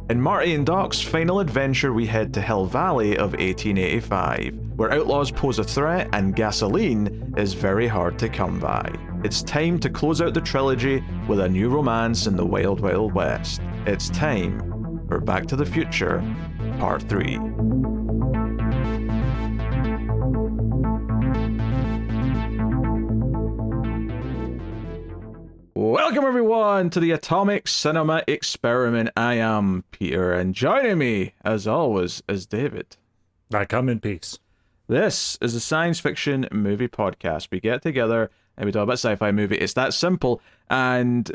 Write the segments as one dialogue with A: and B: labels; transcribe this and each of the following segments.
A: In Marty and Doc's final adventure, we head to Hill Valley of 1885, where outlaws pose a threat and gasoline is very hard to come by. It's time to close out the trilogy with a new romance in the Wild Wild West. It's time for Back to the Future, Part 3. Welcome everyone to the Atomic Cinema Experiment. I am Peter, and joining me, as always, is David.
B: I come in peace.
A: This is a science fiction movie podcast. We get together and we talk about sci-fi movie. It's that simple. And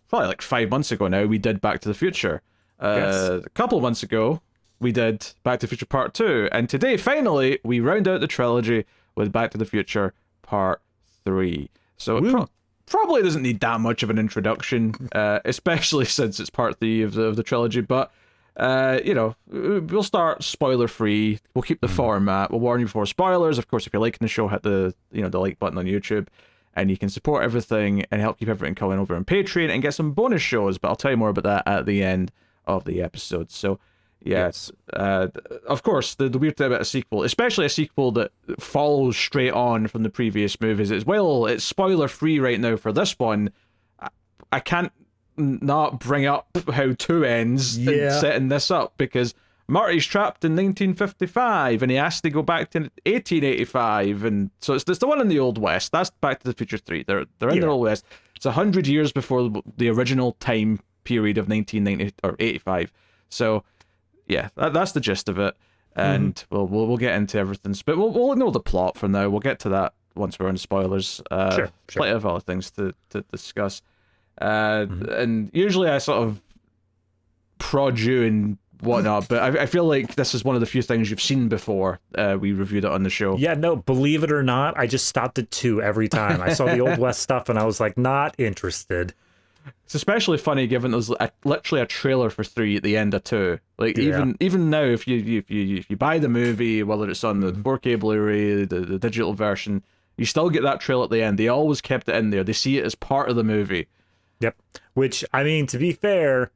A: probably like 5 months ago now, we did Back to the Future.
B: Yes.
A: A couple of months ago, we did Back to the Future Part 2. And today, finally, we round out the trilogy with Back to the Future Part 3. So probably doesn't need that much of an introduction, especially since it's Part 3 of the trilogy. But, we'll start spoiler-free. We'll keep the format. We'll warn you before spoilers. Of course, if you're liking the show, hit the like button on YouTube. And you can support everything and help keep everything coming over on Patreon and get some bonus shows. But I'll tell you more about that at the end of the episode. So, yes. Of course, the weird thing about a sequel, especially a sequel that follows straight on from the previous movies, is, well, it's spoiler-free right now for this one. I can't not bring up how 2 ends in setting this up, because Marty's trapped in 1955 and he has to go back to 1885, and so it's the one in the Old West. That's Back to the Future 3. They're in the Old West. It's 100 years before the original time period of 1990 or 85. So yeah, that's the gist of it, and we'll get into everything. But we'll know the plot for now. We'll get to that once we're on spoilers.
B: Sure.
A: Plenty of other things to discuss. And usually I sort of prod you and whatnot, but I feel like this is one of the few things you've seen before. We reviewed it on the show.
B: Yeah, no, believe it or not, I just stopped at 2 every time. I saw the Old West stuff and I was like, not interested.
A: It's especially funny given there's literally a trailer for 3 at the end of 2. Like, even now, if you buy the movie, whether it's on the 4K Blu-ray, the digital version, you still get that trailer at the end. They always kept it in there. They see it as part of the movie.
B: Yep. Which, I mean, to be fair,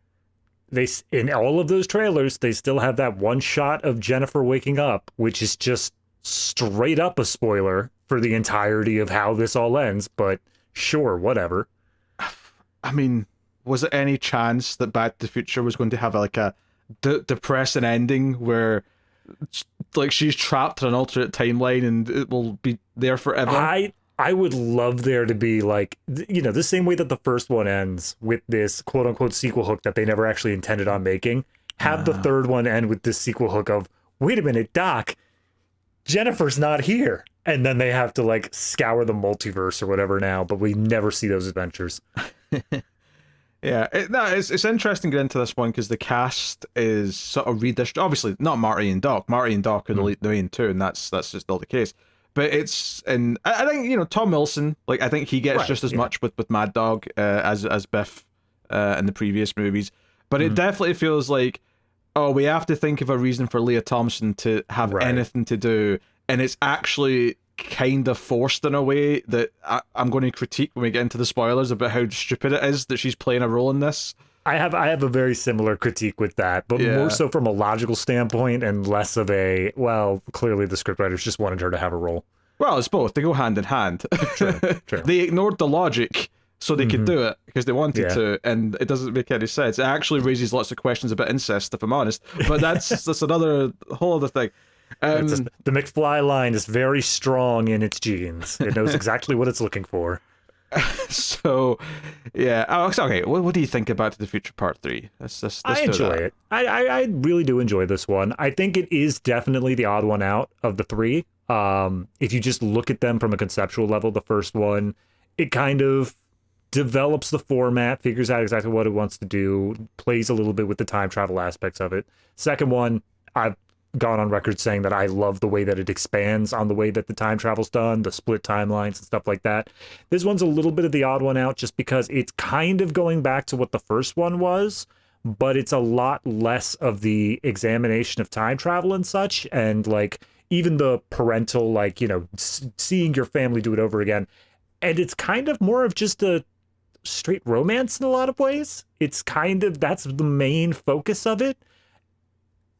B: in all of those trailers, they still have that one shot of Jennifer waking up, which is just straight up a spoiler for the entirety of how this all ends. But sure, whatever.
A: I mean, was there any chance that Back to the Future was going to have like a depressing ending where like she's trapped in an alternate timeline and it will be there forever?
B: I would love there to be like, the same way that the first one ends with this quote unquote sequel hook that they never actually intended on making. Have the third one end with this sequel hook of, wait a minute, Doc, Jennifer's not here. And then they have to like scour the multiverse or whatever now, but we never see those adventures.
A: Yeah, it's interesting to get into this one because the cast is sort of redistributed. Obviously, not Marty and Doc. Marty and Doc are the main two, and that's just still the case. But and I think Tom Wilson, like I think he gets just as much with Mad Dog as Biff in the previous movies. But it definitely feels like, we have to think of a reason for Leah Thompson to have anything to do, and it's actually kind of forced in a way that I'm going to critique when we get into the spoilers about how stupid it is that she's playing a role in this.
B: I have a very similar critique with that, but more so from a logical standpoint and less of a, well, clearly the scriptwriters just wanted her to have a role.
A: Well, it's both. They go hand in hand.
B: True.
A: They ignored the logic so they could do it because they wanted to, and it doesn't make any sense. It actually raises lots of questions about incest, if I'm honest, but that's another whole other thing.
B: The McFly line is very strong in its genes. It knows exactly what it's looking for.
A: So, yeah. Okay, what do you think about the Future Part 3? Let's
B: I enjoy it. I really do enjoy this one. I think it is definitely the odd one out of the 3. If you just look at them from a conceptual level, the first one, it kind of develops the format, figures out exactly what it wants to do, plays a little bit with the time travel aspects of it. Second one, I've gone on record saying that I love the way that it expands on the way that the time travel's done, the split timelines and stuff like that. This one's a little bit of the odd one out just because it's kind of going back to what the first one was, but it's a lot less of the examination of time travel and such, and like even the parental, like, seeing your family do it over again. And it's kind of more of just a straight romance in a lot of ways. It's kind of, that's the main focus of it.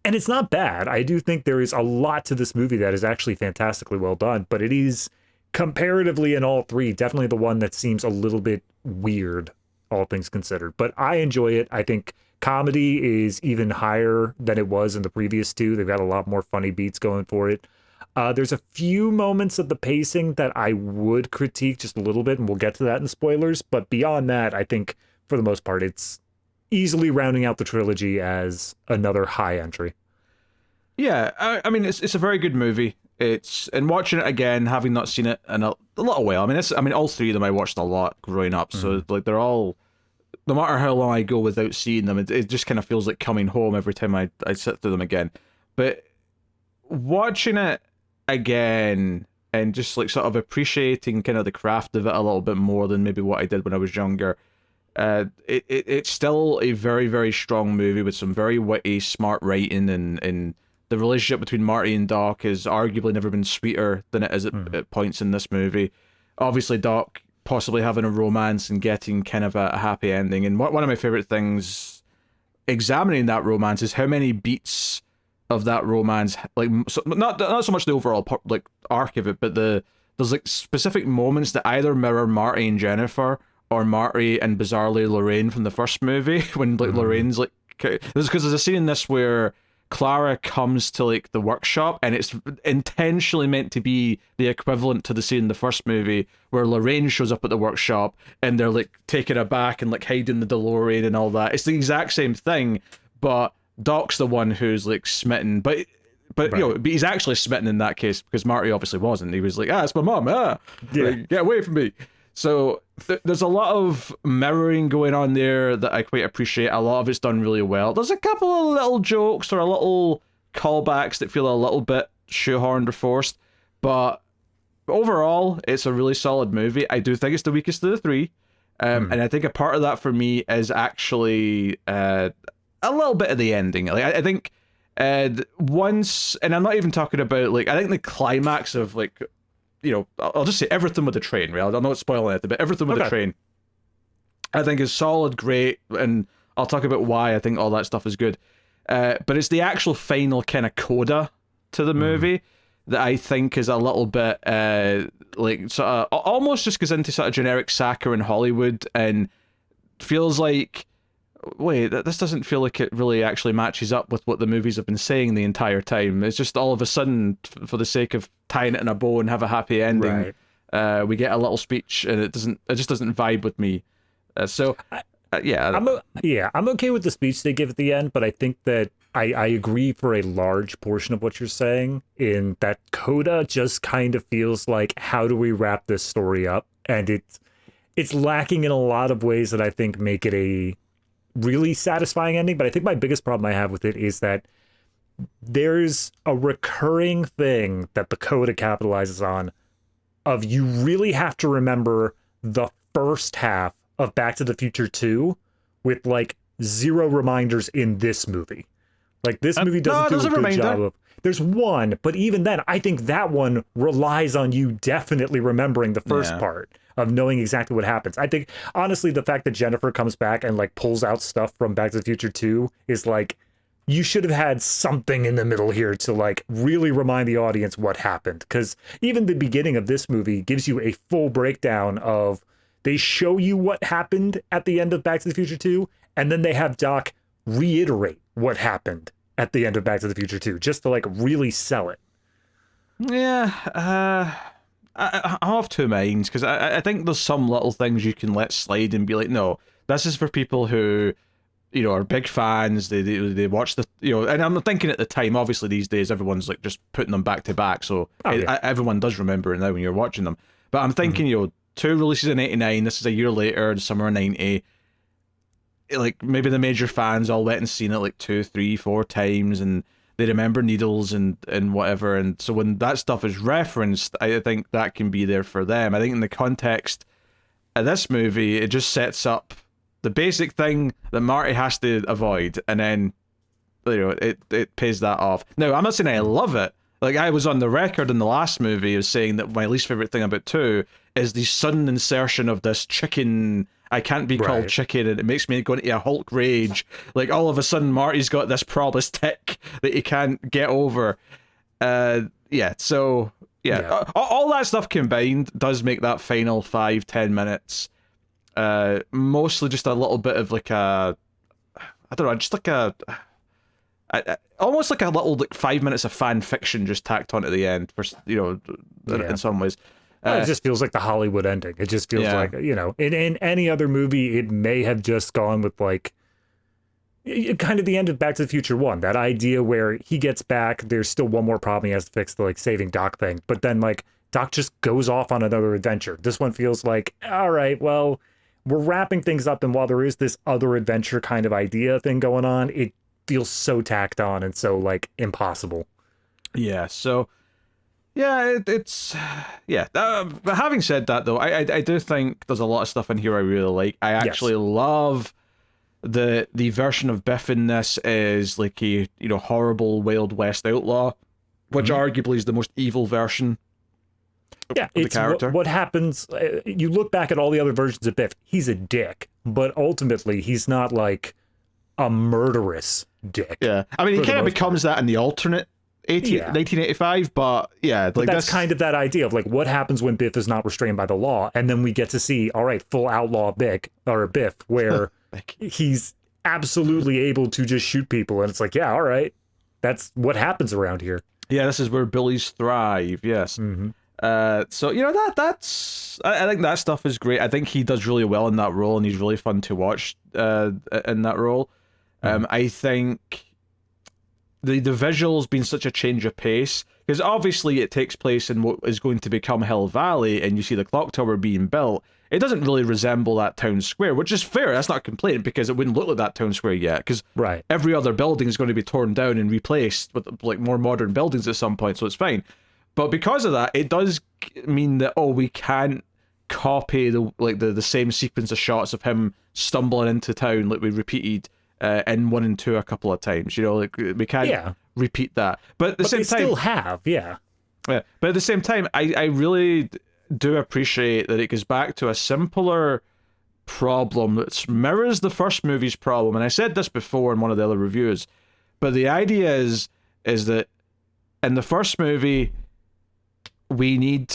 B: And it's not bad. I do think there is a lot to this movie that is actually fantastically well done, but it is comparatively in all three, definitely the one that seems a little bit weird, all things considered. But I enjoy it. I think comedy is even higher than it was in the previous two. They've got a lot more funny beats going for it. There's a few moments of the pacing that I would critique just a little bit, and we'll get to that in spoilers. But beyond that, I think for the most part, it's easily rounding out the trilogy as another high entry.
A: Yeah, I mean, it's a very good movie. And watching it again, having not seen it in a little while. I mean, all three of them I watched a lot growing up, so like they're all. No matter how long I go without seeing them, it just kind of feels like coming home every time I sit through them again. But watching it again and just like sort of appreciating kind of the craft of it a little bit more than maybe what I did when I was younger. It's still a very, very strong movie with some very witty, smart writing, and the relationship between Marty and Doc has arguably never been sweeter than it is at points in this movie. Obviously, Doc possibly having a romance and getting kind of a happy ending. And one of my favorite things examining that romance is how many beats of that romance, like not so much the overall like arc of it, but there's like specific moments that either mirror Marty and Jennifer or Marty and bizarrely Lorraine from the first movie when like Lorraine's like, because there's a scene in this where Clara comes to like the workshop and it's intentionally meant to be the equivalent to the scene in the first movie where Lorraine shows up at the workshop and they're like taking her back and like hiding the DeLorean and all that. It's the exact same thing, but Doc's the one who's like smitten, but right. You know, but he's actually smitten in that case because Marty obviously wasn't. He was like, it's my mom, yeah. Like, get away from me. So there's a lot of mirroring going on there that I quite appreciate. A lot of it's done really well. There's a couple of little jokes or a little callbacks that feel a little bit shoehorned or forced, but overall, it's a really solid movie. I do think it's the weakest of the three, and I think a part of that for me is actually a little bit of the ending. Like I think once, and I'm not even talking about like, I think the climax of like, you know, I'll just say everything with the train, right? I'm not spoiling it, but everything with the train, I think is solid, great, and I'll talk about why I think all that stuff is good. But it's the actual final kind of coda to the movie that I think is a little bit like sort of almost just goes into sort of generic Sacker in Hollywood and feels like, wait, this doesn't feel like it really actually matches up with what the movies have been saying the entire time. It's just all of a sudden, for the sake of tying it in a bow and have a happy ending, we get a little speech, and it just doesn't vibe with me.
B: I'm okay with the speech they give at the end, but I think that I agree for a large portion of what you're saying in that coda just kind of feels like, how do we wrap this story up? And it's lacking in a lot of ways that I think make it a really satisfying ending. But I think my biggest problem I have with it is that there's a recurring thing that the coda capitalizes on of you really have to remember the first half of Back to the Future 2 with like zero reminders in this movie. Like this movie doesn't do a good job of. There's one, but even then, I think that one relies on you definitely remembering the first part of knowing exactly what happens. I think, honestly, the fact that Jennifer comes back and like pulls out stuff from Back to the Future 2 is like, you should have had something in the middle here to like really remind the audience what happened. Because even the beginning of this movie gives you a full breakdown of, they show you what happened at the end of Back to the Future 2, and then they have Doc reiterate what happened at the end of Back to the Future 2, just to like really sell it.
A: Yeah, I'm of two minds, because I think there's some little things you can let slide and be like, no, this is for people who, you know, are big fans. They watch the, you know, and I'm thinking at the time, obviously these days everyone's like just putting them back to back, so everyone does remember it now when you're watching them. But I'm thinking, you know, 2 releases in 89, this is a year later, the summer of 90. Like, maybe the major fans all went and seen it like 2, 3, 4 times, and they remember Needles and whatever. And so when that stuff is referenced, I think that can be there for them. I think in the context of this movie, it just sets up the basic thing that Marty has to avoid, and then, you know, it pays that off. Now, I'm not saying I love it. Like, I was on the record in the last movie of saying that my least favorite thing about 2 is the sudden insertion of this chicken. I can't be called chicken, and it makes me go into a Hulk rage. Like, all of a sudden, Marty's got this problem, tick that he can't get over. All that stuff combined does make that final 5-10 minutes mostly just a little bit of like a, I don't know, just like almost like a little like 5 minutes of fan fiction just tacked on at the end, for in some ways.
B: It just feels like the Hollywood ending. It just feels like, in any other movie, it may have just gone with like kind of the end of Back to the Future 1, that idea where he gets back, there's still one more problem he has to fix, the like saving Doc thing, but then like Doc just goes off on another adventure. This one feels like, all right, well, we're wrapping things up, and while there is this other adventure kind of idea thing going on, it feels so tacked on and so like impossible.
A: Yeah, so it's but having said that, though, I do think there's a lot of stuff in here I really like. I actually love the version of Biff in this is like a horrible Wild West outlaw, which arguably is the most evil version of the character.
B: What happens, you look back at all the other versions of Biff, he's a dick, but ultimately he's not like a murderous dick.
A: Yeah, I mean, he kind of becomes that in the alternate 1985, but like
B: that's kind of that idea of like what happens when Biff is not restrained by the law, and then we get to see, all right, full outlaw Biff, where he's absolutely able to just shoot people, and it's like, all right, that's what happens around here. Yeah,
A: this is where bullies thrive. Yes. So that's I think that stuff is great. I think he does really well in that role, and he's really fun to watch in that role. I think the visuals being such a change of pace, because obviously it takes place in what is going to become Hill Valley, and you see the clock tower being built. It doesn't really resemble that town square, which is fair. That's not a complaint, because it wouldn't look like that town square yet, because every other building is going to be torn down and replaced with like more modern buildings at some point, so it's fine. But because of that, it does mean that we can't copy the same sequence of shots of him stumbling into town like we repeated in 1 and 2 a couple of times. Like we can't repeat that. But at the same time,
B: still have, yeah.
A: But at the same time, I really do appreciate that it goes back to a simpler problem that mirrors the first movie's problem. And I said this before in one of the other reviews, but the idea is that in the first movie, we need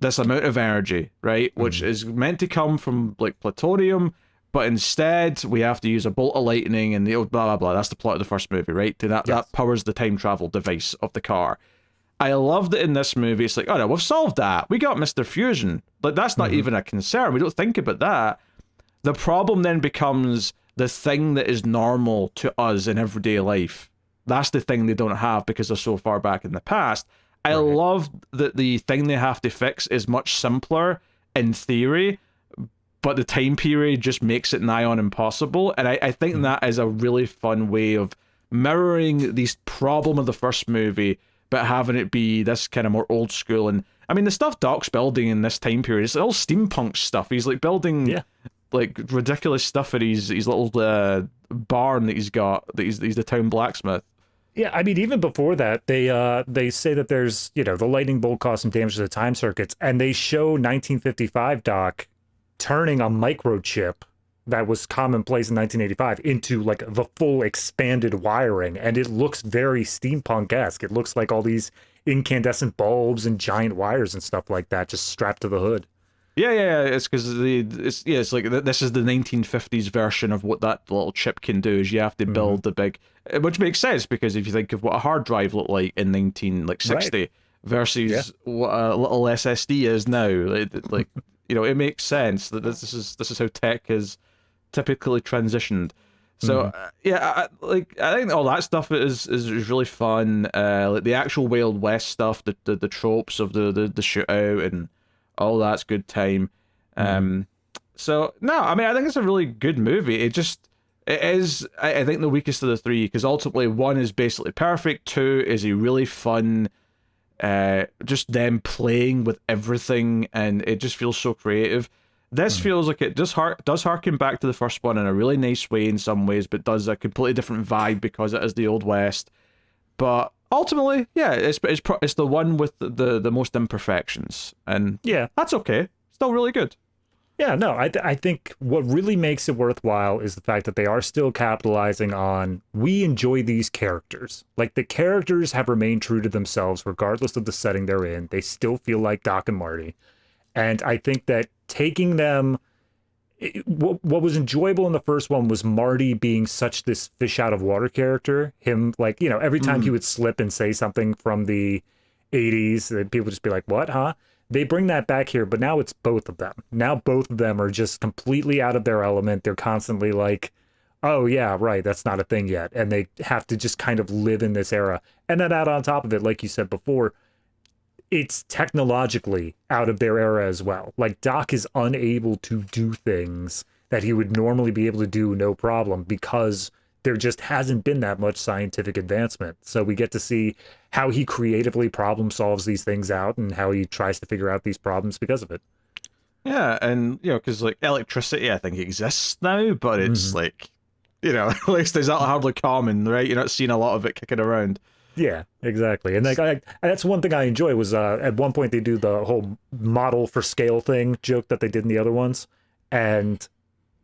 A: this amount of energy, right? Which is meant to come from like plutonium, but instead we have to use a bolt of lightning and the blah blah blah. That's the plot of the first movie, right? That powers the time travel device of the car. I love that in this movie it's like, oh no, we've solved that. We got Mr. Fusion. Like that's not even a concern. We don't think about that. The problem then becomes the thing that is normal to us in everyday life. That's the thing they don't have because they're so far back in the past. I love that the thing they have to fix is much simpler in theory, but the time period just makes it nigh on impossible. And I think that is a really fun way of mirroring the problem of the first movie, but having it be this kind of more old school. And I mean, the stuff Doc's building in this time period is all steampunk stuff. He's like building like ridiculous stuff at his little barn that he's got, that he's the town blacksmith.
B: Yeah, I mean, even before that, they say that there's, the lightning bolt caused some damage to the time circuits, and they show 1955 Doc turning a microchip that was commonplace in 1985 into like the full expanded wiring, and it looks very steampunk-esque. It looks like all these incandescent bulbs and giant wires and stuff like that just strapped to the hood.
A: Yeah. It's because it's like this is the 1950s version of what that little chip can do. Is you have to build the big, which makes sense because if you think of what a hard drive looked like in 1960 versus what a little SSD is now, it makes sense that this is how tech is typically transitioned. So I think all that stuff is really fun. Like the actual Wild West stuff, the tropes of the shootout and all that's good time. So no, I mean, I think it's a really good movie. It is, I think, the weakest of the three, because ultimately 1 is basically perfect, 2 is a really fun, just them playing with everything, and it just feels so creative. This feels like it does harken back to the first one in a really nice way in some ways, but does a completely different vibe because it is the Old West. But ultimately, it's the one with the most imperfections, and that's okay. still really good.
B: Yeah, no, I think what really makes it worthwhile is the fact that they are still capitalizing on, we enjoy these characters. Like, the characters have remained true to themselves regardless of the setting they're in. They still feel like Doc and Marty. And I think that taking them, what was enjoyable in the first one was Marty being such this fish out of water character. Him, like, you know, every time he would slip and say something from the 80s, people would just be like, what, huh? They bring that back here, but now it's both of them. Now both of them are just completely out of their element. They're constantly like, oh, yeah, right, that's not a thing yet. And they have to just kind of live in this era. And then out on top of it, like you said before, it's technologically out of their era as well. Like, Doc is unable to do things that he would normally be able to do no problem because there just hasn't been that much scientific advancement. So we get to see how he creatively problem solves these things out and how he tries to figure out these problems because of it.
A: Yeah, and, you know, because, like, electricity, I think, exists now, but it's, like, you know, at least it's not hardly common, right? You're not seeing a lot of it kicking around.
B: Yeah, exactly. And, like, that's one thing I enjoy was at one point they do the whole model for scale thing joke that they did in the other ones. And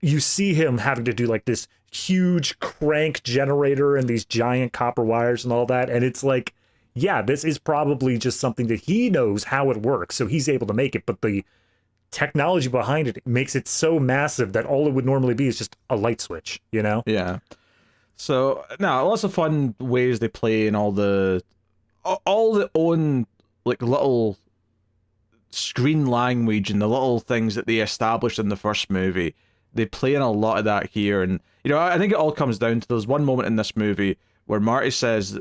B: you see him having to do, like, this huge crank generator and these giant copper wires and all that. And it's like, yeah, this is probably just something that he knows how it works, so he's able to make it. But the technology behind it makes it so massive that all it would normally be is just a light switch, you know?
A: Yeah. So, no, lots of fun ways they play in all the own, like, little screen language and the little things that they established in the first movie. They play in a lot of that here, and, you know, I think it all comes down to there's one moment in this movie where Marty says,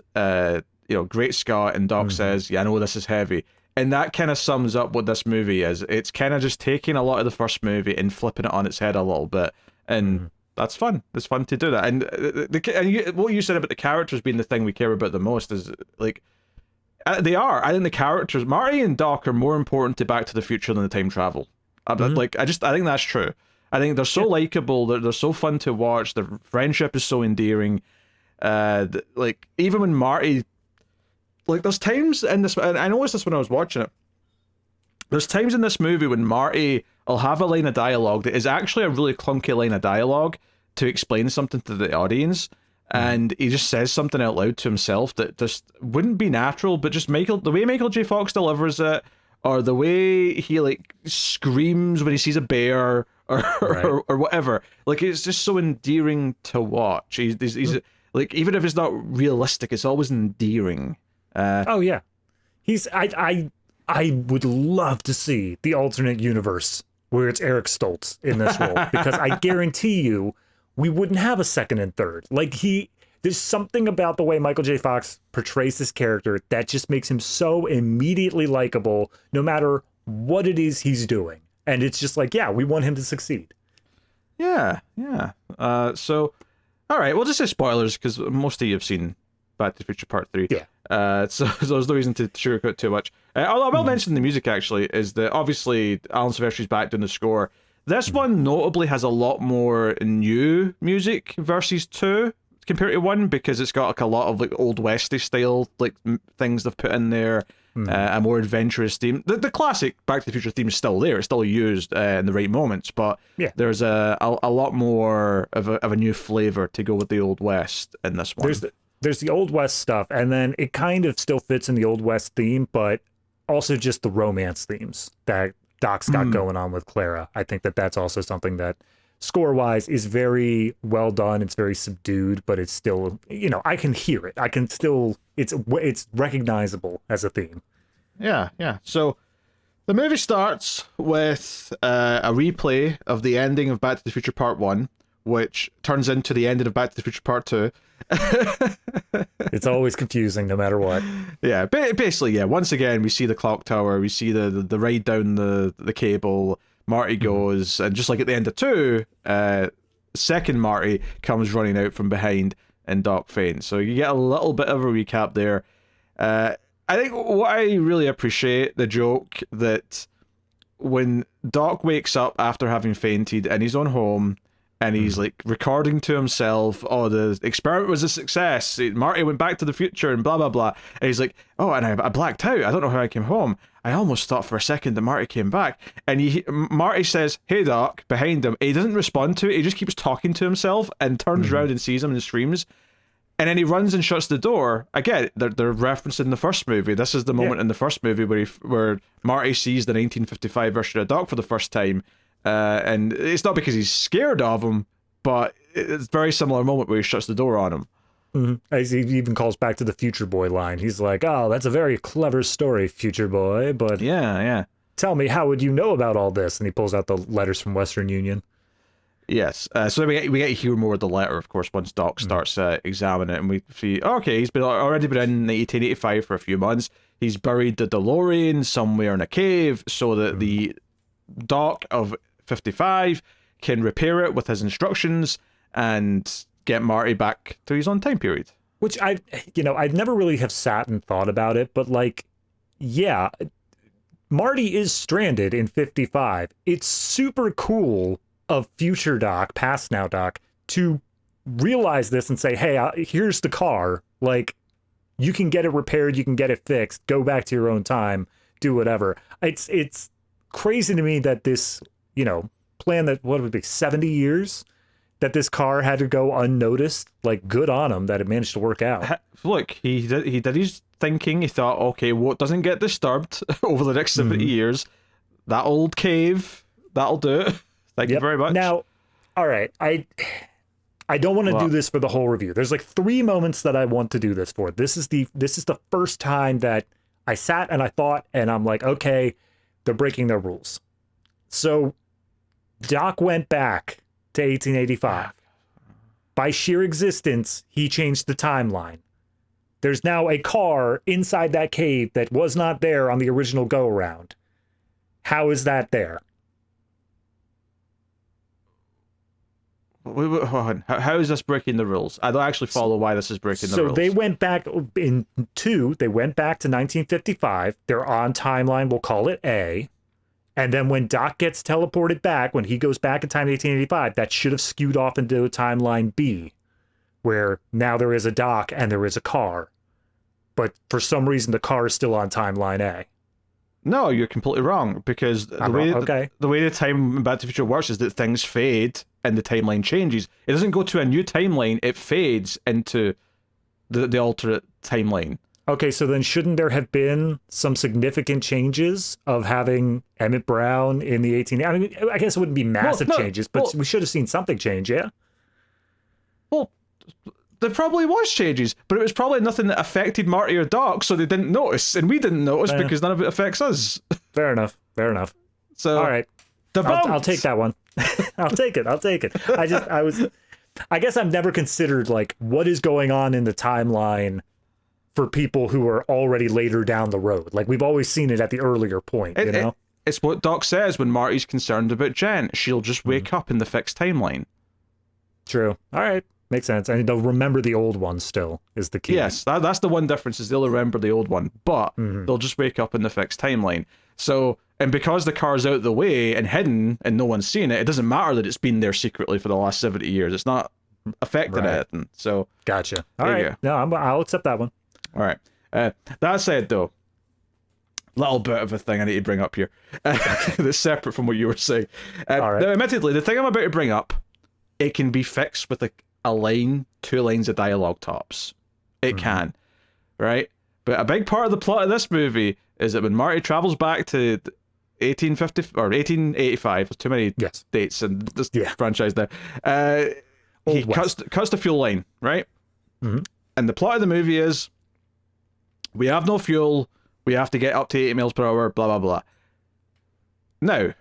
A: you know, great Scott, and Doc says, yeah, I know this is heavy. And that kind of sums up what this movie is. It's kind of just taking a lot of the first movie and flipping it on its head a little bit, and that's fun. It's fun to do that. And what you said about the characters being the thing we care about the most is, like, they are. I think the characters, Marty and Doc, are more important to Back to the Future than the time travel. Like, I think that's true. I think they're so likable. They're so fun to watch. Their friendship is so endearing. Like, even when Marty, like, there's times in this, and I noticed this when I was watching it. There's times in this movie when Marty will have a line of dialogue that is actually a really clunky line of dialogue to explain something to the audience, and he just says something out loud to himself that just wouldn't be natural. But just the way Michael J. Fox delivers it, or the way he, like, screams when he sees a bear, or whatever. Like, it's just so endearing to watch. He's like, even if it's not realistic, it's always endearing.
B: Oh yeah, I would love to see the alternate universe where it's Eric Stoltz in this role, because I guarantee you we wouldn't have a second and third. Like, there's something about the way Michael J. Fox portrays this character that just makes him so immediately likable, no matter what it is he's doing. And it's just like, yeah, we want him to succeed.
A: Yeah. So, all right, we'll just say spoilers, because most of you have seen Back to the Future Part 3.
B: Yeah.
A: So there's no reason to sugarcoat too much. Although I will mention the music, actually, is that obviously Alan Silvestri's back doing the score. This one notably has a lot more new music versus 2 compared to 1, because it's got, like, a lot of, like, old westy style, like, things they've put in there. A more adventurous theme. The classic Back to the Future theme is still there. It's still used in the right moments, but there's a lot more of a new flavor to go with the Old West in this one.
B: There's the Old West stuff, and then it kind of still fits in the Old West theme, but also just the romance themes that Doc's got going on with Clara. I think that's also something that, score-wise, is very well done. It's very subdued, but it's still, you know, I can hear it. I can still, it's recognizable as a theme.
A: Yeah. So the movie starts with a replay of the ending of Back to the Future Part 1, which turns into the ending of Back to the Future Part 2.
B: It's always confusing, no matter what.
A: Yeah, basically, yeah. Once again, we see the clock tower, we see the ride down the cable. Marty goes, and just like at the end of 2, second Marty comes running out from behind, and Doc faints. So you get a little bit of a recap there. I think what I really appreciate, the joke that when Doc wakes up after having fainted in his own home, and he's like recording to himself, oh, the experiment was a success, Marty went back to the future and blah blah blah, and he's like, oh, and I blacked out, I don't know how I came home, I almost thought for a second that Marty came back, and Marty says, hey Doc, behind him. He doesn't respond to it, he just keeps talking to himself and turns around and sees him and screams, and then he runs and shuts the door. Again, they're referencing the first movie. This is the moment in the first movie where Marty sees the 1955 version of Doc for the first time. And it's not because he's scared of him, but it's a very similar moment where he shuts the door on him.
B: Mm-hmm. He even calls back to the Future Boy line. He's like, oh, that's a very clever story, Future Boy, but
A: yeah. Tell
B: me, how would you know about all this? And he pulls out the letters from Western Union.
A: Yes. So we get to hear more of the letter, of course, once Doc starts examining it, and we see, okay, he's already been in 1885 for a few months. He's buried the DeLorean somewhere in a cave so that the Doc of 55 can repair it with his instructions and get Marty back to his own time period.
B: Which I'd never really have sat and thought about it, but like, yeah, Marty is stranded in 55. It's super cool of future Doc, past now Doc, to realize this and say, hey, here's the car. Like, you can get it repaired, you can get it fixed, go back to your own time, do whatever. It's crazy to me that this, plan that, what would it be, 70 years, that this car had to go unnoticed. Like, good on him that it managed to work out.
A: Look, he did his thinking. He thought, okay, what doesn't get disturbed over the next 70 years? That old cave, that'll do it. Thank you very much.
B: Now, all right, I don't want to do this for the whole review. There's like 3 moments that I want to do this for. This is the first time that I sat and I thought, and I'm like, okay, they're breaking their rules. So Doc went back to 1885. By sheer existence, he changed the timeline. There's now a car inside that cave that was not there on the original go-around. How is that there?
A: Wait, hold on. How is this breaking the rules? I don't actually follow why this is breaking the rules.
B: So they went back in 2. They went back to 1955. They're on timeline. We'll call it A. And then when Doc gets teleported back, when he goes back in time to 1885, that should have skewed off into timeline B, where now there is a Doc and there is a car. But for some reason, the car is still on timeline A.
A: No, you're completely wrong, because the way the time in Back to the Future works is that things fade and the timeline changes. It doesn't go to a new timeline, it fades into the alternate timeline.
B: Okay, so then shouldn't there have been some significant changes of having Emmett Brown in the 18... I mean, I guess it wouldn't be massive changes, but we should have seen something change, yeah?
A: Well, there probably was changes, but it was probably nothing that affected Marty or Doc, so they didn't notice, and we didn't notice because none of it affects us.
B: Fair enough. So, all right, I'll take that one. I'll take it. I guess I've never considered, like, what is going on in the timeline for people who are already later down the road. Like, we've always seen it at the earlier point, you know?
A: It's what Doc says when Marty's concerned about Jen. She'll just wake up in the fixed timeline.
B: True. All right. Makes sense. And they'll remember the old one still, is the key.
A: Yes, that's the one difference, is they'll remember the old one, but they'll just wake up in the fixed timeline. So, and because the car's out of the way and hidden and no one's seen it, it doesn't matter that it's been there secretly for the last 70 years. It's not affecting anything. So,
B: gotcha. All right. No, I'll accept that one.
A: All right. That said, though, little bit of a thing I need to bring up here that's separate from what you were saying. All right. Now, admittedly, the thing I'm about to bring up, it can be fixed with a line, 2 lines of dialogue tops. It can, right? But a big part of the plot of this movie is that when Marty travels back to 1850 or 1885, there's too many dates in this franchise there. He cuts the fuel line, right? And the plot of the movie is, we have no fuel, we have to get up to 80 miles per hour, blah, blah, blah. Now,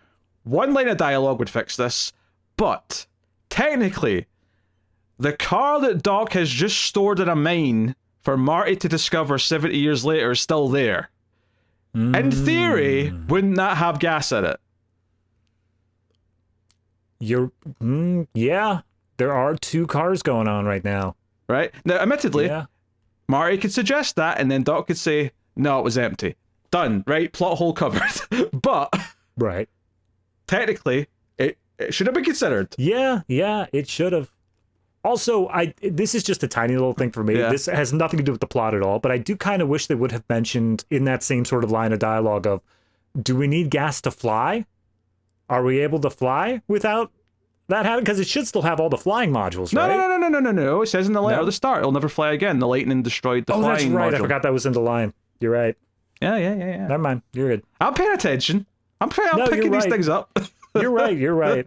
A: 1 line of dialogue would fix this, but technically, the car that Doc has just stored in a mine for Marty to discover 70 years later is still there. In theory, wouldn't that have gas in it?
B: Yeah, there are 2 cars going on right now.
A: Right? Now, admittedly, Marty could suggest that, and then Doc could say, no, it was empty. Done, right? Plot hole covered. But,
B: right,
A: technically, it It should have been considered.
B: Yeah, it should have. Also, this is just a tiny little thing for me.
A: Yeah.
B: This has nothing to do with the plot at all, but I do kind of wish they would have mentioned in that same sort of line of dialogue of, do we need gas to fly? Are we able to fly without that happening? Because it should still have all the flying modules, right?
A: No. It says in the letter at the start, it'll never fly again. The lightning destroyed the flying
B: that's right.
A: module.
B: I forgot that was in the line. You're right.
A: Yeah.
B: Never mind. You're good.
A: I'm paying attention. I'm picking these things up.
B: You're right.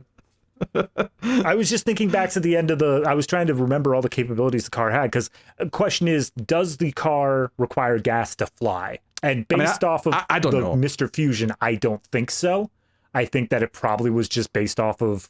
B: I was just thinking back to the end of I was trying to remember all the capabilities the car had, because the question is, does the car require gas to fly? And based off of
A: I don't know.
B: Mr. Fusion, I don't think so. I think that it probably was just based off of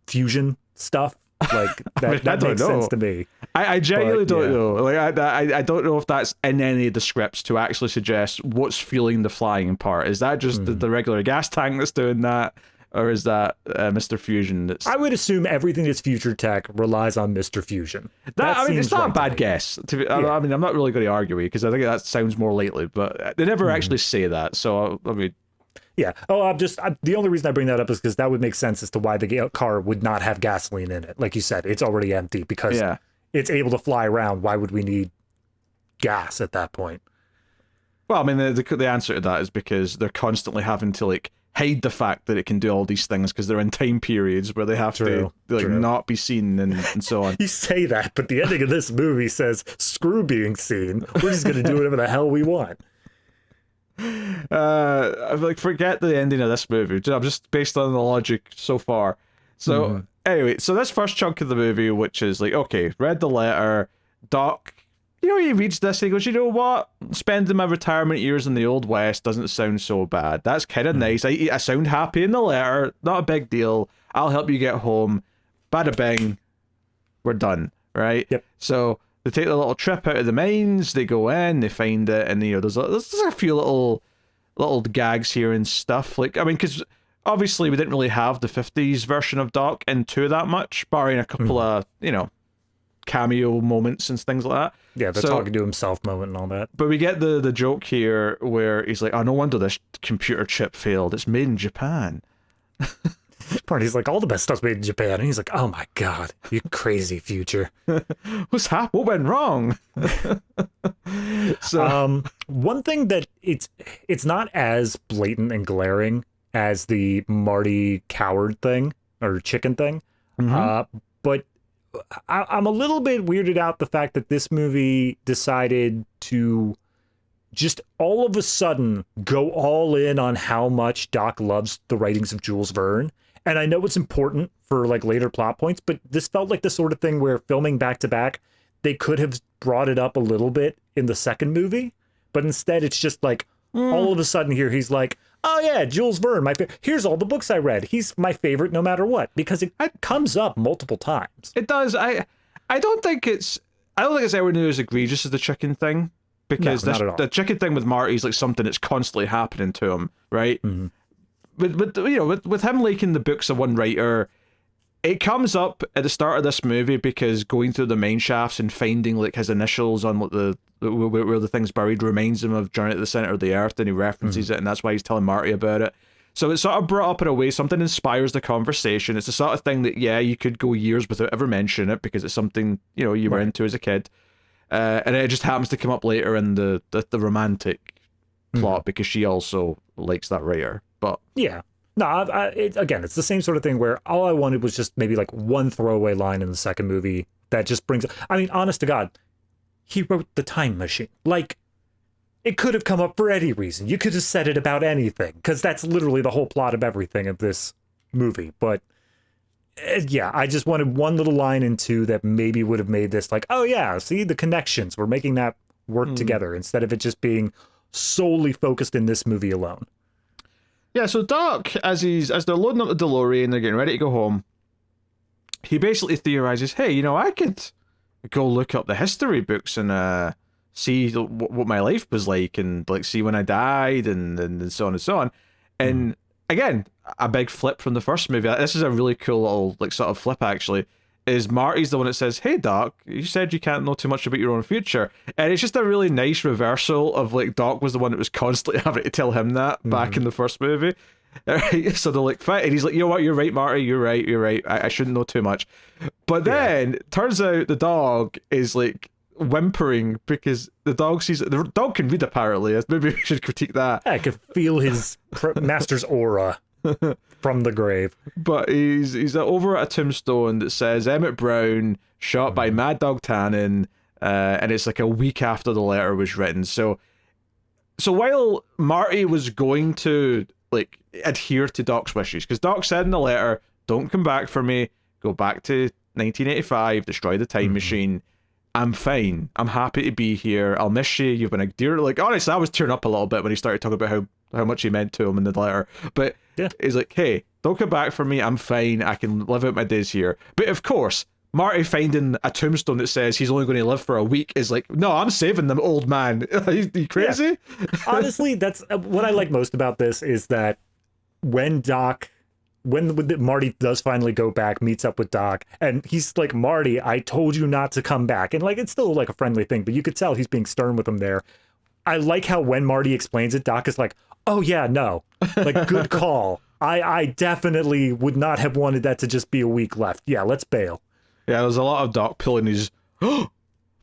B: fusion stuff. Like that makes sense to me.
A: I genuinely don't know. Like I don't know if that's in any of the scripts to actually suggest what's fueling the flying part. Is that just the regular gas tank that's doing that? Or is that Mr. Fusion?
B: I would assume everything that's future tech relies on Mr. Fusion.
A: It's not a bad guess. I mean, I'm not really going to argue with you, because I think that sounds more likely, but they never actually say that. So, I mean...
B: Yeah. Oh, the only reason I bring that up is because that would make sense as to why the car would not have gasoline in it. Like you said, it's already empty because it's able to fly around. Why would we need gas at that point?
A: Well, I mean, the answer to that is because they're constantly having to, like, hide the fact that it can do all these things, because they're in time periods where they have to not be seen and so on.
B: You say that, but the ending of this movie says, screw being seen. We're just going to do whatever the hell we want.
A: Forget the ending of this movie. I'm just based on the logic so far. So anyway, so this first chunk of the movie, which is like, okay, read the letter, Doc, he reads this and he goes, you know what? Spending my retirement years in the Old West doesn't sound so bad. That's kind of nice. I sound happy in the letter. Not a big deal. I'll help you get home. Bada bing. We're done. Right?
B: Yep.
A: So they take a little trip out of the mines. They go in. They find it. And, there's a few little gags here and stuff. Like, I mean, because obviously we didn't really have the 50s version of Doc in 2 that much, barring a couple of, cameo moments and things like that.
B: Yeah, the talking to himself moment and all that.
A: But we get the joke here where he's like, oh, no wonder this computer chip failed. It's made in Japan.
B: He's like, all the best stuff's made in Japan. And he's like, oh my God, you crazy future.
A: What's happened? What went wrong?
B: So, one thing that it's not as blatant and glaring as the Marty coward thing or chicken thing. But I'm a little bit weirded out the fact that this movie decided to just all of a sudden go all in on how much Doc loves the writings of Jules Verne. And I know it's important for like later plot points, but this felt like the sort of thing where filming back to back, they could have brought it up a little bit in the second movie, but instead it's just like all of a sudden here he's like, oh yeah, Jules Verne, here's all the books I read. He's my favorite no matter what, because it comes up multiple times.
A: It does. I don't think it's anywhere near as egregious as the chicken thing, because the chicken thing with Marty is like something that's constantly happening to him, right? Mm-hmm. But with him liking the books of one writer, it comes up at the start of this movie because going through the mine shafts and finding like his initials on what where the thing's buried reminds him of Journey to the Center of the Earth, and he references it, and that's why he's telling Marty about it. So it's sort of brought up in a way, something inspires the conversation. It's the sort of thing that, you could go years without ever mentioning it because it's something, you were into as a kid. And it just happens to come up later in the romantic plot because she also likes that writer. But
B: yeah. No, again, it's the same sort of thing where all I wanted was just maybe like one throwaway line in the second movie that just brings... I mean, honest to God, he wrote The Time Machine. Like, it could have come up for any reason. You could have said it about anything, because that's literally the whole plot of everything of this movie. But I just wanted one little line in 2 that maybe would have made this like, oh yeah, see the connections. We're making that work together instead of it just being solely focused in this movie alone.
A: Yeah, so Doc, as they're loading up the DeLorean, they're getting ready to go home, he basically theorizes, hey, I could go look up the history books and see what my life was like, and like see when I died and so on and so on. And again, a big flip from the first movie. This is a really cool little like sort of flip actually. Is Marty's the one that says, hey Doc, you said you can't know too much about your own future. And it's just a really nice reversal of like Doc was the one that was constantly having to tell him that back in the first movie. Right? So they're like, fine. And he's like, you know what? You're right, Marty. You're right. I shouldn't know too much. But then turns out the dog is like whimpering because the dog sees the dog can read apparently. Maybe we should critique that.
B: I could feel his master's aura from the grave.
A: But he's over at a tombstone that says Emmett Brown shot by Mad Dog Tannen, and it's like a week after the letter was written. So while Marty was going to like adhere to Doc's wishes, because Doc said in the letter, "Don't come back for me. Go back to 1985. Destroy the time machine. I'm fine. I'm happy to be here. I'll miss you. You've been a dear." Like, honestly, I was tearing up a little bit when he started talking about how much he meant to him in the letter. But he's like, "Hey, don't come back for me. I'm fine. I can live out my days here." But of course, Marty finding a tombstone that says he's only going to live for a week is like, "No, I'm saving them, old man." Are you crazy?
B: Yeah. Honestly, that's what I like most about this is that when Marty does finally go back, meets up with Doc, and he's like, "Marty, I told you not to come back." And like, it's still like a friendly thing, but you could tell he's being stern with him there. I like how when Marty explains it, Doc is like, "Oh yeah, no, like good call. I definitely would not have wanted that to just be a week left. Yeah, let's bail." Yeah,
A: there's a lot of Doc pulling his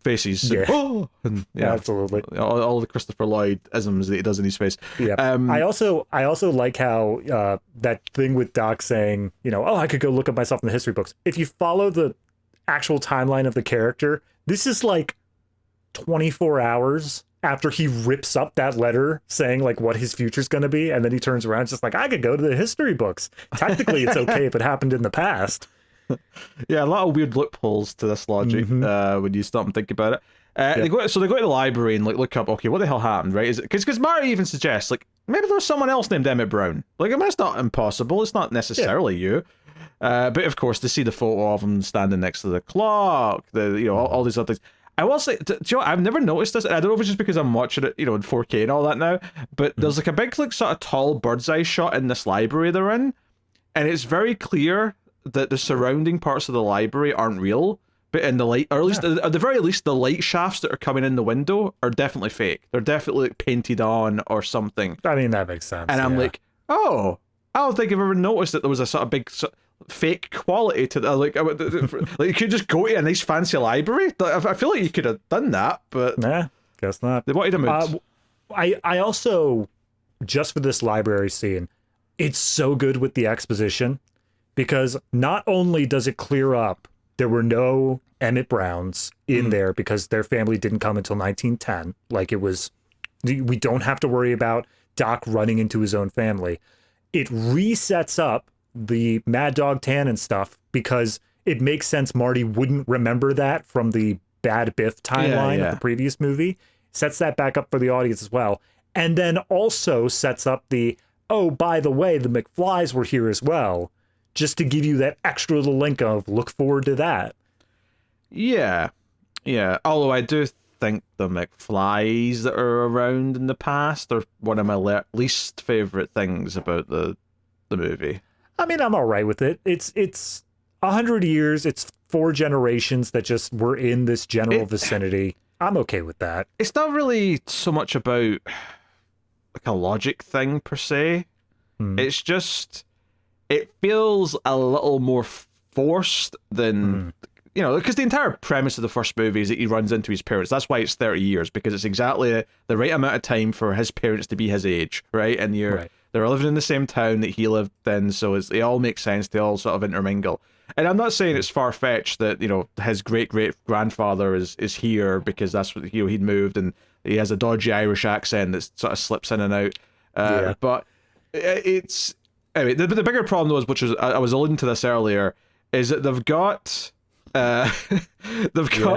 A: faces.
B: Yeah,
A: and,
B: absolutely.
A: All the Christopher Lloyd isms that he does in his face.
B: Yeah. I also like how that thing with Doc saying, "Oh, I could go look up myself in the history books." If you follow the actual timeline of the character, this is like 24 hours after he rips up that letter saying like what his future's going to be, and then he turns around just like, "I could go to the history books. Technically, it's okay if it happened in the past."
A: Yeah, a lot of weird loopholes to this logic when you stop and think about it. They go to the library and like look up, okay, what the hell happened, right? Is it because Marty even suggests like maybe there's someone else named Emmett Brown. Like, I mean, it's not impossible. It's not necessarily you. But of course, they see the photo of him standing next to the clock. All these other things. I will say, do you know, I've never noticed this. And I don't know if it's just because I'm watching it, in 4K and all that now. But there's like a big, like, sort of tall bird's eye shot in this library they're in, and it's very clear that the surrounding parts of the library aren't real, but in the light, or at least at the very least, the light shafts that are coming in the window are definitely fake. They're definitely like painted on or something.
B: I mean, that makes sense.
A: And I'm like, oh, I don't think I've ever noticed that there was a sort of big fake quality to that. Like you could just go to a nice fancy library. I feel like you could have done that, but
B: nah, guess not.
A: They wanted him.
B: I also, just for this library scene, it's so good with the exposition. Because not only does it clear up there were no Emmett Browns in there because their family didn't come until 1910. Like, it was, we don't have to worry about Doc running into his own family. It resets up the Mad Dog Tannen stuff because it makes sense Marty wouldn't remember that from the Bad Biff timeline of the previous movie. Sets that back up for the audience as well. And then also sets up the, oh, by the way, the McFlys were here as well. Just to give you that extra little link of look forward to that. Yeah. Although I do think the McFlys that are around in the past are one of my least favorite things about the movie. I mean, I'm all right with it. It's 100 years. It's 4 generations that just were in this general vicinity. I'm okay with that. It's not really so much about like a logic thing per se. It's just, it feels a little more forced than, because the entire premise of the first movie is that he runs into his parents. That's why it's 30 years, because it's exactly the right amount of time for his parents to be his age, right? And they're living in the same town that he lived in, so they all make sense. They all sort of intermingle. And I'm not saying it's far-fetched that, his great-great-grandfather is here because that's what, he'd moved and he has a dodgy Irish accent that sort of slips in and out. But it's... Anyway, the bigger problem was, which was, I was alluding to this earlier, is that they've got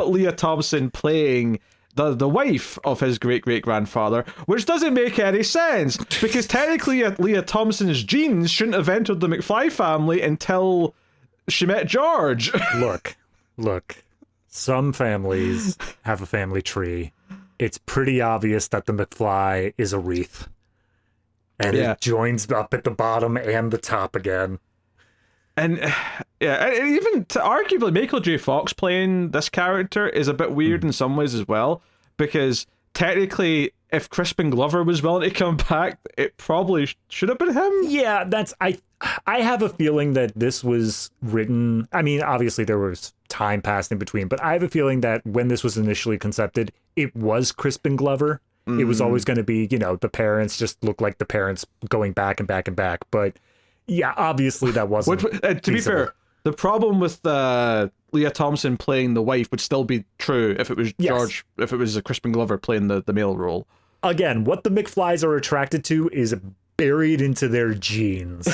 B: Leah Thompson playing the wife of his great-great-grandfather, which doesn't make any sense, because technically Leah Thompson's genes shouldn't have entered the McFly family until she met George. Look, some families have a family tree. It's pretty obvious that the McFly is a wreath. And it joins up at the bottom and the top again. And and even arguably Michael J. Fox playing this character is a bit weird in some ways as well, because technically
A: if Crispin Glover was willing to come back, it probably should have been him.
B: Yeah, I have a feeling that this was written. I mean, obviously there was time passed in between, but I have a feeling that when this was initially concepted, it was Crispin Glover. It was always going to be, the parents just look like the parents going back and back and back. But yeah, obviously that wasn't.
A: To be fair, the problem with Leah Thompson playing the wife would still be true if it was if it was a Crispin Glover playing the male role.
B: Again, what the McFlys are attracted to is buried into their genes.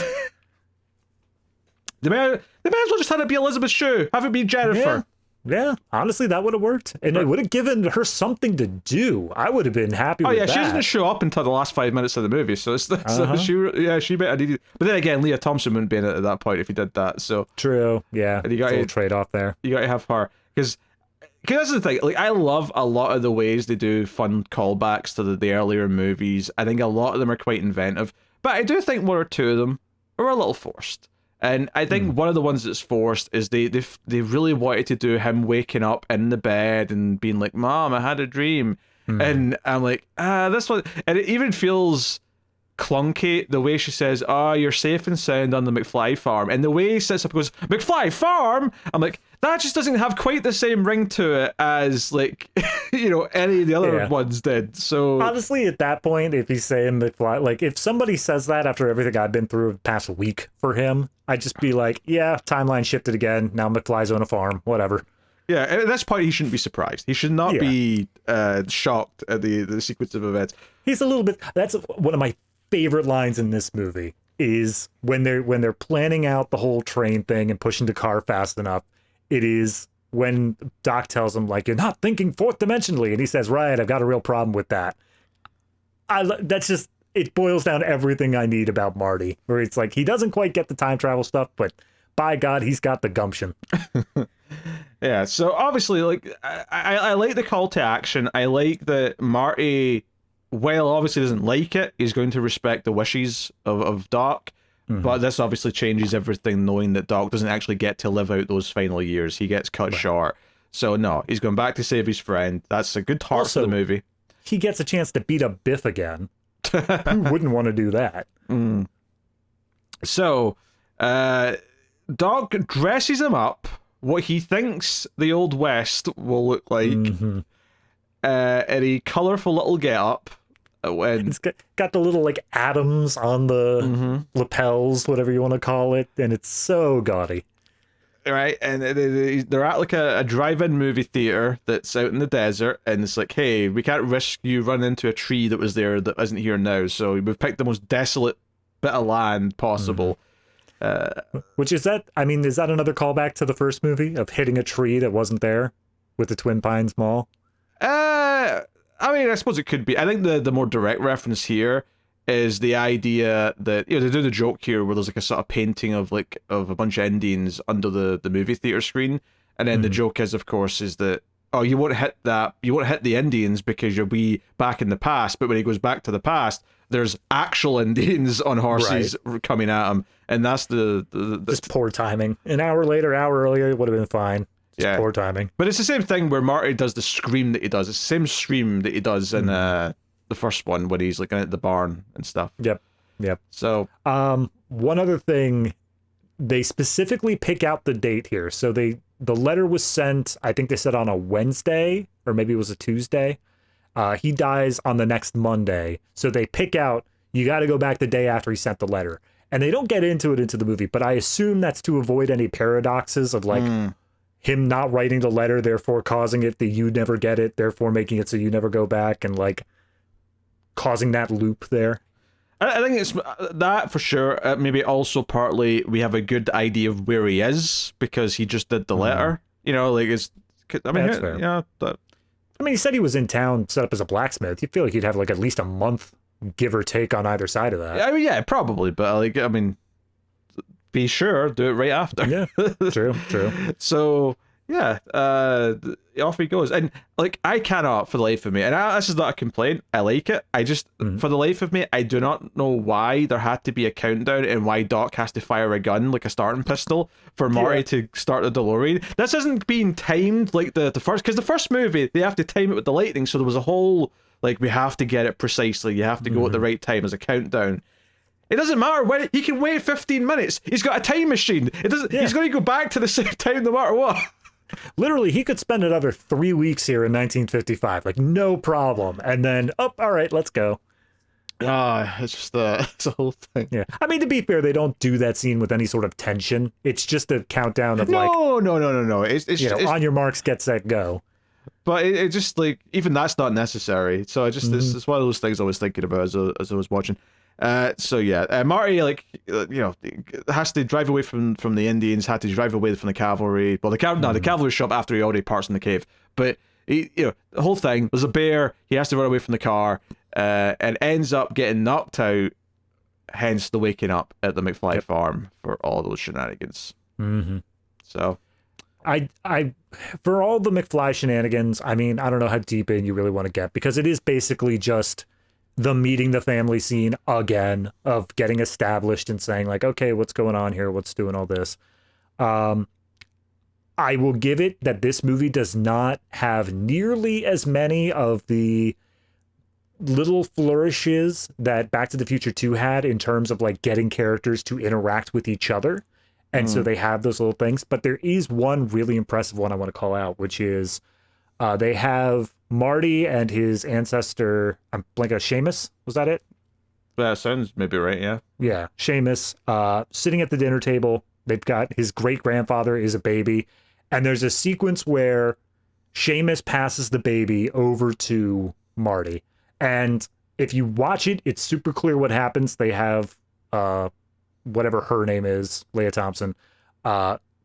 A: They may as well just have it be Elizabeth Shue. Have it be Jennifer.
B: Yeah, honestly, that would have worked. And it would have given her something to do. I would have been happy with that. Oh, yeah,
A: she doesn't show up until the last 5 minutes of the movie. So, she better needed. But then again, Leah Thompson wouldn't be in it at that point if he did that. So
B: true, yeah.
A: And you got
B: a little trade-off there.
A: You got to have her. Because that's the thing. Like, I love a lot of the ways they do fun callbacks to the earlier movies. I think a lot of them are quite inventive. But I do think one or two of them are a little forced. And I think one of the ones that's forced is they really wanted to do him waking up in the bed and being like, "Mom, I had a dream," and I'm like, this one, and it even feels clunky the way she says, "Oh, you're safe and sound on the McFly farm," and the way he sets up and goes, "McFly farm," I'm like, that just doesn't have quite the same ring to it as like any of the other ones did. So
B: honestly, at that point, if he's saying McFly, like if somebody says that after everything I've been through the past week for him, I'd just be like, yeah, timeline shifted again. Now McFly's on a farm, whatever.
A: Yeah, at this point, he shouldn't be surprised. He should not be shocked at the sequence of events.
B: He's a little bit. That's one of my favorite lines in this movie is when they're planning out the whole train thing and pushing the car fast enough. It is when Doc tells him, like, you're not thinking fourth dimensionally. And he says, right, I've got a real problem with that. That's just, it boils down to everything I need about Marty, where it's like, he doesn't quite get the time travel stuff, but by God, he's got the gumption.
A: Yeah, so obviously, like, I like the call to action. I like that Marty, while obviously doesn't like it, he's going to respect the wishes of Doc. But this obviously changes everything, knowing that Doc doesn't actually get to live out those final years. He gets cut short. So no, he's going back to save his friend. That's a good heart for the movie.
B: He gets a chance to beat up Biff again. Who wouldn't want to do that?
A: So, Doc dresses him up what he thinks the Old West will look like in a colourful little get-up.
B: It's got the little like atoms on the lapels, whatever you want to call it, and it's so gaudy.
A: Right, and they're at like a drive-in movie theater that's out in the desert, and it's like, hey, we can't risk you running into a tree that was there that isn't here now, so we've picked the most desolate bit of land possible.
B: Which is that? I mean, is that another callback to the first movie of hitting a tree that wasn't there with the Twin Pines Mall?
A: I mean, I suppose it could be. I think the more direct reference here is the idea that they do the joke here where there's like a sort of painting of a bunch of Indians under the movie theater screen, and then the joke is, of course, is that you won't hit the Indians because you'll be back in the past. But when he goes back to the past, there's actual Indians on horses coming at him, and that's the
B: just poor timing. An hour earlier, it would have been fine. Poor timing.
A: But it's the same thing where Marty does the scream that he does. It's the same scream that he does in the first one when he's like at the barn and stuff.
B: Yep.
A: So,
B: one other thing, they specifically pick out the date here. So the letter was sent, I think they said on a Wednesday, or maybe it was a Tuesday. He dies on the next Monday. So they pick out, you got to go back the day after he sent the letter. And they don't get into the movie, but I assume that's to avoid any paradoxes of like, him not writing the letter, therefore causing it that you never get it, therefore making it so you never go back, and like causing that loop there.
A: I think it's that for sure. Maybe also partly we have a good idea of where he is because he just did the letter. Like it's. I mean,
B: that's fair. I mean, he said he was in town, set up as a blacksmith. You feel like he'd have like at least a month, give or take, on either side of that.
A: I mean, yeah, probably, but be sure, do it right after.
B: Yeah, true.
A: So yeah, off he goes, and like I cannot for the life of me, and this is not a complaint. I like it. I just for the life of me, I do not know why there had to be a countdown and why Doc has to fire a gun like a starting pistol for Marty to start the DeLorean. This isn't being timed like the first, because the first movie they have to time it with the lightning, so there was a whole like, we have to get it precisely. You have to go at the right time as a countdown. It doesn't matter when he can wait 15 minutes. He's got a time machine. It doesn't. He's going to go back to the same time no matter what.
B: Literally, he could spend another 3 weeks here in 1955, like no problem. And then, all right, let's go.
A: It's just it's a whole thing.
B: Yeah, I mean, to be fair, they don't do that scene with any sort of tension. It's just a countdown of
A: no. It's
B: on your marks, get set, go.
A: But it just, like, even that's not necessary. So I just it's one of those things I was thinking about as I was watching. Marty, like, has to drive away from the Indians, had to drive away from the cavalry. Well, the cavalry show up after he already parts in the cave. But he, the whole thing, there's a bear. He has to run away from the car, and ends up getting knocked out. Hence the waking up at the McFly farm for all those shenanigans. So,
B: I for all the McFly shenanigans, I mean, I don't know how deep in you really want to get, because it is basically just the meeting the family scene again, of getting established and saying, like, okay, what's going on here? What's doing all this? I will give it that this movie does not have nearly as many of the little flourishes that Back to the Future 2 had in terms of, like, getting characters to interact with each other. And so they have those little things. But there is one really impressive one I want to call out, which is they have Marty and his ancestor, I'm blanking, Seamus, was that it?
A: That sounds maybe right, yeah.
B: Yeah, Seamus, sitting at the dinner table. They've got his great-grandfather is a baby. And there's a sequence where Seamus passes the baby over to Marty. And if you watch it, it's super clear what happens. They have whatever her name is, Leah Thompson,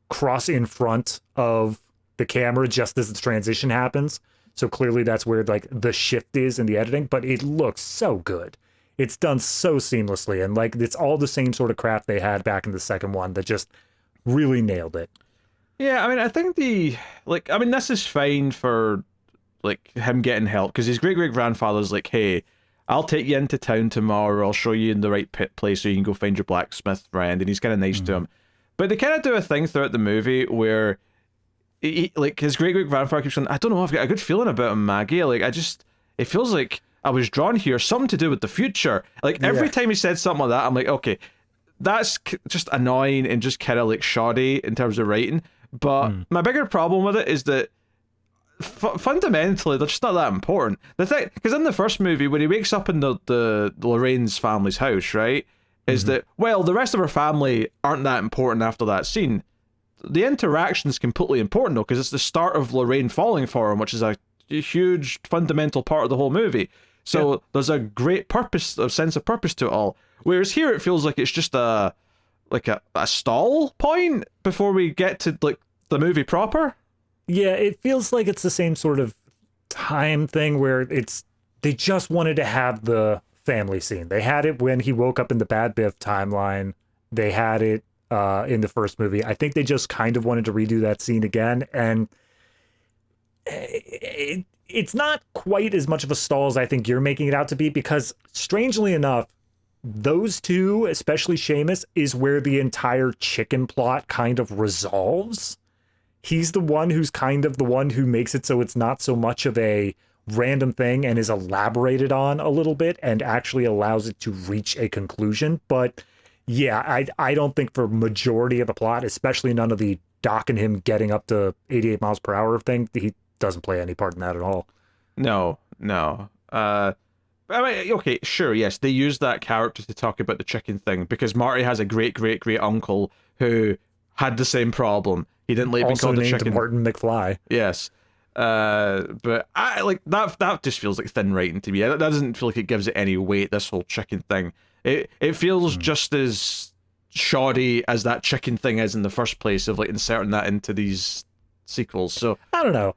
B: cross in front of the camera just as the transition happens. So clearly that's where, like, the shift is in the editing, but it looks so good. It's done so seamlessly, and, like, it's all the same sort of craft they had back in the second one that just really nailed it.
A: Yeah, I mean, I think this is fine for, like, him getting help, because his great-great-grandfather's like, hey, I'll take you into town tomorrow, I'll show you in the right place so you can go find your blacksmith friend, and he's kind of nice to him. But they kind of do a thing throughout the movie where, like, his great-great-grandfather keeps saying, I don't know, I've got a good feeling about him, Maggie, like, it feels like I was drawn here, something to do with the future. Like, every time he said something like that, I'm like, okay, that's just annoying and just kind of, like, shoddy in terms of writing. But my bigger problem with it is that fundamentally, they're just not that important. The thing, because in the first movie, when he wakes up in the Lorraine's family's house, right, is that, well, the rest of her family aren't that important after that scene. The interaction is completely important, though, because it's the start of Lorraine falling for him, which is a huge fundamental part of the whole movie. So there's a great sense of purpose to it all. Whereas here, it feels like it's just a stall point before we get to, like, the movie proper.
B: Yeah, it feels like it's the same sort of time thing where they just wanted to have the family scene. They had it when he woke up in the Bad Biff timeline. They had it in the first movie. I think they just kind of wanted to redo that scene again, and it's not quite as much of a stall as I think you're making it out to be, because strangely enough, those two, especially Seamus, is where the entire chicken plot kind of resolves. He's the one who's kind of the one who makes it so it's not so much of a random thing and is elaborated on a little bit and actually allows it to reach a conclusion. But yeah, I don't think for majority of the plot, especially none of the docking him getting up to 88 miles per hour thing, he doesn't play any part in that at all.
A: No. I mean, okay, sure, yes, they use that character to talk about the chicken thing because Marty has a great uncle who had the same problem. He didn't like being called the chicken.
B: Martin McFly.
A: Yes. But I like that just feels like thin writing to me. That doesn't feel like it gives it any weight, this whole chicken thing. It feels just as shoddy as that chicken thing is in the first place, of like inserting that into these sequels. So
B: I don't know.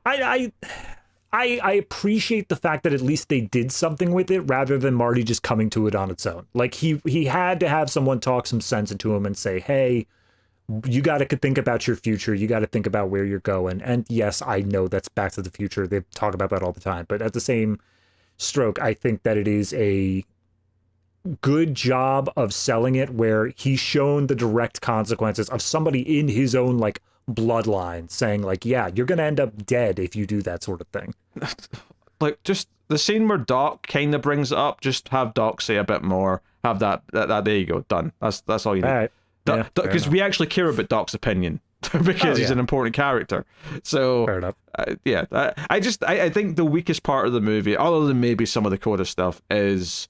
B: I appreciate the fact that at least they did something with it rather than Marty just coming to it on its own. Like he had to have someone talk some sense into him and say, hey, you got to think about your future. You got to think about where you're going. And yes, I know that's Back to the Future. They talk about that all the time. But at the same stroke, I think that it is a good job of selling it where he's shown the direct consequences of somebody in his own like bloodline saying like, yeah, you're going to end up dead if you do that sort of thing.
A: Like, just the scene where Doc kind of brings it up, just have Doc say a bit more. Have that there you go, done. That's all you need.
B: All right.
A: Because we actually care about Doc's opinion because he's an important character. So
B: Fair enough.
A: I think the weakest part of the movie, other than maybe some of the Coda stuff, is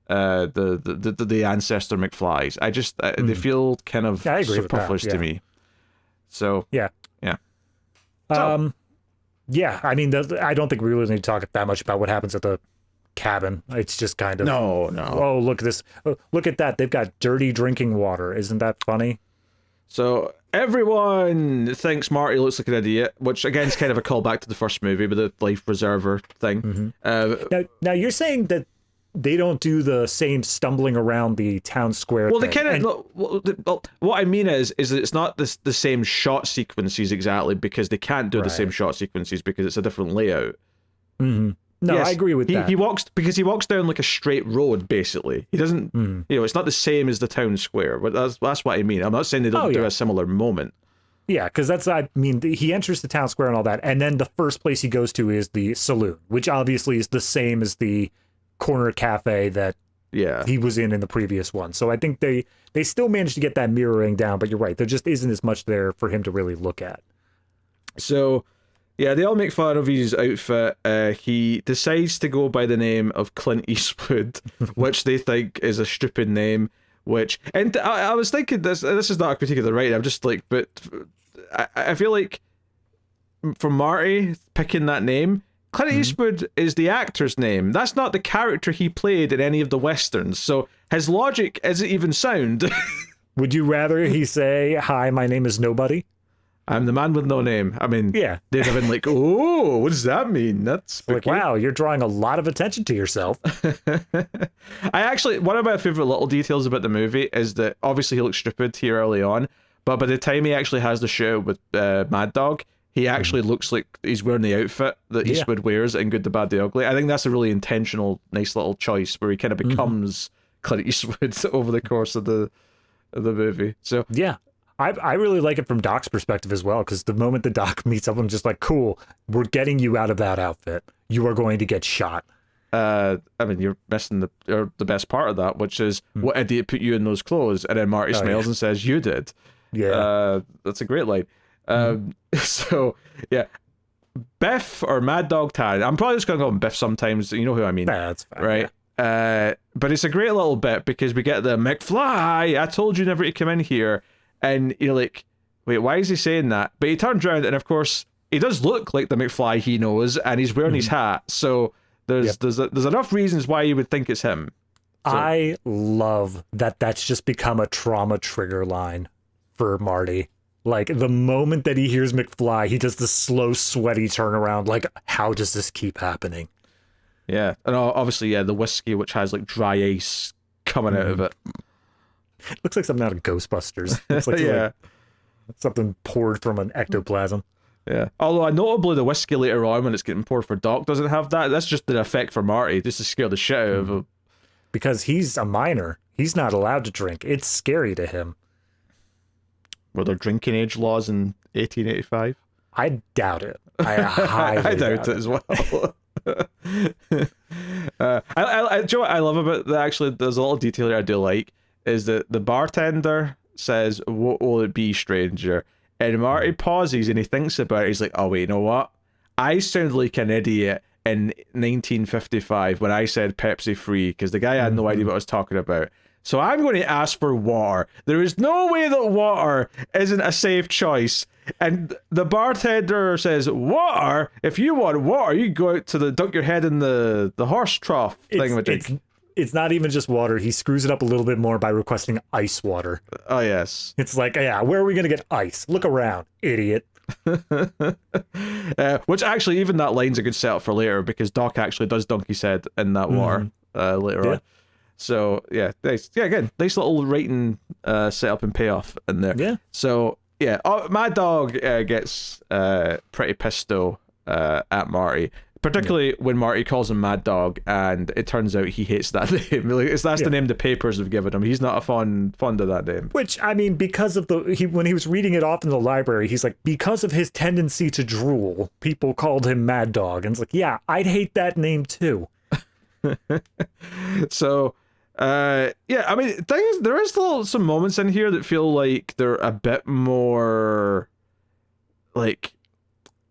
A: the ancestor McFlys. They feel kind of superfluous to me. So
B: yeah.
A: So,
B: yeah, I mean, I don't think we really need to talk that much about what happens at the cabin. It's just kind of
A: no.
B: Oh, look at this! Oh, look at that! They've got dirty drinking water. Isn't that funny?
A: So everyone thinks Marty looks like an idiot, which again is kind of a callback to the first movie with the life preserver thing.
B: Now you're saying that they don't do the same stumbling around the town square.
A: Well,
B: thing.
A: they kind of. What I mean is that it's not the same shot sequences exactly because they can't do the same shot sequences because it's a different layout.
B: Mm-hmm. No,
A: yes,
B: I agree with that.
A: He walks down like a straight road. Basically, he doesn't. It's not the same as the town square. But that's what I mean. I'm not saying they don't do a similar moment.
B: Yeah, because he enters the town square and all that, and then the first place he goes to is the saloon, which obviously is the same as the corner cafe that he was in the previous one. So I think they still managed to get that mirroring down, but you're right, there just isn't as much there for him to really look at.
A: So yeah, they all make fun of his outfit. He decides to go by the name of Clint Eastwood, which they think is a stupid name. And I was thinking this is not a critique of the writing, I'm just like, but I feel like for Marty picking that name, Clint Eastwood is the actor's name. That's not the character he played in any of the westerns. So his logic isn't even sound.
B: Would you rather he say, "Hi, my name is Nobody"?
A: I'm the man with no name. I mean,
B: yeah,
A: they'd have been like, "Oh, what does that mean?" That's spooky.
B: Like, wow, you're drawing a lot of attention to yourself.
A: One of my favorite little details about the movie is that obviously he looks stupid here early on, but by the time he actually has the show with Mad Dog, he actually looks like he's wearing the outfit that Eastwood wears in Good, the Bad, the Ugly. I think that's a really intentional, nice little choice where he kind of becomes Clint Eastwood over the course of the movie. So
B: yeah, I really like it from Doc's perspective as well, because the moment the Doc meets up, I'm just like, cool, we're getting you out of that outfit. You are going to get shot.
A: I mean, you're missing the best part of that, which is what idiot put you in those clothes? And then Marty smiles and says, "You did."
B: Yeah,
A: that's a great line. So yeah, Biff or Mad Dog Tad. I'm probably just gonna call him Biff sometimes. You know who I mean,
B: that's fine,
A: right? Yeah. But it's a great little bit because we get the McFly. I told you never to come in here, and you're like, wait, why is he saying that? But he turns around, and of course, he does look like the McFly he knows, and he's wearing his hat. So there's enough reasons why you would think it's him. So,
B: I love that. That's just become a trauma trigger line for Marty. Like, the moment that he hears McFly, he does the slow, sweaty turnaround. Like, how does this keep happening?
A: Yeah. And obviously, the whiskey, which has, like, dry ice coming out of it.
B: It looks like something out of Ghostbusters. It's like, like something poured from an ectoplasm.
A: Yeah. Although, notably, the whiskey later on, when it's getting poured for Doc, doesn't have that. That's just the effect for Marty, just to scare the shit out of him.
B: Because he's a minor. He's not allowed to drink. It's scary to him.
A: Were there drinking age laws in 1885?
B: I doubt it. I highly
A: I doubt it as well. Do you know what I love about that? Actually, there's a little detail here I do like, is that the bartender says, "What will it be, stranger?" And Marty pauses and he thinks about it. He's like, "Oh wait, you know what? I sound like an idiot in 1955 when I said Pepsi free, because the guy had no idea what I was talking about. So I'm going to ask for water. There is no way that water isn't a safe choice." And the bartender says, "Water? If you want water, you go out to dunk your head in the horse trough thingamajig."
B: It's not even just water. He screws it up a little bit more by requesting ice water.
A: Oh, yes.
B: It's like, yeah, where are we going to get ice? Look around, idiot.
A: Which actually, even that line's a good setup for later, because Doc actually does dunk his head in that water later on. So, yeah, nice. Yeah, again, nice little writing setup and payoff in there.
B: Yeah.
A: So, yeah, Mad Dog gets pretty pissed, though, at Marty, Particularly when Marty calls him Mad Dog, and it turns out he hates that name. Like, that's the name the papers have given him. He's not a fond of that name.
B: Which, I mean, because of when he was reading it off in the library, he's like, because of his tendency to drool, people called him Mad Dog. And it's like, yeah, I'd hate that name too.
A: So, yeah, I mean, there is some moments in here that feel like they're a bit more, like,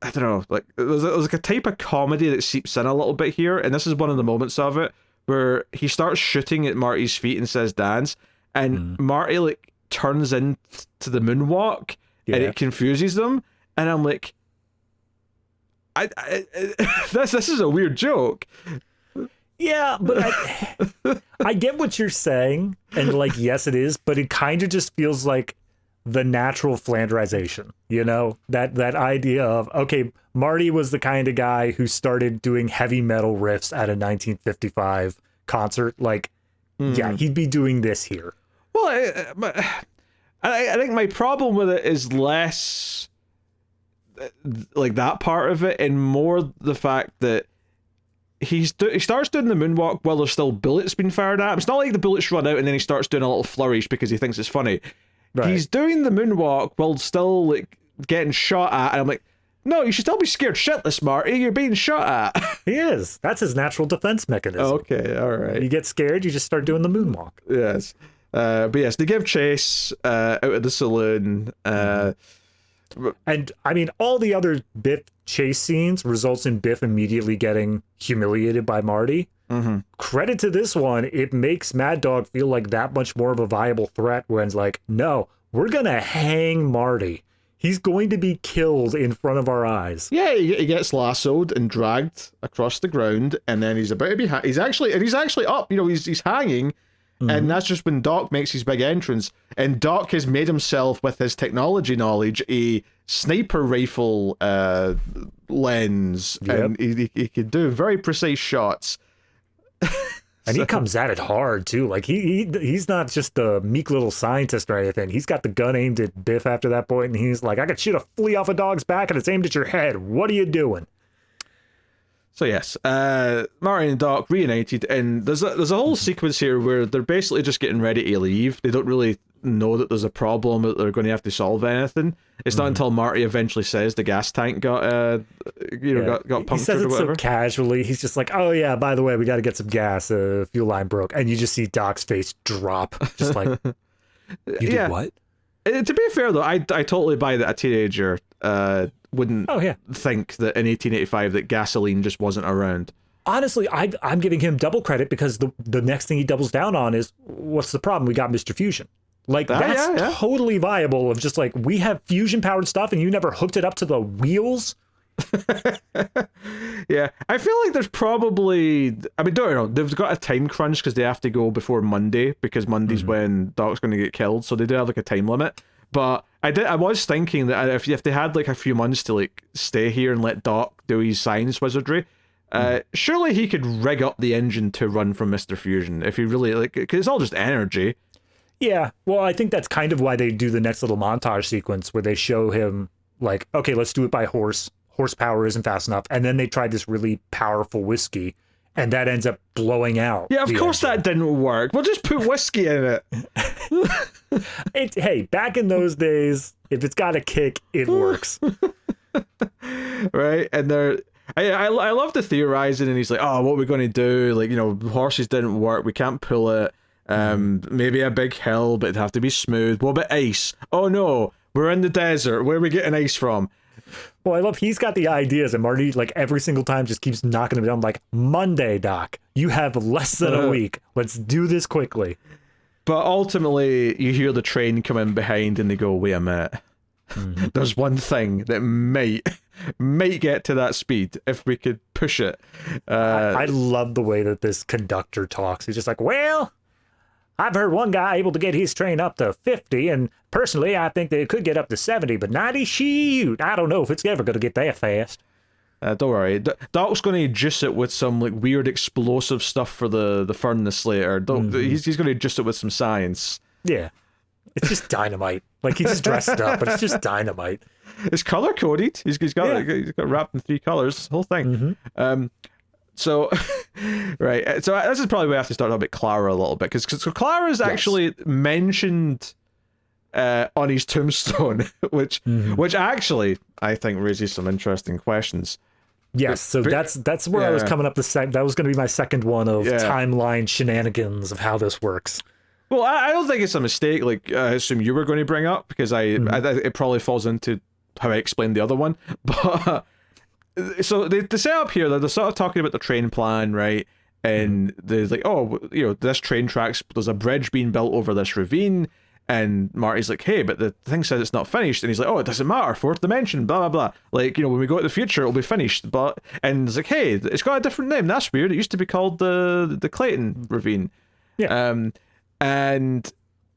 A: I don't know, like, there's like a type of comedy that seeps in a little bit here, and this is one of the moments of it, where he starts shooting at Marty's feet and says dance, and Marty, like, turns into the moonwalk, and it confuses them, and I'm like, this is a weird joke.
B: Yeah, but I get what you're saying, and, like, yes, it is, but it kind of just feels like the natural Flanderization, you know, that idea of, okay, Marty was the kind of guy who started doing heavy metal riffs at a 1955 concert. Like, yeah, he'd be doing this here.
A: Well, I think my problem with it is less like that part of it, and more the fact that he starts doing the moonwalk while there's still bullets being fired at him. It's not like the bullets run out and then he starts doing a little flourish because he thinks it's funny. Right. He's doing the moonwalk while still, like, getting shot at, and I'm like, no, you should still be scared shitless, Marty. You're being shot at.
B: He is. That's his natural defense mechanism.
A: Okay, all right.
B: You get scared, you just start doing the moonwalk.
A: Yes. But yes, they give chase out of the saloon.
B: And, I mean, all the other Biff chase scenes results in Biff immediately getting humiliated by Marty. Credit to this one, it makes Mad Dog feel like that much more of a viable threat when it's like, no, we're gonna hang Marty. He's going to be killed in front of our eyes.
A: Yeah, he gets lassoed and dragged across the ground, and then he's about to be he's actually up. You know, he's hanging, and that's just when Doc makes his big entrance. And Doc has made himself, with his technology knowledge, a sniper rifle lens, and he could do very precise shots.
B: And he comes at it hard too. Like he's not just a meek little scientist or anything. He's got the gun aimed at Biff after that point, and he's like, I could shoot a flea off a dog's back and it's aimed at your head. What are you doing?
A: So yes, Marty and Doc reunited, and there's a whole sequence here where they're basically just getting ready to leave. They don't really know that there's a problem, that they're going to have to solve anything. It's not until Marty eventually says the gas tank got got punctured
B: he says
A: or
B: it
A: whatever.
B: So casually, he's just like, oh yeah, by the way, we got to get some gas. Fuel line broke, and you just see Doc's face drop, just like, you did what?
A: To be fair though, I totally buy that a teenager wouldn't think that in 1885 that gasoline just wasn't around.
B: Honestly, I'm giving him double credit, because the next thing he doubles down on is, what's the problem? We got Mr. Fusion. Like, that's totally viable, of just like, we have fusion powered stuff and you never hooked it up to the wheels.
A: Yeah, I feel like there's probably, I mean, don't know, they've got a time crunch because they have to go before Monday, because Monday's when Doc's going to get killed, so they do have like a time limit. But I was thinking that if they had like a few months to like stay here and let Doc do his science wizardry, surely he could rig up the engine to run from Mr. Fusion if he really, like, because it's all just energy.
B: Yeah, well, I think that's kind of why they do the next little montage sequence where they show him like, okay, let's do it by horsepower isn't fast enough, and then they tried this really powerful whiskey, and that ends up blowing out.
A: Yeah, of course that didn't work. We'll just put whiskey in it.
B: Hey, back in those days, if it's got a kick, it works.
A: Right, and I love the theorizing, and he's like, oh, what are we going to do? Like, you know, horses didn't work, we can't pull it. Maybe a big hill, but it'd have to be smooth. What about ice? Oh no, we're in the desert. Where are we getting ice from?
B: Well, I love he's got the ideas, and Marty, like, every single time just keeps knocking him down, like, Monday, Doc. You have less than a week. Let's do this quickly.
A: But ultimately, you hear the train come in behind, and they go, wait a minute. There's one thing that might get to that speed if we could push it.
B: I love the way that this conductor talks. He's just like, well, I've heard one guy able to get his train up to 50, and personally, I think they could get up to 70, but 90, shoot, I don't know if it's ever going to get that fast.
A: Don't worry. Doc's going to juice it with some like weird explosive stuff for the furnace later. He's going to juice it with some science.
B: Yeah. It's just dynamite. Like, he just dressed it up, but it's just dynamite.
A: It's color coded. He's got wrapped in 3 colors. This whole thing. So, right. So this is probably where I have to start talking about Clara a little bit, because Clara is actually mentioned on his tombstone, which actually I think raises some interesting questions.
B: Yes, so that's where I was coming up. That was going to be my second one of timeline shenanigans of how this works.
A: Well, I don't think it's a mistake. Like, I assume you were going to bring up, because it probably falls into how I explained the other one. But so the setup here, they're sort of talking about the train plan, right? And they're like, oh, this train tracks, there's a bridge being built over this ravine. And Marty's like, hey, but the thing says it's not finished. And he's like, oh, it doesn't matter, 4th dimension, blah, blah, blah. Like, when we go to the future, it'll be finished. And it's like, hey, it's got a different name. That's weird. It used to be called the Clayton Ravine.
B: Yeah.
A: And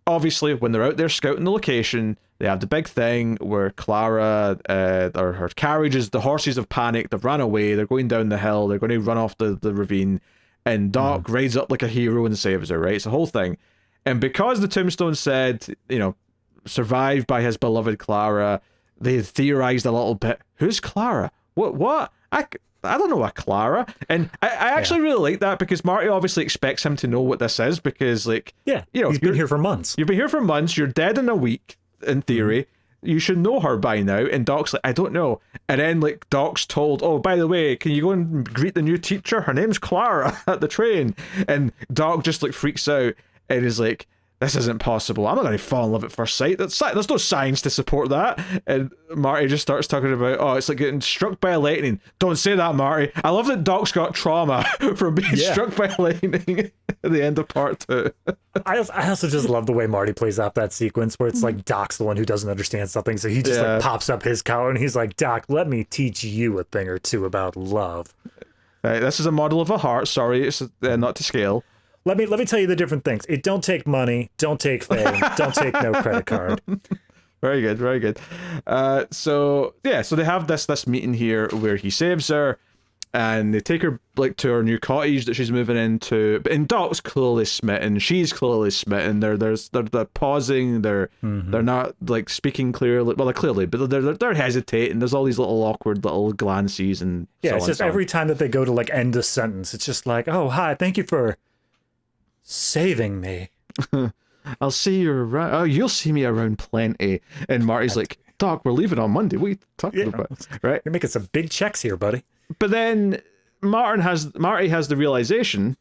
A: obviously, when they're out there scouting the location, they have the big thing where Clara, or her carriages, the horses have panicked, they've run away, they're going down the hill, they're going to run off the ravine, and Doc rides up like a hero and saves her, right? It's a whole thing. And because the tombstone said, survived by his beloved Clara, they theorized a little bit. Who's Clara? What? I don't know a Clara. And I actually really like that, because Marty obviously expects him to know what this is, because, like,
B: he's been here for months.
A: You've been here for months. You're dead in a week, in theory. You should know her by now. And Doc's like, I don't know. And then, like, Doc's told, oh, by the way, can you go and greet the new teacher? Her name's Clara at the train. And Doc just, like, freaks out and is like, this isn't possible. I'm not going to fall in love at first sight. There's no science to support that. And Marty just starts talking about, oh, it's like getting struck by lightning. Don't say that, Marty. I love that Doc's got trauma from being struck by lightning at the end of part 2.
B: I also just love the way Marty plays out that sequence where it's like Doc's the one who doesn't understand something. So he just like pops up his collar and he's like, Doc, let me teach you a thing or two about love.
A: This is a model of a heart. Sorry, it's not to scale.
B: Let me tell you the different things. It don't take money, don't take fame, don't take no credit card.
A: Very good, very good. So they have this meeting here where he saves her, and they take her like to her new cottage that she's moving into. And Doc's clearly smitten. She's clearly smitten. They're pausing. They're not like speaking clearly. Well, clearly, but they're hesitating. There's all these little awkward little glances and
B: it's just every time that they go to like end a sentence, it's just like, oh hi, thank you for saving me.
A: I'll see you around. Oh, you'll see me around plenty. And Marty's like, Doc, we're leaving on Monday. What are you talking about? Right?
B: You're making some big checks here, buddy.
A: But then Marty has the realization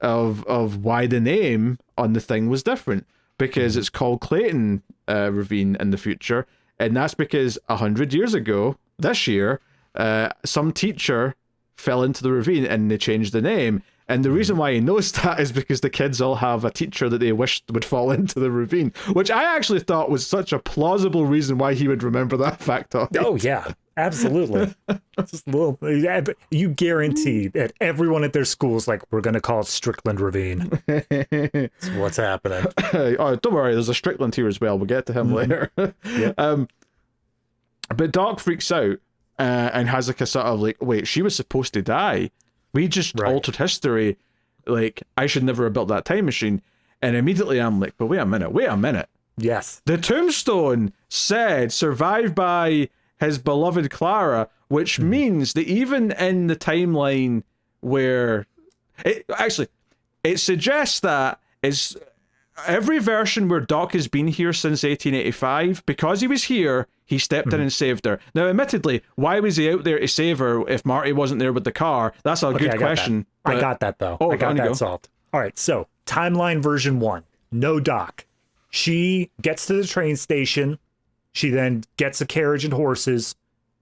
A: of why the name on the thing was different, because it's called Clayton Ravine in the future, and that's because 100 years ago, this year, some teacher fell into the ravine and they changed the name. And the reason why he knows that is because the kids all have a teacher that they wished would fall into the ravine, which I actually thought was such a plausible reason why he would remember that factoid.
B: Oh, yeah, absolutely. Just a little, you guarantee that everyone at their school's like, we're going to call it Strickland Ravine. That's what's happening.
A: Oh, don't worry, there's a Strickland here as well. We'll get to him later. But Doc freaks out and has like a sort of like, wait, she was supposed to die. We just altered history. Like, I should never have built that time machine. And immediately I'm like, but wait a minute.
B: Yes.
A: The tombstone said survived by his beloved Clara, which means that even in the timeline where it suggests that it's every version where Doc has been here since 1885, because he was here, he stepped in and saved her. Now, admittedly, why was he out there to save her if Marty wasn't there with the car? That's a good question.
B: I got that, though. I got that solved. All right, so timeline version 1, no Doc. She gets to the train station. She then gets a carriage and horses,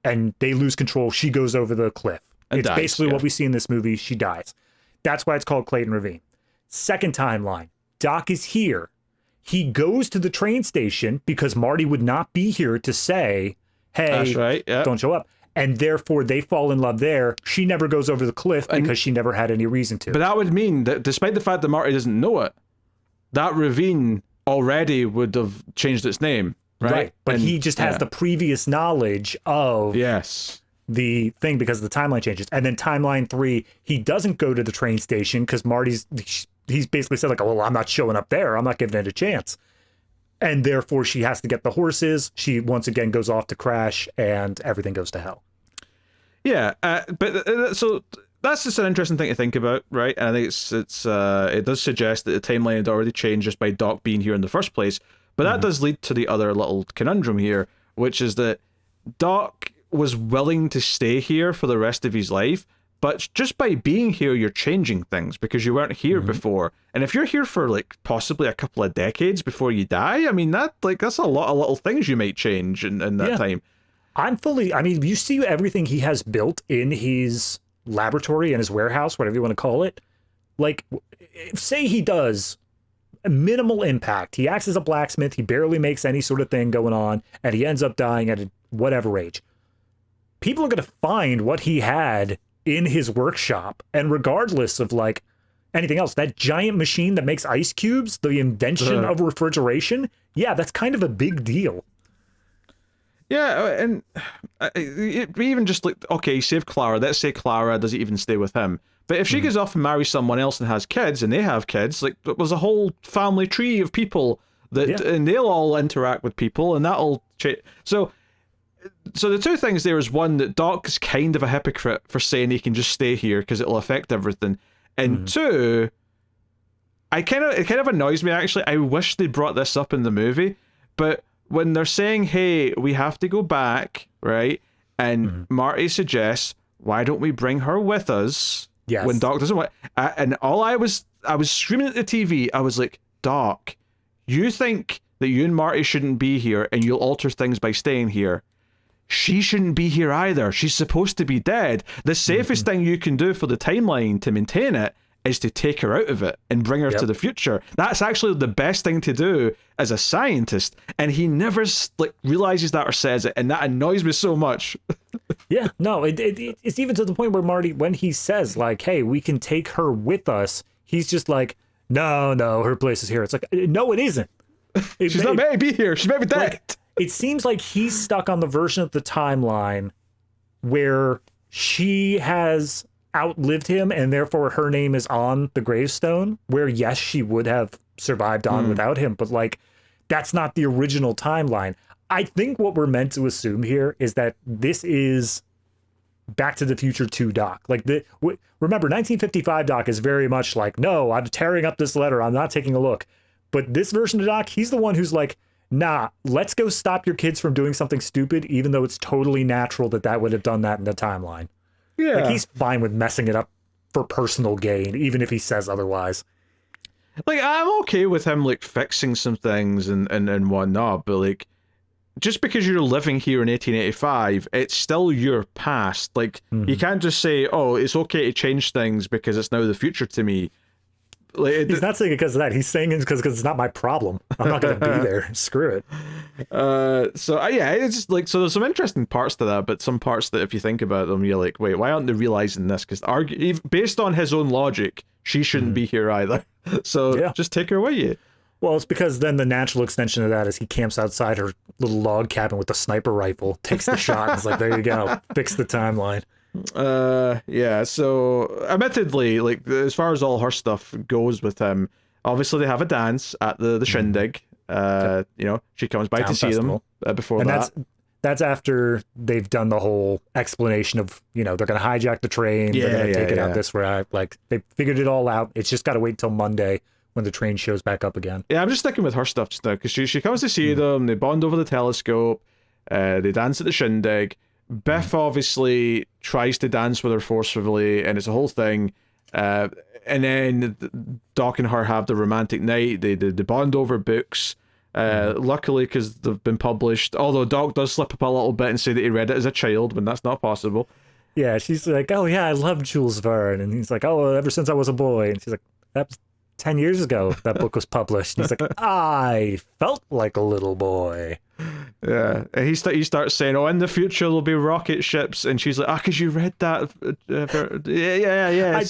B: and they lose control. She goes over the cliff. It's dies, basically what we see in this movie. She dies. That's why it's called Clayton Ravine. Second timeline, Doc is here. He goes to the train station because Marty would not be here to say, hey, don't show up. And therefore, they fall in love there. She never goes over the cliff because she never had any reason to.
A: But that would mean that despite the fact that Marty doesn't know it, that ravine already would have changed its name, right?
B: But he just has the previous knowledge of the thing because the timeline changes. And then timeline 3, he doesn't go to the train station because he's basically said like, oh, well, I'm not showing up there. I'm not giving it a chance. And therefore she has to get the horses. She once again goes off to crash and everything goes to hell.
A: Yeah, so that's just an interesting thing to think about, right? And I think it does suggest that the timeline had already changed just by Doc being here in the first place. But that does lead to the other little conundrum here, which is that Doc was willing to stay here for the rest of his life, but just by being here, you're changing things because you weren't here before. And if you're here for like possibly a couple of decades before you die, I mean, that's a lot of little things you might change in that time.
B: You see everything he has built in his laboratory and his warehouse, whatever you want to call it. Like, say he does a minimal impact. He acts as a blacksmith. He barely makes any sort of thing going on, and he ends up dying at whatever age. People are going to find what he had in his workshop, and regardless of like anything else, that giant machine that makes ice cubes, the invention of refrigeration, yeah, that's kind of a big deal.
A: Yeah, and even just like, okay, he saved Clara. Let's say Clara doesn't even stay with him. But if she goes off and marries someone else and has kids, and they have kids, like, it was a whole family tree of people that, and they'll all interact with people, and that'll change. So the two things there is, one, that Doc is kind of a hypocrite for saying he can just stay here because it'll affect everything, and two, it kind of annoys me actually. I wish they brought this up in the movie, but when they're saying, "Hey, we have to go back," right, and Marty suggests, "Why don't we bring her with us?"
B: Yes.
A: When Doc doesn't want, and I was screaming at the TV. I was like, "Doc, you think that you and Marty shouldn't be here, and you'll alter things by staying here? She shouldn't be here either. She's supposed to be dead. The safest thing you can do for the timeline to maintain it is to take her out of it and bring her to the future. That's actually the best thing to do as a scientist." And he never like realizes that or says it, and that annoys me so much.
B: Yeah, no, it's even to the point where Marty, when he says like, "Hey, we can take her with us," he's just like, no, her place is here. It's like, no, it isn't.
A: She's not meant to be here. She's meant to be dead.
B: Like, it seems like he's stuck on the version of the timeline where she has outlived him, and therefore her name is on the gravestone, where yes, she would have survived on without him, but like, that's not the original timeline. I think what we're meant to assume here is that this is Back to the Future 2 Doc. Like, remember, 1955 Doc is very much like, no, I'm tearing up this letter, I'm not taking a look. But this version of Doc, he's the one who's like, nah, let's go stop your kids from doing something stupid, even though it's totally natural that would have done that in the timeline. Yeah. Like, he's fine with messing it up for personal gain, even if he says otherwise.
A: Like, I'm okay with him, like, fixing some things and whatnot, but, like, just because you're living here in 1885, it's still your past. Like, you can't just say, oh, it's okay to change things because it's now the future to me. Like,
B: he's not saying it because of that. He's saying it because it's not my problem. I'm not going to be there. Screw it.
A: Yeah, it's just like, so there's some interesting parts to that, but some parts that if you think about them, you're like, wait, why aren't they realizing this? Because based on his own logic, she shouldn't be here either. So just take her with you.
B: Well, it's because then the natural extension of that is he camps outside her little log cabin with the sniper rifle, takes the shot, and is like, there you go, fix the timeline.
A: Yeah, so admittedly, like, as far as all her stuff goes with him, obviously they have a dance at the shindig. You know, she comes by to see them before that.
B: That's after they've done the whole explanation of, you know, they're going to hijack the train, they're going to take it out this route. Like, they figured it all out. It's just got to wait until Monday when the train shows back up again.
A: Yeah, I'm just sticking with her stuff just now, because she comes to see them, they bond over the telescope, they dance at the shindig. Biff obviously tries to dance with her forcefully, and it's a whole thing. And then Doc and her have the romantic night. They bond over books. Luckily, because they've been published, although Doc does slip up a little bit and say that he read it as a child when that's not possible.
B: Yeah, she's like, oh yeah, I love Jules Verne. And he's like, oh, ever since I was a boy. And she's like, that was 10 years ago that book was published. And he's like, I felt like a little boy.
A: Yeah, and he starts saying, oh, in the future there'll be rocket ships, and she's like, because you read that. Yeah.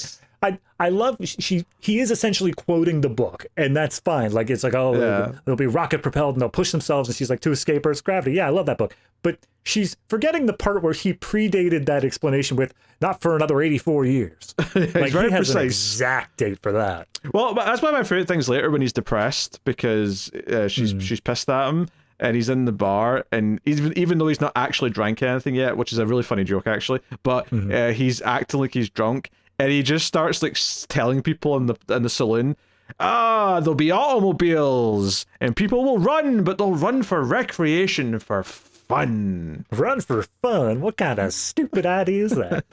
B: I love he is essentially quoting the book, and that's fine. Like it's like, oh, they'll be rocket propelled and they'll push themselves, and she's like, to escape Earth's gravity. Yeah, I love that book. But she's forgetting the part where he predated that explanation with not for another 84 years. Like
A: very
B: he has
A: precise.
B: an exact date for that.
A: Well, that's one of my favorite things later when he's depressed because she's pissed at him. And he's in the bar, and even though he's not actually drank anything yet, which is a really funny joke actually, but he's acting like he's drunk, and he just starts like telling people in the saloon, there'll be automobiles, and people will run, but they'll run for recreation, for fun.
B: Run for fun? What kind of stupid idea is that?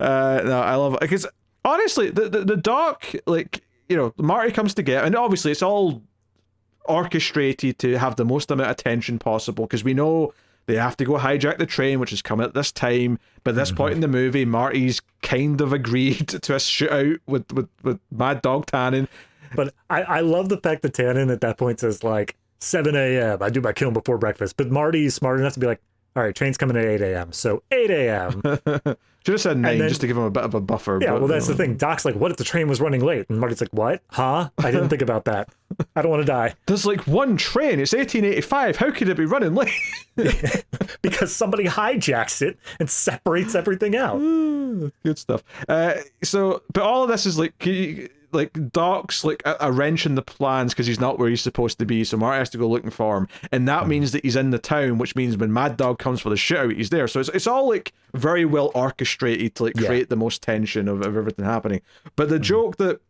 A: No, I love it because honestly, the doc, like, you know, Marty comes to get, and obviously it's all orchestrated to have the most amount of tension possible because we know they have to go hijack the train, which is coming at this time. But at this point in the movie, Marty's kind of agreed to a shootout with Mad Dog Tannen.
B: But I love the fact that Tannen at that point says like 7 a.m. I do my killing before breakfast. But Marty's smart enough to be like, all right, train's coming at 8 a.m. So 8 a.m.
A: Should have said 9 just to give him a bit of a buffer.
B: Yeah,
A: but,
B: well, that's the thing. Doc's like, what if the train was running late? And Marty's like, what? Huh? I didn't think about that. I don't want to die.
A: There's like one train. It's 1885. How could it be running late?
B: Because somebody hijacks it and separates everything out.
A: Good stuff. But all of this is like Doc's like a wrench in the plans because he's not where he's supposed to be, so Marty has to go looking for him, and that means that he's in the town, which means when Mad Dog comes for the shootout, he's there. So it's all like very well orchestrated to like create the most tension of everything happening. But the joke that,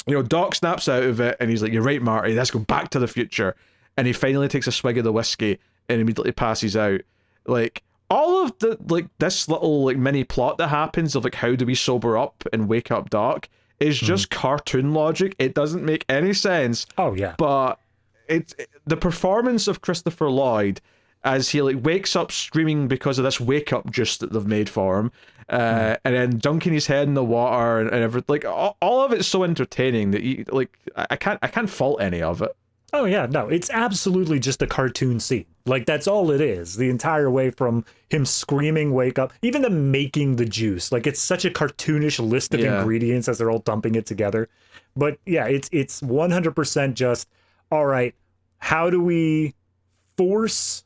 A: you know, Doc snaps out of it and he's like, "You're right, Marty, let's go back to the future," and he finally takes a swig of the whiskey and immediately passes out. Like all of the like this little like mini plot that happens of like how do we sober up and wake up Doc is just cartoon logic. It doesn't make any sense.
B: Oh yeah.
A: But it's the performance of Christopher Lloyd as he like wakes up screaming because of this wake up juice that they've made for him, and then dunking his head in the water and everything. Like all of it's so entertaining that you, like I can't fault any of it.
B: Oh yeah, no, it's absolutely just a cartoon scene. Like that's all it is. The entire way from him screaming wake up, even the making the juice. Like it's such a cartoonish list of ingredients as they're all dumping it together. But yeah, it's 100% just all right, how do we force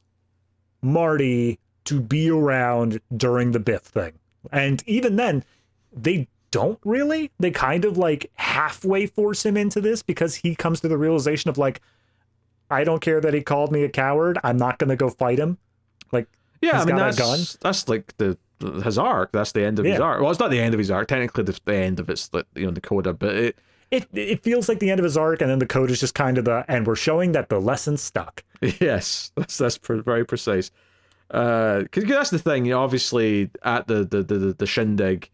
B: Marty to be around during the Biff thing? And even then, they don't really. They kind of like halfway force him into this because he comes to the realization of like, I don't care that he called me a coward. I'm not going to go fight him. Like,
A: yeah,
B: he's
A: I mean,
B: got a gun.
A: That's like his arc. That's the end of his arc. Well, it's not the end of his arc. Technically, the end of it's the, you know, the coda, but
B: it feels like the end of his arc, and then the code is just kind of and we're showing that the lesson stuck.
A: Yes, that's very precise. Because that's the thing. You know, obviously at the shindig.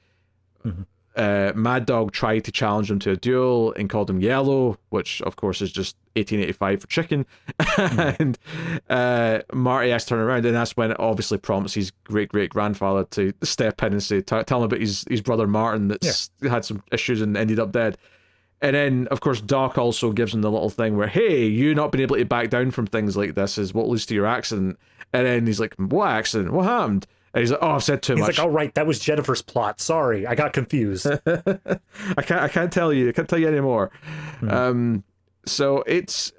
A: Mad Dog tried to challenge him to a duel and called him yellow, which of course is just 1885 for chicken. And Marty has to turn around, and that's when it obviously prompts his great-great-grandfather to step in and say, tell him about his brother Martin that's had some issues and ended up dead. And then, of course, Doc also gives him the little thing where, hey, you not being able to back down from things like this is what leads to your accident. And then he's like, what accident? What happened? And he's like, oh, I've said too much.
B: He's like, oh, right, that was Jennifer's plot. Sorry, I got confused.
A: I can't tell you. I can't tell you anymore. So it's...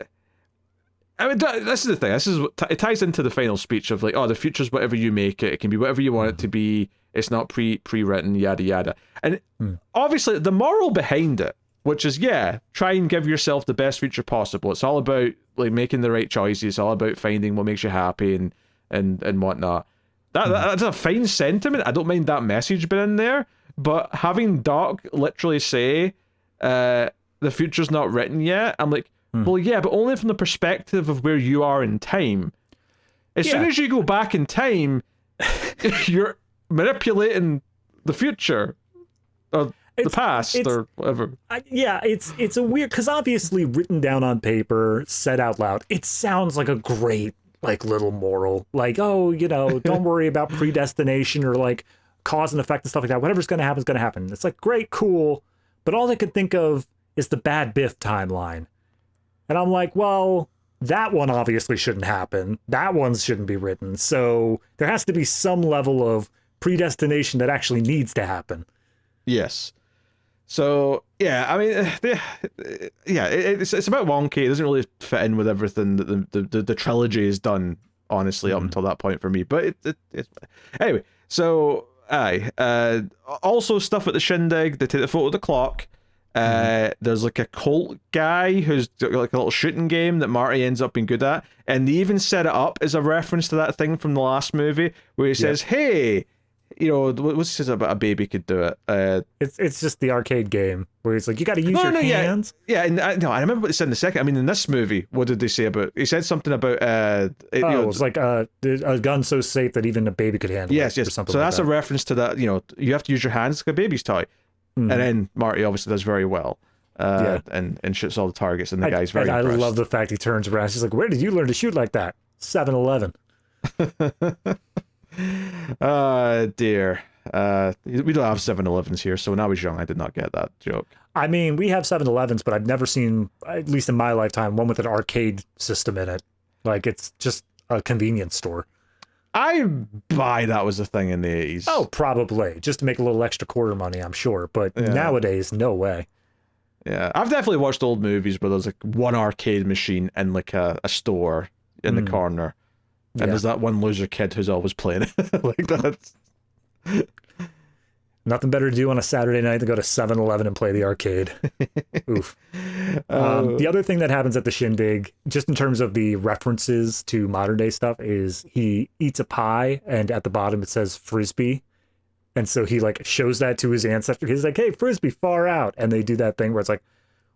A: I mean, this is the thing. This is it ties into the final speech of like, oh, the future's whatever you make it. It can be whatever you want it to be. It's not pre-written, yada, yada. And obviously, the moral behind it, which is, try and give yourself the best future possible. It's all about like making the right choices. It's all about finding what makes you happy and whatnot. That's a fine sentiment. I don't mind that message being in there, but having Doc literally say, the future's not written yet, I'm like, well, yeah, but only from the perspective of where you are in time. As soon as you go back in time, you're manipulating the future or the past or whatever.
B: It's a weird, because obviously written down on paper, said out loud, it sounds like a great like little moral, like, oh, you know, don't worry about predestination or like cause and effect and stuff like that. Whatever's going to happen is going to happen. It's like, great, cool. But all I could think of is the bad Biff timeline. And I'm like, well, that one obviously shouldn't happen. That one shouldn't be written. So there has to be some level of predestination that actually needs to happen.
A: Yes. So yeah, I mean, it's a bit wonky. It doesn't really fit in with everything that the trilogy has done, honestly, up until that point for me. But it's anyway. So also stuff at the shindig. They take the photo of the clock. There's like a cult guy who's got like a little shooting game that Marty ends up being good at, and they even set it up as a reference to that thing from the last movie where he says, "Hey, you know, what's he says about a baby could do it?"
B: It's just the arcade game where he's like, you got to use your hands.
A: Yeah, and I remember what they said in the second. I mean, in this movie, what did they say about? He said something about
B: it's like a gun so safe that even a baby could handle it.
A: Yes.
B: Or something
A: so
B: like
A: that's
B: that.
A: a reference to that. You know, you have to use your hands like a baby's toy. And then Marty obviously does very well, and shoots all the targets, and the guy's very impressed.
B: I love the fact he turns around. He's like, "Where did you learn to shoot like that?" 7-Eleven.
A: Dear. We don't have 7-Elevens here, so when I was young, I did not get that joke.
B: I mean, we have 7-Elevens, but I've never seen, at least in my lifetime, one with an arcade system in it. Like, it's just a convenience store.
A: I buy that was a thing in the 80s.
B: Oh, probably. Just to make a little extra quarter money, I'm sure. But nowadays, no way.
A: Yeah, I've definitely watched old movies where there's like one arcade machine in like a store in the corner. And there's that one loser kid who's always playing it. Like that.
B: Nothing better to do on a Saturday night than go to 7-Eleven and play the arcade. Oof. The other thing that happens at the shindig, just in terms of the references to modern day stuff, is he eats a pie and at the bottom it says Frisbee. And so he like shows that to his ancestor. He's like, "Hey, Frisbee, far out." And they do that thing where it's like,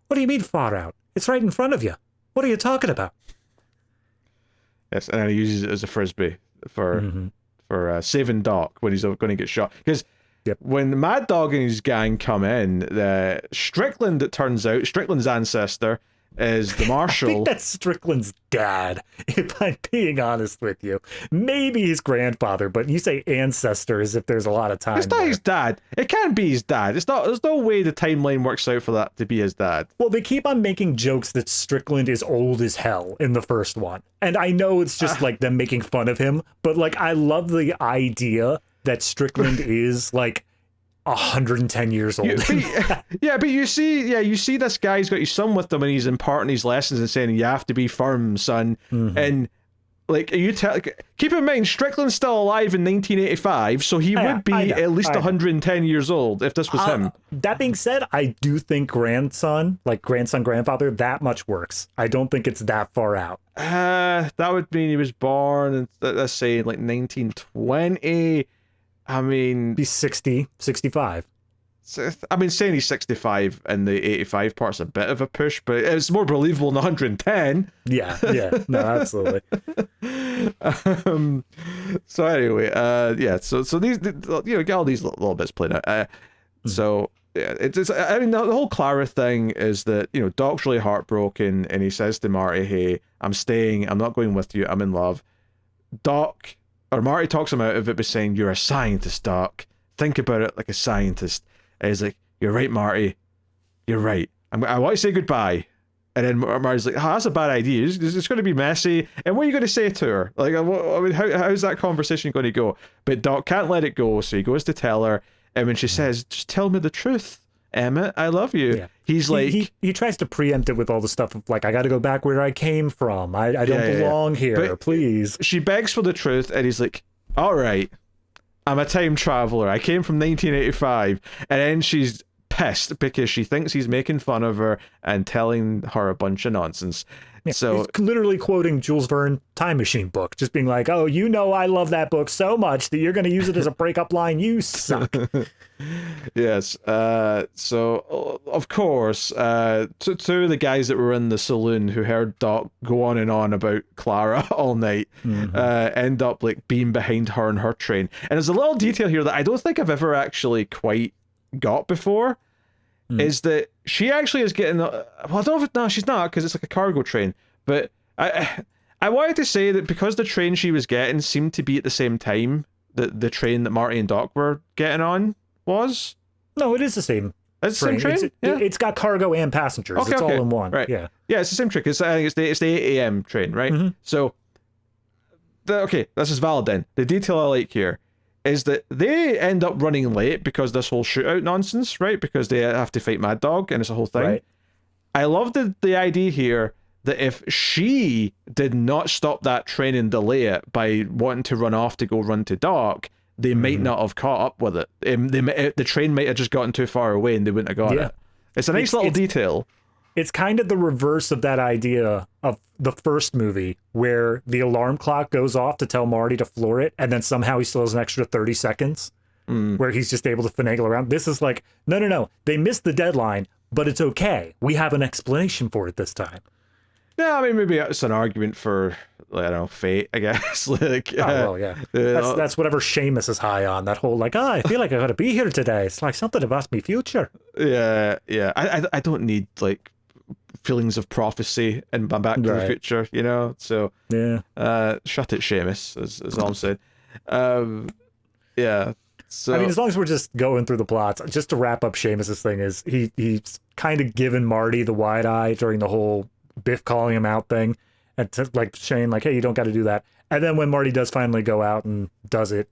B: "What do you mean far out? It's right in front of you. What are you talking about?"
A: Yes, and then he uses it as a Frisbee for saving Doc when he's going to get shot. Because when Mad Dog and his gang come in, Strickland, it turns out, Strickland's ancestor is the marshal.
B: I think that's Strickland's dad, if I'm being honest with you. Maybe his grandfather, but you say ancestor as if there's a lot of time.
A: It's not his dad. It can't be his dad. It's not. There's no way the timeline works out for that to be his dad.
B: Well, they keep on making jokes that Strickland is old as hell in the first one. And I know it's just like them making fun of him, but like I love the idea that Strickland is like 110 years old.
A: But you see this guy's got his son with him and he's imparting his lessons and saying you have to be firm, son. And like keep in mind Strickland's still alive in 1985, so he would be at least 110 years old if this was him.
B: That being said, I do think grandson, grandfather, that much works. I don't think it's that far out.
A: That would mean he was born in, let's say, like 1920. I mean,
B: he's 60, 65.
A: I mean, saying he's 65 and the 85 part's a bit of a push, but it's more believable than 110.
B: Yeah, no, absolutely.
A: So anyway, so these, get all these little bits played out. So yeah, it's I mean, the whole Clara thing is that, Doc's really heartbroken and he says to Marty, "Hey, I'm staying. I'm not going with you. I'm in love." Marty talks him out of it by saying, "You're a scientist, Doc. Think about it like a scientist." And he's like, "You're right, Marty. You're right. I want to say goodbye." And then Marty's like, "Oh, that's a bad idea. It's going to be messy. And what are you going to say to her? Like, how's that conversation going to go?" But Doc can't let it go, so he goes to tell her. And when she says, "Just tell me the truth, Emmett, I love you," he's like...
B: He tries to preempt it with all the stuff of, like, I got to go back where I came from. I don't belong here, but please.
A: She begs for the truth, and he's like, "All right, I'm a time traveler. I came from 1985. And then she's pissed because she thinks he's making fun of her and telling her a bunch of nonsense.
B: Yeah,
A: so
B: he's literally quoting Jules Verne Time Machine book, just being like, "Oh, I love that book so much that you're going to use it as a breakup line. You suck."
A: Yes. So of course, two of the guys that were in the saloon who heard Doc go on and on about Clara all night end up like being behind her in her train. And there's a little detail here that I don't think I've ever actually quite got before. Is that she actually is getting... Well, I don't know no, she's not, because it's like a cargo train. But I wanted to say that because the train she was getting seemed to be at the same time that the train that Marty and Doc were getting on was.
B: No, it is the same.
A: It's the same train?
B: It's got cargo and passengers.
A: Okay,
B: it's all in one.
A: Right.
B: Yeah,
A: it's the same trick. I think it's the 8 a.m. train, right? So, this is valid then. The detail I like here is that they end up running late because this whole shootout nonsense, right? Because they have to fight Mad Dog, and it's a whole thing.
B: Right.
A: I love the idea here that if she did not stop that train and delay it by wanting to run off to go run to Doc, they might not have caught up with it. The train might have just gotten too far away and they wouldn't have got it. It's a nice little detail.
B: It's kind of the reverse of that idea of the first movie where the alarm clock goes off to tell Marty to floor it, and then somehow he still has an extra 30 seconds where he's just able to finagle around. This is like, no. They missed the deadline, but it's okay. We have an explanation for it this time.
A: Yeah, I mean, maybe it's an argument for, I don't know, fate, I guess. Like,
B: well, yeah. That's whatever Seamus is high on. That whole, like, I feel like I gotta be here today. It's like something about me future.
A: Yeah. I don't need, like, feelings of prophecy in my Back to the Future, you know? So, shut it, Seamus, is all I'm saying. Yeah. So,
B: I mean, as long as we're just going through the plots, just to wrap up Seamus's thing is he's kind of given Marty the wide eye during the whole Biff calling him out thing, and like Shane, like, hey, you don't got to do that. And then when Marty does finally go out and does it,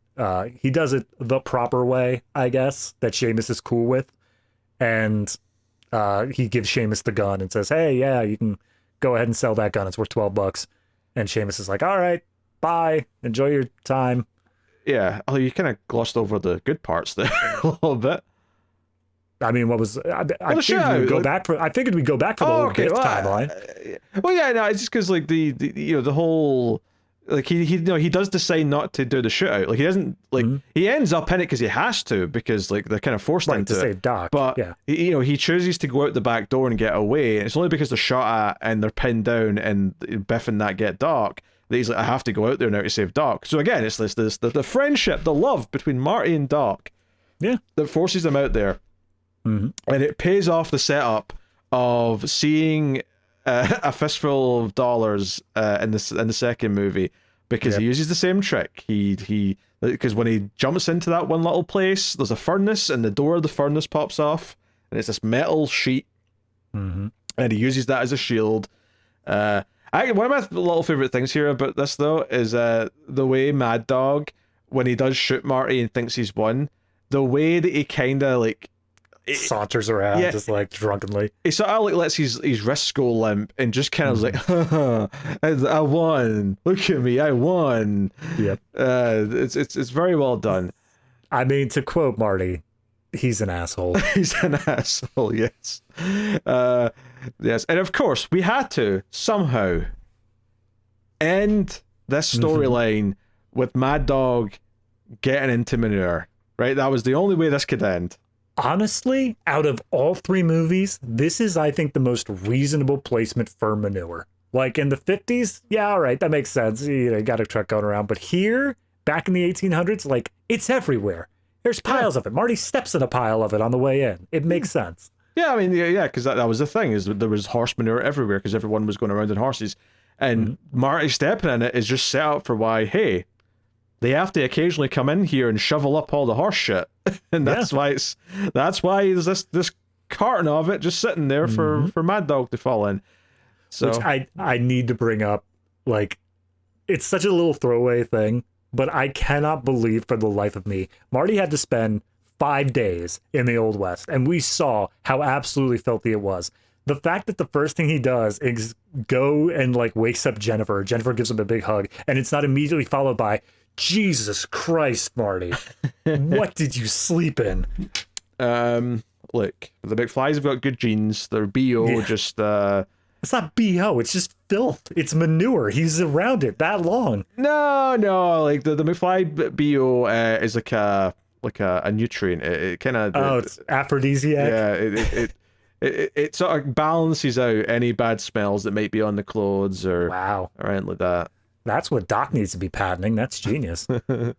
B: he does it the proper way, I guess, that Seamus is cool with. And he gives Seamus the gun and says, hey, yeah, you can go ahead and sell that gun. It's worth $12. And Seamus is like, all right, bye. Enjoy your time.
A: Yeah, although you kind of glossed over the good parts there a little bit.
B: I mean, what was I figured we'd go back for? I figured we'd go back for the whole Biff timeline.
A: Well, yeah, no, it's just because like the the whole, like he does decide not to do the shootout. Like he doesn't, like he ends up in it because he has to, because like they're kind of forced into
B: to save Doc.
A: But he chooses to go out the back door and get away. And it's only because they're shot at and they're pinned down and Biff and that get Doc that he's like, I have to go out there now to save Doc. So again, it's this the friendship, the love between Marty and Doc, that forces him out there. And it pays off the setup of seeing a fistful of dollars in the second movie, because he uses the same trick. He because when he jumps into that one little place, there's a furnace and the door of the furnace pops off and it's this metal sheet, and he uses that as a shield. One of my little favorite things here about this though is the way Mad Dog, when he does shoot Marty and thinks he's won, the way that he kind of like
B: saunters around just like drunkenly.
A: He sort of like lets his wrists go limp and just kind of like, I won. Look at me, I won.
B: Yep.
A: It's very well done.
B: I mean, to quote Marty, he's an asshole.
A: He's an asshole, yes. Yes, and of course we had to somehow end this storyline with Mad Dog getting into manure. Right, that was the only way this could end.
B: Honestly, out of all three movies, this is, I think, the most reasonable placement for manure. Like in the 50s, yeah, all right, that makes sense. You got a truck going around. But here, back in the 1800s, like, it's everywhere. There's piles of it. Marty steps in a pile of it on the way in. It makes sense.
A: Yeah, I mean, because that was the thing, is there was horse manure everywhere because everyone was going around in horses. And Marty stepping in it is just set up for why, hey, they have to occasionally come in here and shovel up all the horse shit. And that's why there's this carton of it just sitting there for Mad Dog to fall in. So
B: which I need to bring up, like, it's such a little throwaway thing, but I cannot believe for the life of me, Marty had to spend 5 days in the Old West, and we saw how absolutely filthy it was. The fact that the first thing he does is go and like wakes up Jennifer. Jennifer gives him a big hug, and it's not immediately followed by, Jesus Christ, Marty, what did you sleep in?
A: Look, the McFlys have got good genes. They're BO, just
B: It's not BO, it's just filth. It's manure. He's around it that long.
A: No, like the McFly BO is like a nutrient. It kind of
B: it's aphrodisiac.
A: Yeah, it sort of balances out any bad smells that might be on the clothes or anything like that.
B: That's what Doc needs to be patenting. That's genius.
A: That's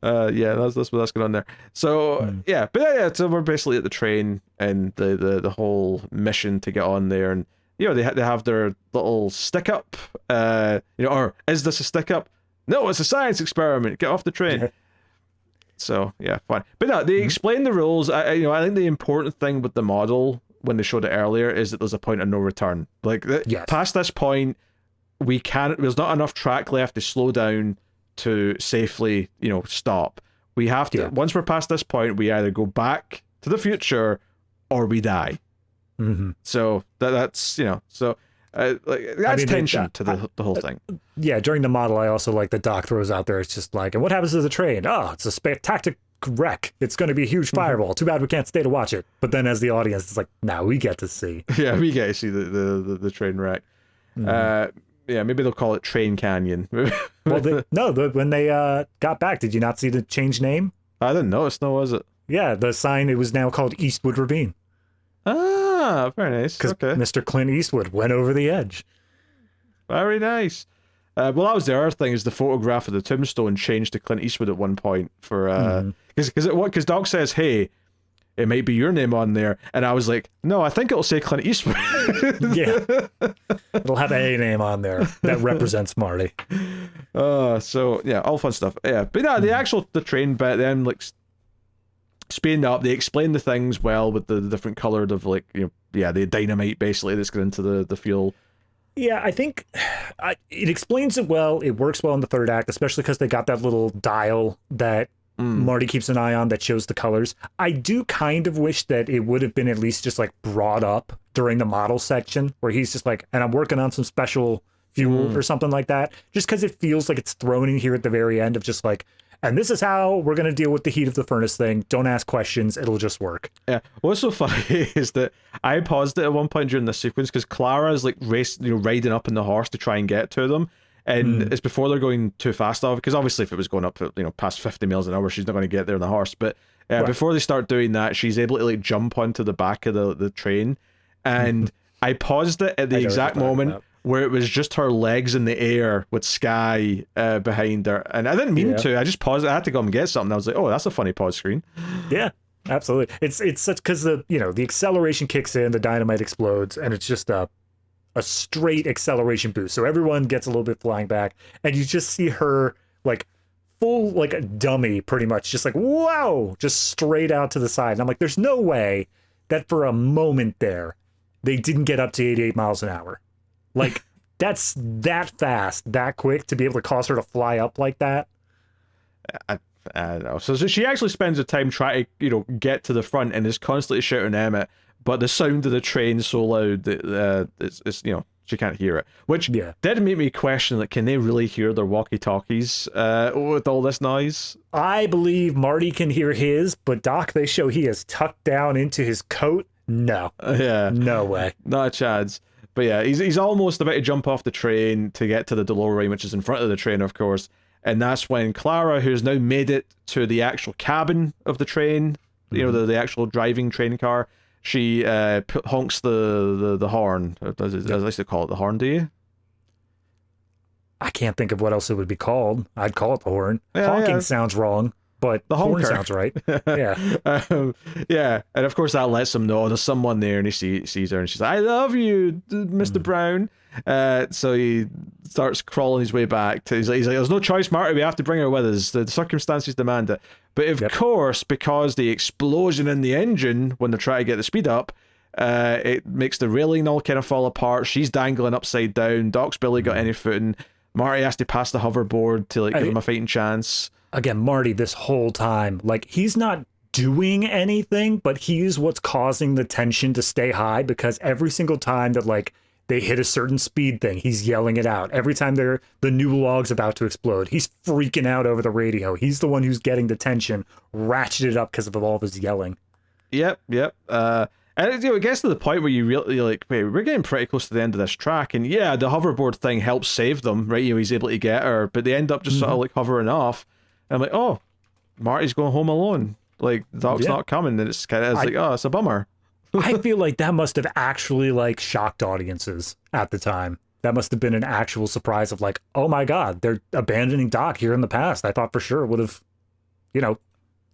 A: what's going on there. So so we're basically at the train and the whole mission to get on there, and they have their little stick up. Or is this a stick up? No, it's a science experiment. Get off the train. So fine. But no, they explain the rules. I think the important thing with the model when they showed it earlier is that there's a point of no return. Like past this point, there's not enough track left to slow down to safely, stop. We have to, once we're past this point, we either go back to the future or we die. So that's, you know, so that's tension to the whole thing.
B: Yeah, during the model, I also like the Doc throws out there. It's just like, and what happens to the train? Oh, it's a spectacular wreck. It's going to be a huge fireball. Too bad we can't stay to watch it. But then as the audience, it's like, now we get to see.
A: Yeah, we get to see the train wreck. Yeah, maybe they'll call it Train Canyon.
B: Well, when they got back, did you not see the change name?
A: I didn't notice, no, was it?
B: Yeah, the sign, it was now called Eastwood Ravine.
A: Ah, very nice.
B: Because Mr. Clint Eastwood went over the edge.
A: Very nice. Well, that was the other thing, is the photograph of the tombstone changed to Clint Eastwood at one point for because Doc says, hey, it might be your name on there, and I was like, no, I think it'll say Clint Eastwood.
B: Yeah, it'll have a name on there that represents Marty.
A: So yeah, all fun stuff. Yeah, but yeah, the train bit, then like speeding up, they explain the things well with the different colored of like, you know, yeah, the dynamite basically that's going into the fuel.
B: Yeah, I think it explains it well. It works well in the third act, especially because they got that little dial that Marty keeps an eye on that shows the colors. I do kind of wish that it would have been at least just like brought up during the model section where he's just like, and I'm working on some special fuel or something like that, just because it feels like it's thrown in here at the very end of just like, and this is how we're going to deal with the heat of the furnace thing. Don't ask questions. It'll just work. Yeah.
A: What's so funny is that I paused it at one point during the sequence because Clara is like riding up in the horse to try and get to them. And it's before they're going too fast off, because obviously if it was going up, past 50 miles an hour, she's not going to get there in the horse. But before they start doing that, she's able to like jump onto the back of the train. And I paused it at the exact moment where it was just her legs in the air with Sky behind her. And I didn't mean to. I just paused it. I had to go and get something. I was like, oh, that's a funny pause screen.
B: Yeah, absolutely. It's such, because the acceleration kicks in, the dynamite explodes, and it's just a straight acceleration boost. So everyone gets a little bit flying back, and you just see her like full, like a dummy pretty much, just like, whoa, just straight out to the side. And I'm like, there's no way that for a moment there, they didn't get up to 88 miles an hour. Like, that's that fast, that quick to be able to cause her to fly up like that.
A: I don't know. So she actually spends the time trying to, get to the front and is constantly shouting Emmett, but the sound of the train is so loud that it's she can't hear it. Which did make me question, like, can they really hear their walkie-talkies with all this noise?
B: I believe Marty can hear his, but Doc, they show he is tucked down into his coat. No. No way.
A: Not a chance. But yeah, he's almost about to jump off the train to get to the DeLorean, which is in front of the train, of course. And that's when Clara, who's now made it to the actual cabin of the train, the actual driving train car, she honks the horn. As I like to call it, the horn, do you?
B: I can't think of what else it would be called. I'd call it the horn.
A: Yeah,
B: Honking sounds wrong, but the horn sounds right.
A: Yeah. And of course that lets him know there's someone there, and he sees her, and she's like, I love you, Mr. Brown. So he starts crawling his way back to, he's like, there's no choice, Marty, we have to bring her with us, the circumstances demand it. But of course, because the explosion in the engine when they're trying to get the speed up, it makes the railing all kind of fall apart. She's dangling upside down. Doc's barely got any footing. Marty has to pass the hoverboard to give him a fighting chance.
B: Again, Marty, this whole time, like, he's not doing anything, but he's what's causing the tension to stay high, because every single time that, like, they hit a certain speed thing, he's yelling it out. Every time the new log's about to explode, he's freaking out over the radio. He's the one who's getting the tension ratcheted up because of all of his yelling. Yep.
A: And it gets to the point where you really like, wait, we're getting pretty close to the end of this track, and yeah, the hoverboard thing helps save them, right? He's able to get her, but they end up just sort of like hovering off. And I'm like, oh, Marty's going home alone. Like, Doc's not coming, and it's kind of like, oh, it's a bummer.
B: I feel like that must have actually like shocked audiences at the time. That must have been an actual surprise of like, oh my God, they're abandoning Doc here in the past. I thought for sure it would have,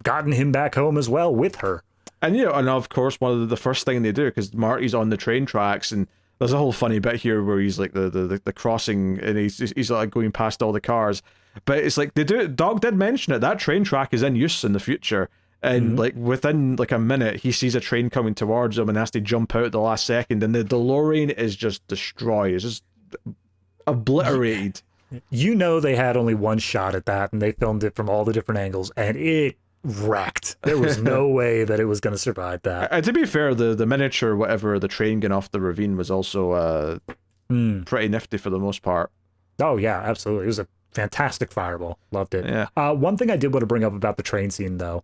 B: gotten him back home as well with her.
A: And and of course, one of the first thing they do, because Marty's on the train tracks, and there's a whole funny bit here where he's like the crossing, and he's like going past all the cars. But it's like Doc did mention it. That train track is in use in the future. And like within like a minute, he sees a train coming towards him and has to jump out at the last second, and the DeLorean is just destroyed. It's just obliterated.
B: You know they had only one shot at that, and they filmed it from all the different angles, and it wrecked. There was no way that it was going to survive that.
A: To be fair, the miniature, whatever, the train getting off the ravine was also pretty nifty for the most part.
B: Oh, yeah, absolutely. It was a fantastic fireball. Loved it.
A: Yeah.
B: One thing I did want to bring up about the train scene, though,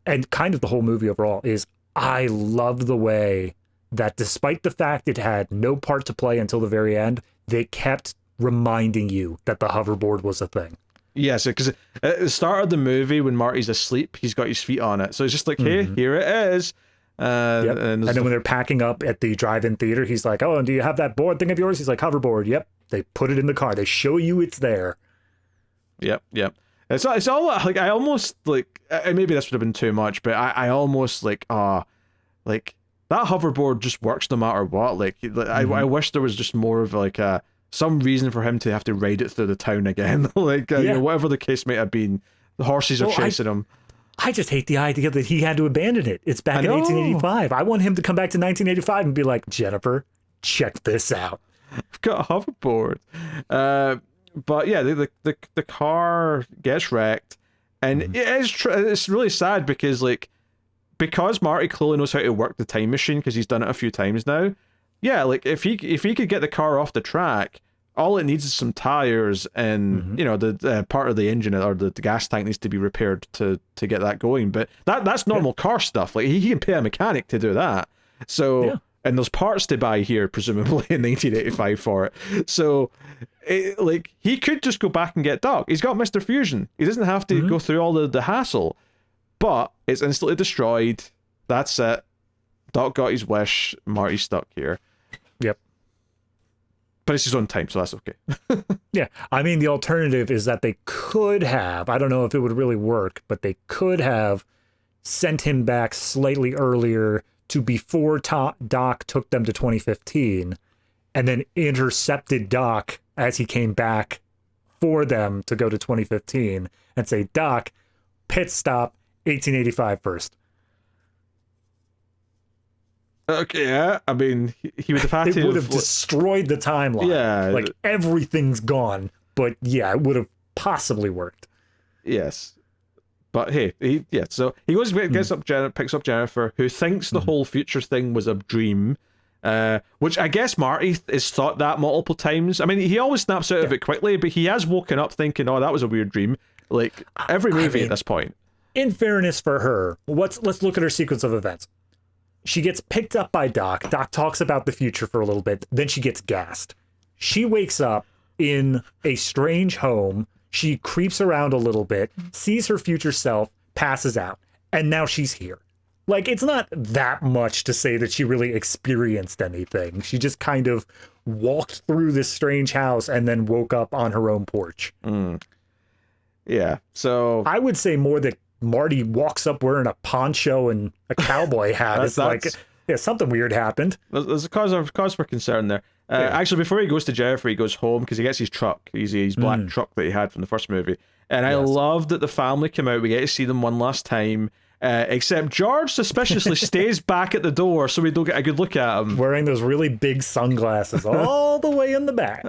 B: and kind of the whole movie overall, is I love the way that despite the fact it had no part to play until the very end, they kept reminding you that the hoverboard was a thing.
A: Yes, because at the start of the movie, when Marty's asleep, he's got his feet on it. So it's just like, hey, here it is.
B: Yep. And then when they're packing up at the drive-in theater, he's like, oh, and do you have that board thing of yours? He's like, hoverboard. Yep. They put it in the car. They show you it's there.
A: Yep. It's all like, I almost like, maybe this would have been too much, but I almost like, like that hoverboard just works no matter what. Like, I wish there was just more of like some reason for him to have to ride it through the town again. Like, you know, whatever the case might have been, the horses are chasing him.
B: I just hate the idea that he had to abandon it. It's back in 1885. I want him to come back to 1985 and be like, Jennifer, check this out.
A: I've got a hoverboard. But yeah, the car gets wrecked, and it's really sad because Marty clearly knows how to work the time machine because he's done it a few times now. Yeah, like if he could get the car off the track, all it needs is some tires, and you know the part of the engine or the gas tank needs to be repaired to get that going. But that's normal car stuff. Like he can pay a mechanic to do that. So and there's parts to buy here, presumably in 1985 for it. So like he could just go back and get Doc. He's got Mr. Fusion. He doesn't have to go through all the hassle. But it's instantly destroyed. That's it. Doc got his wish. Marty's stuck here.
B: Yep.
A: But it's his own time, so that's okay.
B: Yeah. I mean, the alternative is that they could have, I don't know if it would really work, but they could have sent him back slightly earlier to before Doc took them to 2015, and then intercepted Doc as he came back for them to go to 2015 and say, Doc, pit stop, 1885 first.
A: Okay, yeah. I mean, he would have had to.
B: It would have destroyed the timeline.
A: Yeah.
B: Like, everything's gone. But yeah, it would have possibly worked.
A: Yes. But hey, so he goes, picks up Jennifer, who thinks the whole future thing was a dream, which I guess Marty has thought that multiple times. I mean, he always snaps out of it quickly, but he has woken up thinking, oh, that was a weird dream. Like, every movie at this point.
B: In fairness for her, let's look at her sequence of events. She gets picked up by Doc. Doc talks about the future for a little bit. Then she gets gassed. She wakes up in a strange home. She creeps around a little bit, sees her future self, passes out, and now she's here. Like, it's not that much to say that she really experienced anything. She just kind of walked through this strange house and then woke up on her own porch.
A: Yeah, so
B: I would say more that Marty walks up wearing a poncho and a cowboy hat. It's like, yeah, something weird happened.
A: There's a cause for concern there. Actually, before he goes to Jennifer, he goes home because he gets his truck, his black truck that he had from the first movie. And I love that the family come out. We get to see them one last time. Except George suspiciously stays back at the door so we don't get a good look at him.
B: Wearing those really big sunglasses all the way in the back.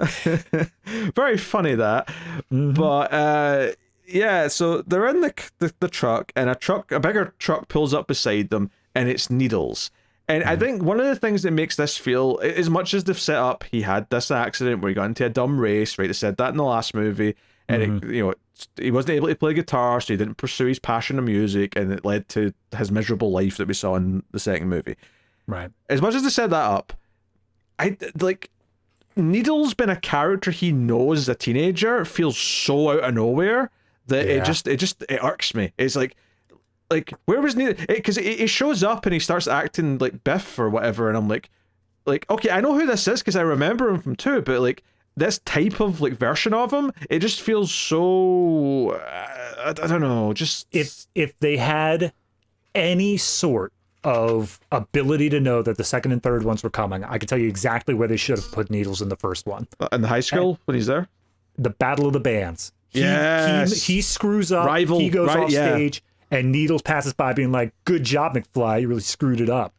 A: Very funny, that. But yeah, so they're in the truck, and a bigger truck pulls up beside them, and it's Needles. And I think one of the things that makes this feel, as much as they've set up, he had this accident where he got into a dumb race, right? They said that in the last movie, and he wasn't able to play guitar, so he didn't pursue his passion of music, and it led to his miserable life that we saw in the second movie.
B: Right.
A: As much as they set that up, I like Needles being a character he knows as a teenager feels so out of nowhere that it irks me. It's like where was Needles? Because he shows up and he starts acting like Biff or whatever, and I'm like okay, I know who this is because I remember him from 2, but like this type of like version of him, it just feels so I don't know. Just
B: if they had any sort of ability to know that the second and third ones were coming, I can tell you exactly where they should have put Needles in the first one.
A: In the high school when he's there,
B: the Battle of the Bands. He screws up.
A: Rival,
B: he goes off stage, and Needles passes by, being like, "Good job, McFly. You really screwed it up."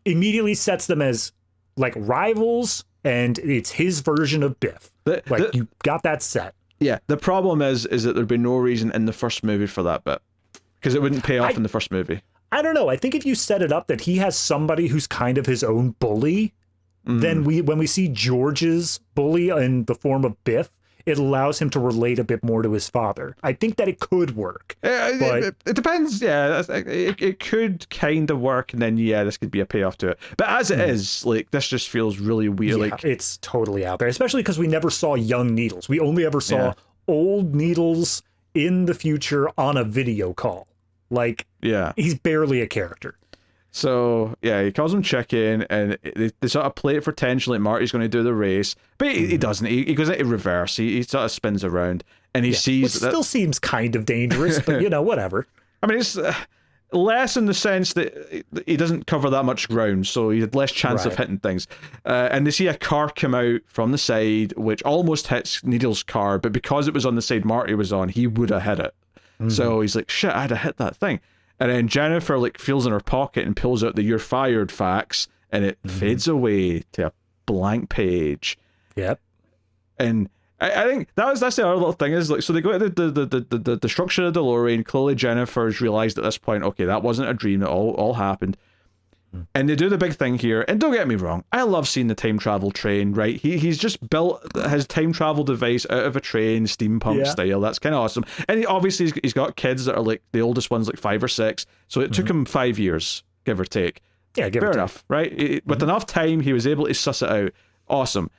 B: Immediately sets them as like rivals and it's his version of Biff. You got that set.
A: Yeah, the problem is that there'd be no reason in the first movie for that bit, because it wouldn't pay off in the first movie.
B: I don't know. I think if you set it up that he has somebody who's kind of his own bully, then when we see George's bully in the form of Biff, it allows him to relate a bit more to his father. I think that it could work. But
A: it depends. Yeah, it could kind of work, and then this could be a payoff to it. But as it is, like, this just feels really weird.
B: Yeah,
A: like
B: it's totally out there, especially because we never saw young Needles. We only ever saw old Needles in the future on a video call. Like, he's barely a character.
A: So, he calls him chicken, and they sort of play it for tension, like Marty's going to do the race. But he doesn't. He goes into reverse. He sort of spins around, and he sees
B: that... still seems kind of dangerous, but, whatever.
A: I mean, it's less in the sense that he doesn't cover that much ground, so he had less chance of hitting things. And they see a car come out from the side, which almost hits Needle's car, but because it was on the side Marty was on, he would have hit it. So he's like, shit, I had to hit that thing. And then Jennifer feels in her pocket and pulls out the "you're fired" fax, and it fades away to a blank page.
B: Yep.
A: And I think that's the other little thing is, like, so they go to the destruction of DeLorean. Clearly Jennifer's realized at this point, okay, that wasn't a dream, it all happened. And they do the big thing here, and don't get me wrong, I love seeing the time travel train, right? He's just built his time travel device out of a train, steampunk style. That's kind of awesome. And obviously he's got kids that are like, the oldest one's like 5 or 6, so it took him 5 years, give or take.
B: Yeah,
A: fair enough, right? With enough time, he was able to suss it out. Awesome.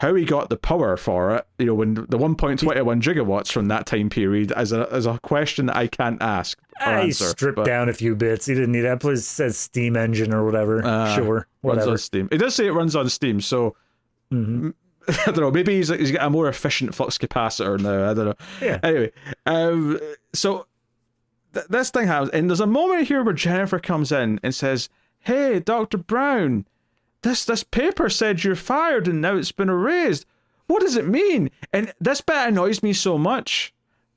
A: How he got the power for it, when the 1.21 gigawatts from that time period is a question that I can't ask or answer.
B: He stripped down a few bits. He didn't need that. It says steam engine or whatever. Sure, whatever.
A: Runs on Steam. It does say it runs on Steam, so I don't know. Maybe he's got a more efficient flux capacitor now. I don't know.
B: Yeah.
A: Anyway, so this thing happens, and there's a moment here where Jennifer comes in and says, "Hey, Dr. Brown, this paper said you're fired and now it's been erased. What does it mean?" And this bit annoys me so much,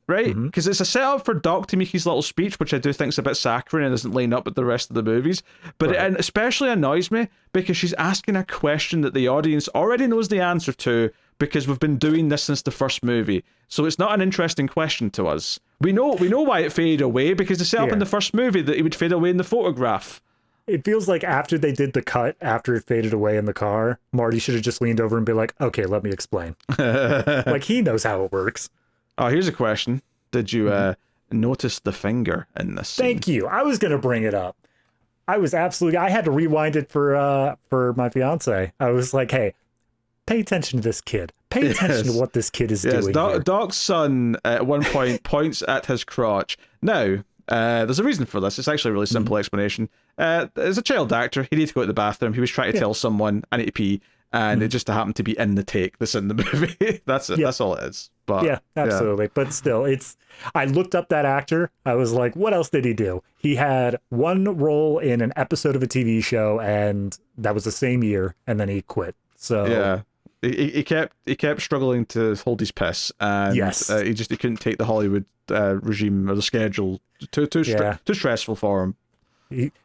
A: right? Because it's a setup for Doc to make his little speech, which I do think is a bit saccharine and doesn't line up with the rest of the movies. But it especially annoys me because she's asking a question that the audience already knows the answer to, because we've been doing this since the first movie. So it's not an interesting question to us. We know why it faded away, because they set up in the first movie that it would fade away in the photograph.
B: It feels like after they did the cut, after it faded away in the car, Marty should have just leaned over and be like, okay, let me explain. Like, he knows how it works.
A: Oh, here's a question. Did you notice the finger in this scene?
B: Thank you. I was going to bring it up. I had to rewind it for my fiance. I was like, hey, pay attention to this kid. Pay attention to what this kid is doing.
A: Doc's son at one point points at his crotch. Now, there's a reason for this. It's actually a really simple explanation. As a child actor, he needed to go to the bathroom. He was trying to tell someone, I need to pee, and it just happened to be in the take that's in the movie. That's it. That's all it is. But
B: yeah, absolutely. But still, I looked up that actor. I was like, what else did he do? He had one role in an episode of a TV show, and that was the same year, and then he quit. So
A: yeah. He kept struggling to hold his piss, and he couldn't take the Hollywood regime or the schedule. Too stressful for him.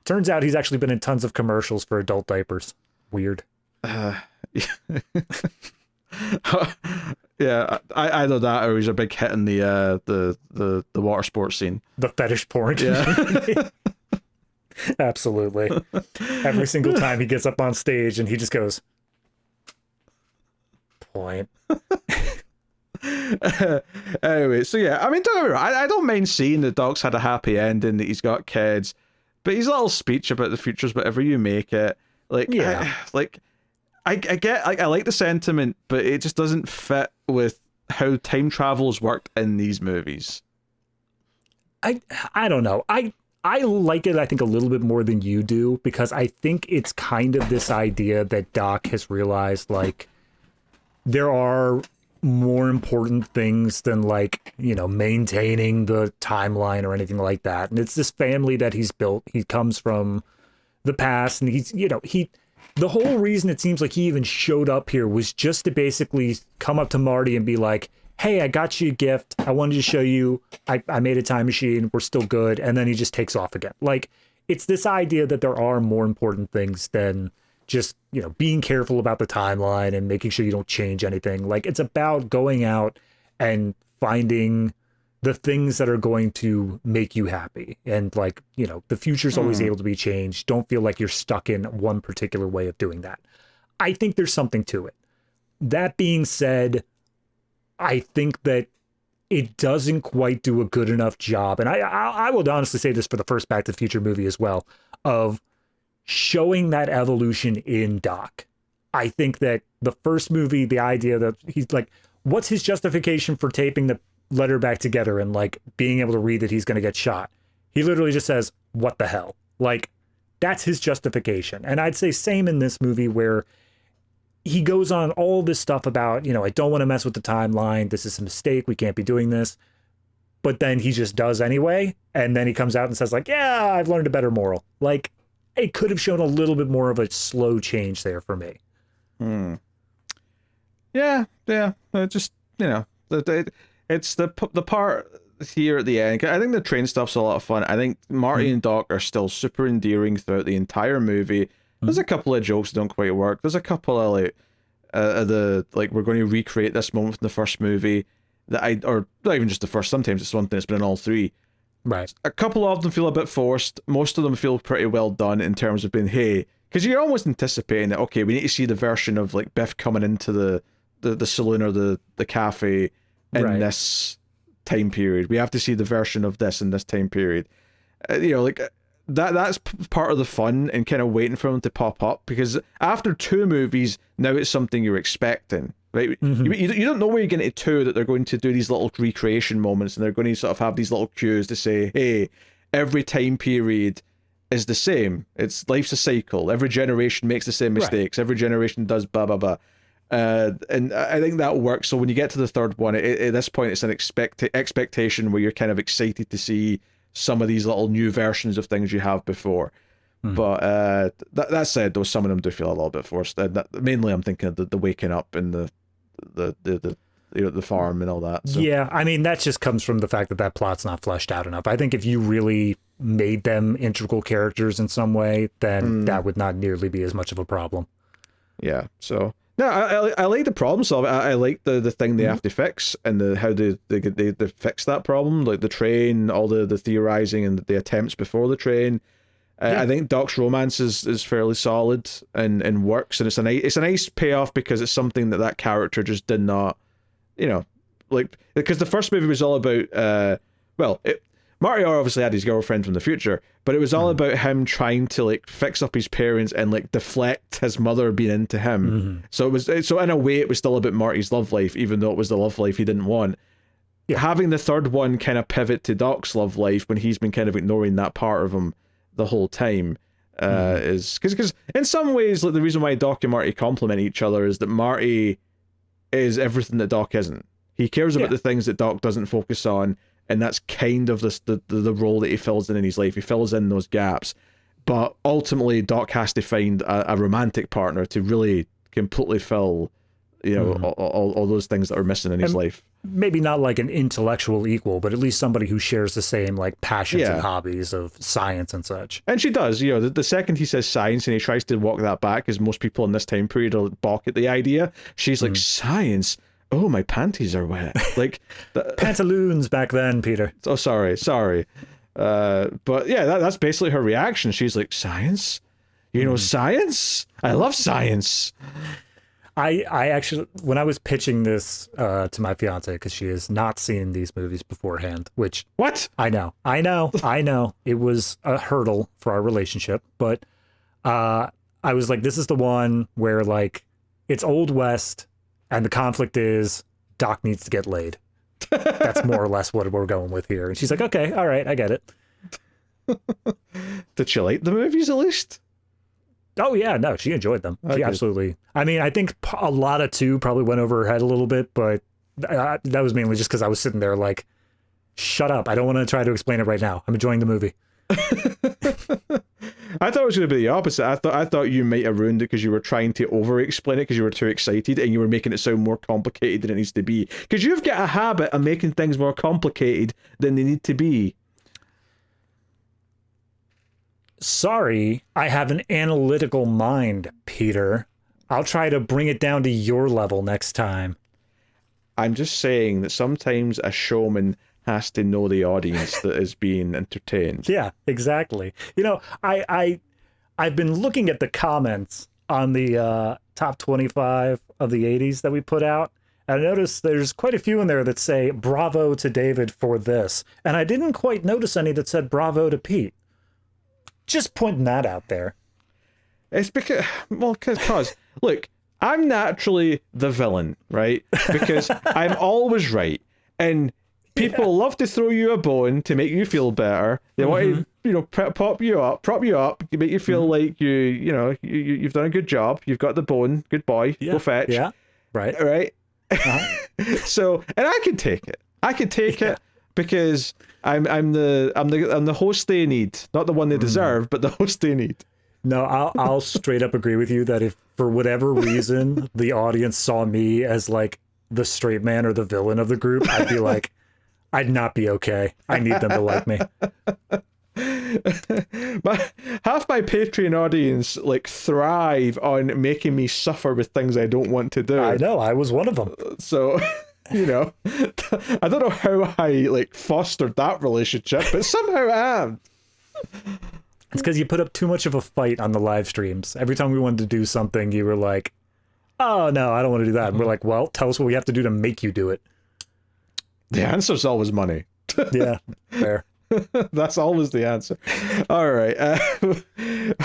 B: Turns out he's actually been in tons of commercials for adult diapers. Weird.
A: Yeah, either that or he's a big hit in the water sports scene.
B: The fetish porn. Yeah. Absolutely. Every single time he gets up on stage and he just goes, point.
A: Anyway, so yeah, I mean, don't get me wrong, I don't mind seeing that Doc's had a happy ending, that he's got kids, but his little speech about the future's whatever you make it, like, I get, I like the sentiment, but it just doesn't fit with how time travel's worked in these movies.
B: I don't know. I like it, I think, a little bit more than you do, because I think it's kind of this idea that Doc has realized, like, there are more important things than, like, maintaining the timeline or anything like that. And it's this family that he's built. He comes from the past, and he's, the whole reason it seems like he even showed up here was just to basically come up to Marty and be like, hey, I got you a gift. I wanted to show you I made a time machine. We're still good. And then he just takes off again. Like, it's this idea that there are more important things than just, you know, being careful about the timeline and making sure you don't change anything. Like, it's about going out and finding the things that are going to make you happy. And like, you know, the future's always able to be changed. Don't feel like you're stuck in one particular way of doing that. I think there's something to it. That being said, I think that it doesn't quite do a good enough job. And I will honestly say this for the first Back to the Future movie as well, of showing that evolution in Doc. I think that the first movie, the idea that he's like, what's his justification for taping the letter back together and like being able to read that he's going to get shot? He literally just says, what the hell? Like, that's his justification. And I'd say same in this movie, where he goes on all this stuff about, you know, I don't want to mess with the timeline. This is a mistake. We can't be doing this. But then he just does anyway. And then he comes out and says like, yeah, I've learned a better moral. Like, it could have shown a little bit more of a slow change there for me.
A: Yeah. Just, you know, it's the part here at the end. I think the train stuff's a lot of fun. I think Marty and Doc are still super endearing throughout the entire movie. There's a couple of jokes that don't quite work. There's a couple of like we're going to recreate this moment from the first movie or not even just the first. Sometimes it's one thing that's been in all three.
B: Right.
A: A couple of them feel a bit forced. Most of them feel pretty well done in terms of being, hey, because you're almost anticipating that, okay, we need to see the version of like Biff coming into the saloon or the cafe in this time period. We have to see the version of this in this time period. You know, like that's part of the fun and kind of waiting for them to pop up, because after 2 movies, now it's something you're expecting, right? You don't know where you're getting to 2 that they're going to do these little recreation moments and they're going to sort of have these little cues to say, hey, every time period is the same. Life's a cycle. Every generation makes the same mistakes. Every generation does blah, blah, blah. And I think that works. So when you get to the third one, at this point, it's an expectation where you're kind of excited to see some of these little new versions of things you have before. But that said, though, some of them do feel a little bit forced. Mainly, I'm thinking of the waking up and the farm and all that. So.
B: Yeah, I mean, that just comes from the fact that plot's not fleshed out enough. I think if you really made them integral characters in some way, then that would not nearly be as much of a problem.
A: Yeah, so... No, I like the problem solving. I like the thing they have to fix and how they fix that problem, like the train, all the theorizing and the attempts before the train. I think Doc's romance is fairly solid and works, and it's a nice payoff because it's something that character just did not, you know, like, because the first movie was all about Marty obviously had his girlfriend from the future, but it was all about him trying to like fix up his parents and like deflect his mother being into him. So in a way it was still about Marty's love life, even though it was the love life he didn't want. Having the third one kind of pivot to Doc's love life when he's been kind of ignoring that part of him the whole time is because in some ways, like, the reason why Doc and Marty complement each other is that Marty is everything that Doc isn't. He cares about the things that Doc doesn't focus on. And that's kind of the role that he fills in his life. He fills in those gaps. But ultimately, Doc has to find a romantic partner to really completely fill, you know, all those things that are missing in his life.
B: Maybe not like an intellectual equal, but at least somebody who shares the same like passions and hobbies of science and such.
A: And she does. You know, the second he says science and he tries to walk that back, as most people in this time period will balk at the idea, she's like, science? Oh, my panties are wet. Like
B: pantaloons back then, Peter.
A: Oh, sorry. But yeah, that's basically her reaction. She's like, science? You know, science? I love science.
B: I actually, when I was pitching this to my fiance, because she has not seen these movies beforehand, which
A: what?
B: I know. It was a hurdle for our relationship, but I was like, this is the one where like it's Old West. And the conflict is Doc needs to get laid. That's more or less what we're going with here. And she's like, okay, all right, I get it.
A: Did she like the movies at least?
B: Oh, yeah, no, she enjoyed them. She absolutely. I mean, I think a lot of 2 probably went over her head a little bit, but that was mainly just because I was sitting there like, shut up. I don't want to try to explain it right now. I'm enjoying the movie.
A: I thought it was going to be the opposite. I thought you might have ruined it because you were trying to over-explain it because you were too excited and you were making it sound more complicated than it needs to be. Because you've got a habit of making things more complicated than they need to be.
B: Sorry, I have an analytical mind, Peter. I'll try to bring it down to your level next time.
A: I'm just saying that sometimes a showman has to know the audience that is being entertained.
B: Yeah, exactly. You know, I've been looking at the comments on the top 25 of the 80s that we put out. And I noticed there's quite a few in there that say bravo to David for this. And I didn't quite notice any that said bravo to Pete. Just pointing that out there.
A: It's because, look, I'm naturally the villain, right? Because I'm always right. And people love to throw you a bone to make you feel better. They want to, prop you up, make you feel like you've done a good job. You've got the bone. Good boy. Go fetch.
B: Yeah. Right.
A: Right. So, and I can take it. I can take it because I'm the host they need, not the one they deserve, but the host they need.
B: No, I'll straight up agree with you that if for whatever reason the audience saw me as like the straight man or the villain of the group, I'd be like, I'd not be okay. I need them to like me.
A: Half my Patreon audience like thrive on making me suffer with things I don't want to do.
B: I know, I was one of them.
A: So, I don't know how I like fostered that relationship, but somehow I am.
B: It's because you put up too much of a fight on the live streams. Every time we wanted to do something, you were like, oh no, I don't want to do that. And we're like, well, tell us what we have to do to make you do it.
A: The answer's always money.
B: Yeah, fair.
A: That's always the answer. All right.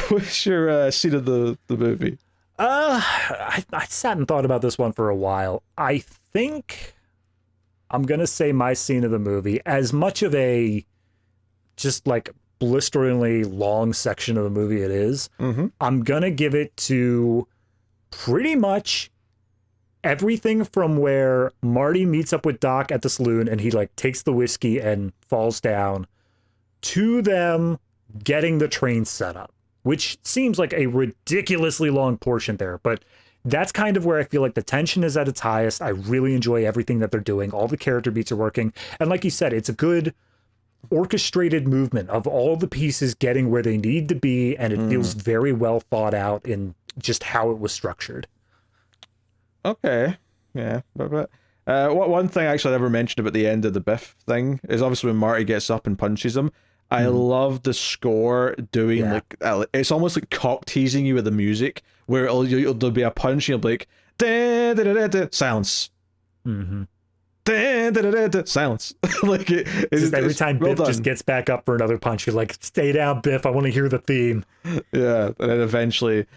A: What's your scene of the movie?
B: I sat and thought about this one for a while. I think I'm going to say my scene of the movie, as much of a just like blisteringly long section of the movie it is, I'm going to give it to pretty much everything from where Marty meets up with Doc at the saloon and he like takes the whiskey and falls down to them getting the train set up, which seems like a ridiculously long portion there. But that's kind of where I feel like the tension is at its highest. I really enjoy everything that they're doing. All the character beats are working. And like you said, it's a good orchestrated movement of all the pieces getting where they need to be. And it feels very well thought out in just how it was structured.
A: Okay. Yeah. But one thing actually I never mentioned about the end of the Biff thing is obviously when Marty gets up and punches him. I love the score doing like it's almost like cock teasing you with the music where there'll be a punch and you'll be like da, da, da, da, da, silence. Da, da, da, da, da, silence. Like it's
B: every time Biff just gets back up for another punch, you're like, stay down, Biff. I want to hear the theme.
A: Yeah, and then eventually,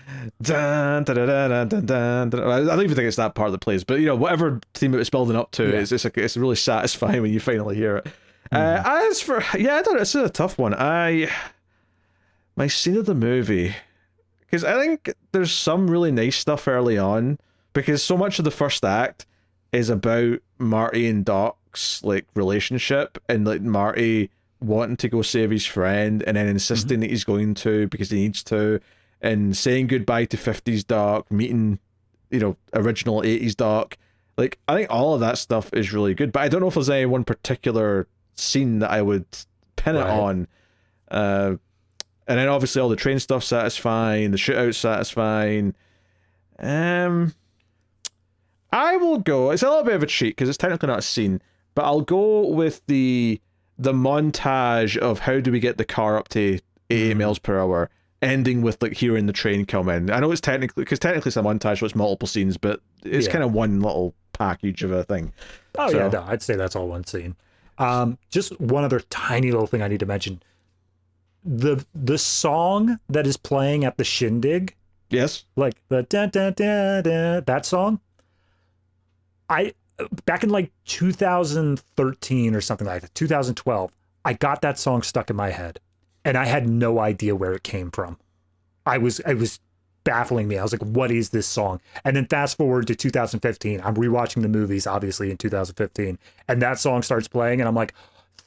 A: dun, da, da, da, da, da, da. I don't even think it's that part that plays, but whatever theme it was building up to, it's really satisfying when you finally hear it. As for I don't know, it's a tough one. My scene of the movie, because I think there's some really nice stuff early on, because so much of the first act is about Marty and Doc's like relationship and like Marty wanting to go save his friend and then insisting that he's going to because he needs to, and saying goodbye to 50s Doc, meeting original 80s Doc. Like I think all of that stuff is really good, but I don't know if there's any one particular scene that I would pin it on. And then obviously all the train stuff satisfying, the shootout satisfying. I will go, it's a little bit of a cheat because it's technically not a scene, but I'll go with the montage of how do we get the car up to 80 miles per hour, ending with like hearing the train come in. I know it's technically it's a montage, so it's multiple scenes, but it's kind of one little package of a thing.
B: Oh so, yeah, no, I'd say that's all one scene. Just one other tiny little thing I need to mention. The song that is playing at the shindig.
A: Yes.
B: Like the da da da da, that song. Back in like 2013 or something like that, 2012, I got that song stuck in my head and I had no idea where it came from. It was baffling me. I was like, what is this song? And then fast forward to 2015. I'm rewatching the movies, obviously, in 2015. And that song starts playing and I'm like,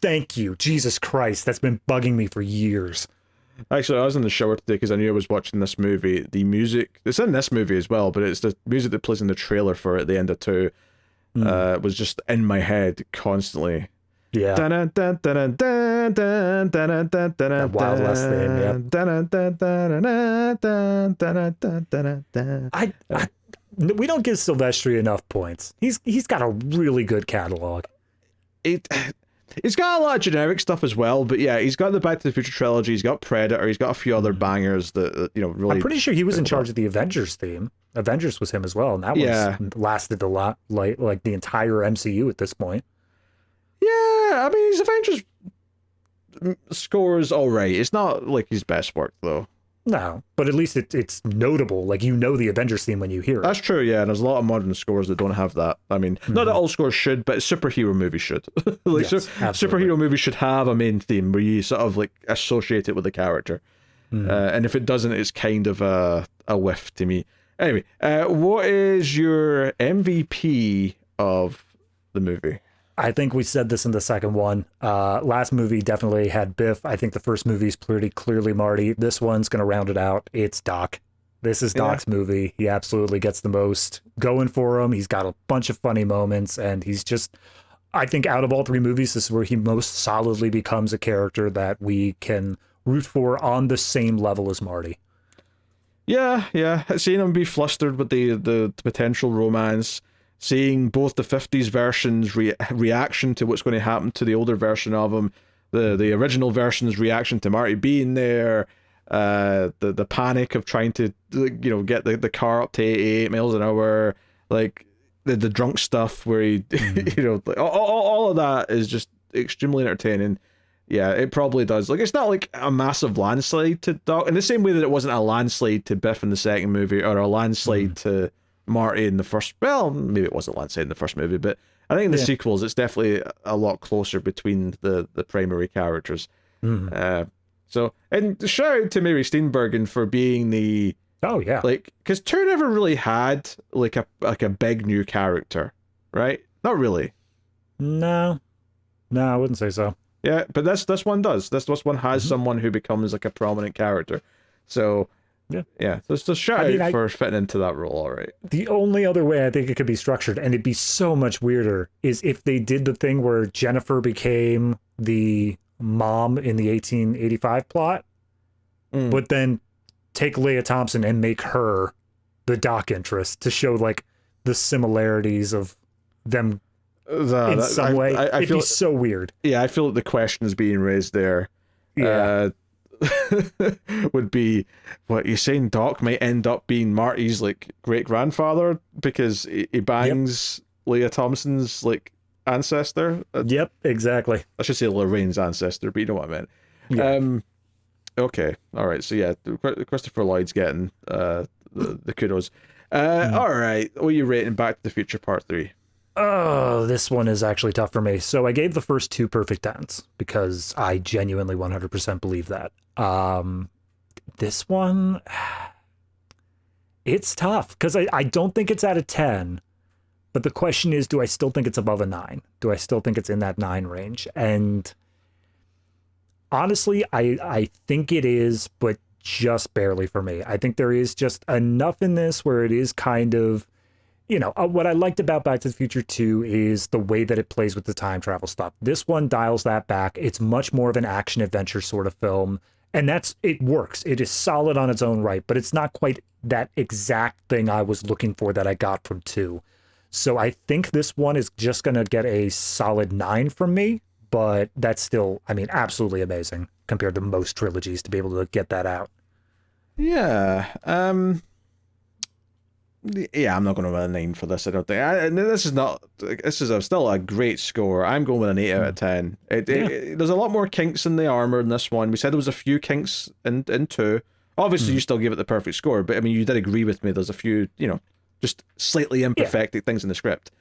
B: thank you, Jesus Christ. That's been bugging me for years.
A: Actually, I was in the shower today because I knew I was watching this movie. The music, it's in this movie as well, but it's the music that plays in the trailer for it at the end of 2. Was just in my head constantly.
B: Yeah. That Wild West theme, yep. We don't give Silvestri enough points. He's got a really good catalog.
A: He's got a lot of generic stuff as well, but yeah, he's got the Back to the Future trilogy, he's got Predator, he's got a few other bangers that, really... I'm
B: pretty sure he was in charge of the Avengers theme. Avengers was him as well, and that one lasted a lot, like the entire MCU at this point.
A: Yeah, I mean, his Avengers score is alright. It's not like his best work, though.
B: No, but at least it's notable. Like, the Avengers theme when you hear it.
A: That's true, yeah, and there's a lot of modern scores that don't have that. I mean, not that all scores should, but superhero movies should. Superhero movies should have a main theme where you sort of, like, associate it with the character. And if it doesn't, it's kind of a whiff to me. Anyway, what is your MVP of the movie?
B: I think we said this in the second one. Last movie definitely had Biff. I think the first movie is pretty clearly Marty. This one's going to round it out. It's Doc. This is Doc's movie. He absolutely gets the most going for him. He's got a bunch of funny moments, and he's just, I think out of all three movies, this is where he most solidly becomes a character that we can root for on the same level as Marty.
A: Yeah. Seeing him be flustered with the potential romance, seeing both the 50s version's reaction to what's going to happen to the older version of him, the original version's reaction to Marty being there, the panic of trying to get the car up to 88 miles an hour, like the drunk stuff where he all of that is just extremely entertaining. Yeah, it probably does. Like, it's not like a massive landslide to Doc in the same way that it wasn't a landslide to Biff in the second movie or a landslide to Marty in the first. Well, maybe it wasn't landslide in the first movie, but I think in the sequels it's definitely a lot closer between the primary characters. So, and shout out to Mary Steenburgen for being the because 2 never really had like a big new character, right? Not really.
B: No, I wouldn't say so.
A: Yeah, but this one does. This one has someone who becomes like a prominent character. So yeah. So it's just shout out for fitting into that role, all right.
B: The only other way I think it could be structured, and it'd be so much weirder, is if they did the thing where Jennifer became the mom in the 1885 plot, but then take Leah Thompson and make her the Doc interest to show like the similarities of them in some way. It'd be so weird.
A: Yeah, I feel like the question is being raised there. Yeah. Would be, what you're saying, Doc might end up being Marty's like great grandfather because he bangs Leah Thompson's like ancestor.
B: Yep, exactly.
A: I should say Lorraine's ancestor, but you know what I meant. Yeah. Okay, all right. So yeah, Christopher Lloyd's getting the kudos. All right, what are you rating Back to the Future Part 3?
B: Oh, this one is actually tough for me. So I gave the first 2 perfect 10s because I genuinely 100% believe that. This one, it's tough because I don't think it's at a 10, but the question is, do I still think it's above a 9? Do I still think it's in that 9 range? And honestly, I think it is, but just barely for me. I think there is just enough in this where it is kind of, what I liked about Back to the Future 2 is the way that it plays with the time travel stuff. This one dials that back. It's much more of an action adventure sort of film. And it works. It is solid on its own right, but it's not quite that exact thing I was looking for that I got from 2. So I think this one is just going to get a solid 9 from me, but that's still, absolutely amazing compared to most trilogies to be able to get that out.
A: Yeah. Yeah, I'm not going to run a 9 for this, I don't think. This is still a great score. I'm going with an 8 out of 10. There's a lot more kinks in the armor in this one. We said there was a few kinks in 2. Obviously, you still give it the perfect score, but you did agree with me. There's a few, just slightly imperfect things in the script.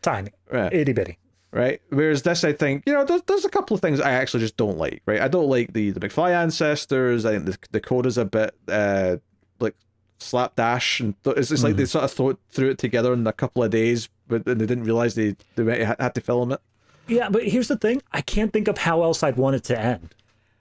B: Tiny. Right. Itty bitty.
A: Right? Whereas this, I think, there's a couple of things I actually just don't like, right? I don't like the McFly ancestors. I think the coda's a bit, like, slapdash, and it's like they sort of threw it together in a couple of days, but they didn't realize they had to film it.
B: Yeah, but here's the thing. I can't think of how else I'd want it to end.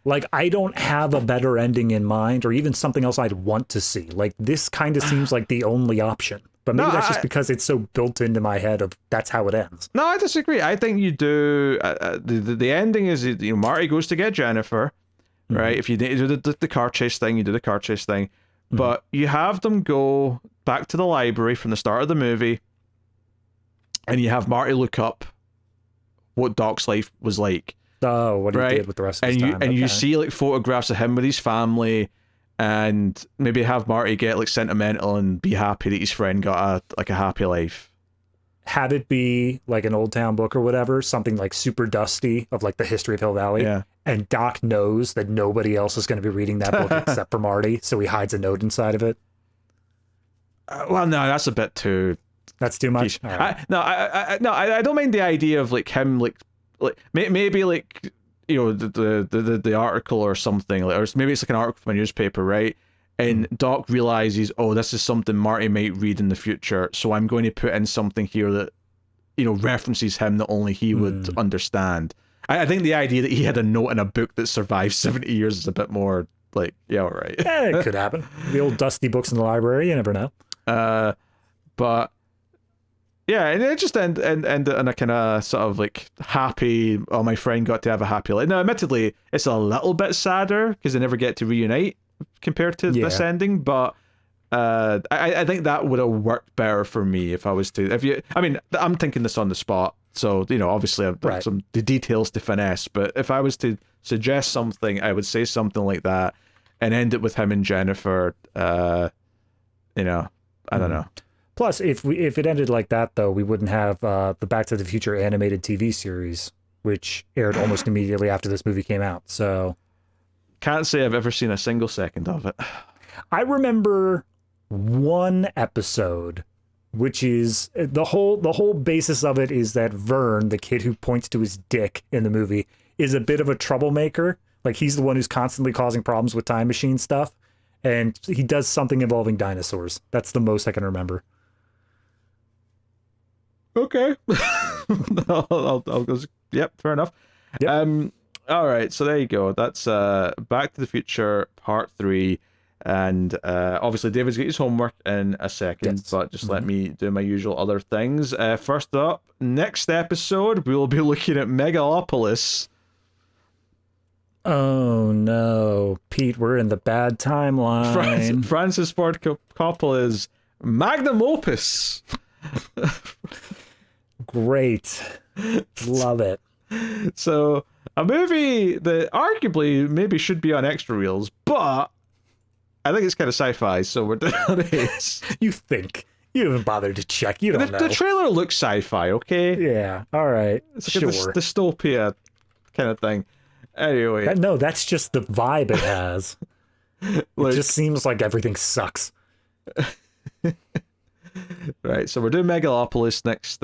B: Like, I don't have a better ending in mind or even something else I'd want to see. Like, this kind of seems like the only option. But maybe
A: No,
B: that's just because it's so built into my head of that's how it ends.
A: No, I disagree. I think you do. The ending is, Marty goes to get Jennifer, right? If you do the car chase thing, you do the car chase thing. But you have them go back to the library from the start of the movie, and you have Marty look up what Doc's life was like.
B: Oh, what he did with the rest of his time.
A: And you see like photographs of him with his family, and maybe have Marty get like sentimental and be happy that his friend got a happy life.
B: Have it be like an Old Town book or whatever, something like super dusty of like the history of Hill Valley.
A: Yeah.
B: And Doc knows that nobody else is going to be reading that book except for Marty, so he hides a note inside of it.
A: Well, no, that's a bit too.
B: That's too much. Right.
A: I don't mind the idea of like him like maybe like the article or something, or maybe it's like an article from a newspaper, right? And Doc realizes, oh, this is something Marty might read in the future, so I'm going to put in something here that references him that only he would understand. I think the idea that he had a note in a book that survived 70 years is a bit more like, yeah, all right.
B: It could happen. The old dusty books in the library, you never know.
A: But yeah, and it just ended in a kind of sort of like happy, oh, my friend got to have a happy life. Now, admittedly, it's a little bit sadder because they never get to reunite compared to this ending, but I think that would have worked better for me if I was to, I'm thinking this on the spot, so, obviously I've got the details to finesse, but if I was to suggest something, I would say something like that and end it with him and Jennifer, I don't know.
B: Plus, if it ended like that, though, we wouldn't have the Back to the Future animated TV series, which aired almost immediately after this movie came out. So,
A: can't say I've ever seen a single second of it.
B: I remember one episode, which is the whole basis of it is that Vern, the kid who points to his dick in the movie, is a bit of a troublemaker. Like, he's the one who's constantly causing problems with time machine stuff, and he does something involving dinosaurs. That's the most I can remember.
A: Okay. I'll go. Yep, fair enough. Yep. All right, so there you go. That's Back to the Future Part 3. And obviously David's got his homework in a second, but just let me do my usual other things. First up, next episode, we will be looking at Megalopolis.
B: Oh no, Pete, we're in the bad timeline.
A: Francis Ford Coppola's magnum opus.
B: Great. Love it.
A: So, a movie that arguably maybe should be on extra reels, but I think it's kind of sci-fi, so we're doing it.
B: You think? You haven't bothered to check. You don't know.
A: The trailer looks sci-fi, okay?
B: Yeah, all right.
A: It's like a dystopia kind of thing. Anyway.
B: No, that's just the vibe it has. It just seems like everything sucks.
A: Right, so we're doing Megalopolis next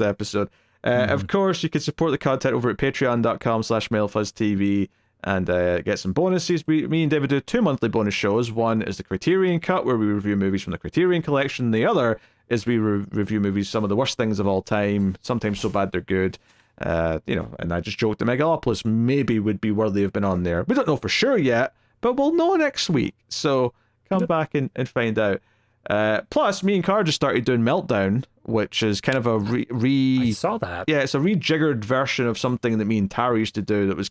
A: episode. Of course, you can support the content over at patreon.com/MailFuzzTV and get some bonuses. Me and David do 2 monthly bonus shows. One is the Criterion Cut, where we review movies from the Criterion Collection. The other is we review movies, some of the worst things of all time, sometimes so bad they're good. And I just joked that Megalopolis maybe would be worthy of being on there. We don't know for sure yet, but we'll know next week. So come back and find out. Plus, me and Car just started doing Meltdown, which is kind of a
B: I saw that.
A: Yeah, it's a rejiggered version of something that me and Tara used to do that was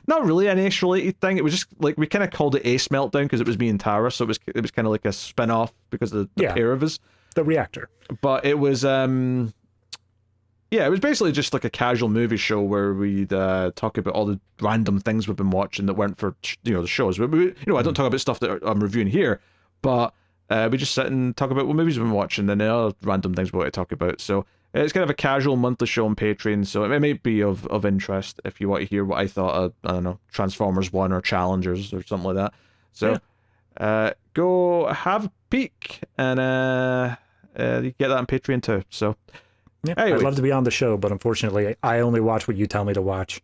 A: not really an Ace-related thing. It was just like, we kind of called it Ace Meltdown because it was me and Tara, so it was kind of like a spin-off because of the pair of us.
B: The reactor. But
A: it was... it was basically just like a casual movie show where we'd talk about all the random things we've been watching that weren't for the shows. I don't talk about stuff that I'm reviewing here, but we just sit and talk about what movies we've been watching and the other random things we want to talk about. So it's kind of a casual monthly show on Patreon, so it may be of interest if you want to hear what I thought of, I don't know, Transformers 1 or Challengers or something like that. So go have a peek and you get that on Patreon too. So
B: anyway. I'd love to be on the show, but unfortunately I only watch what you tell me to watch.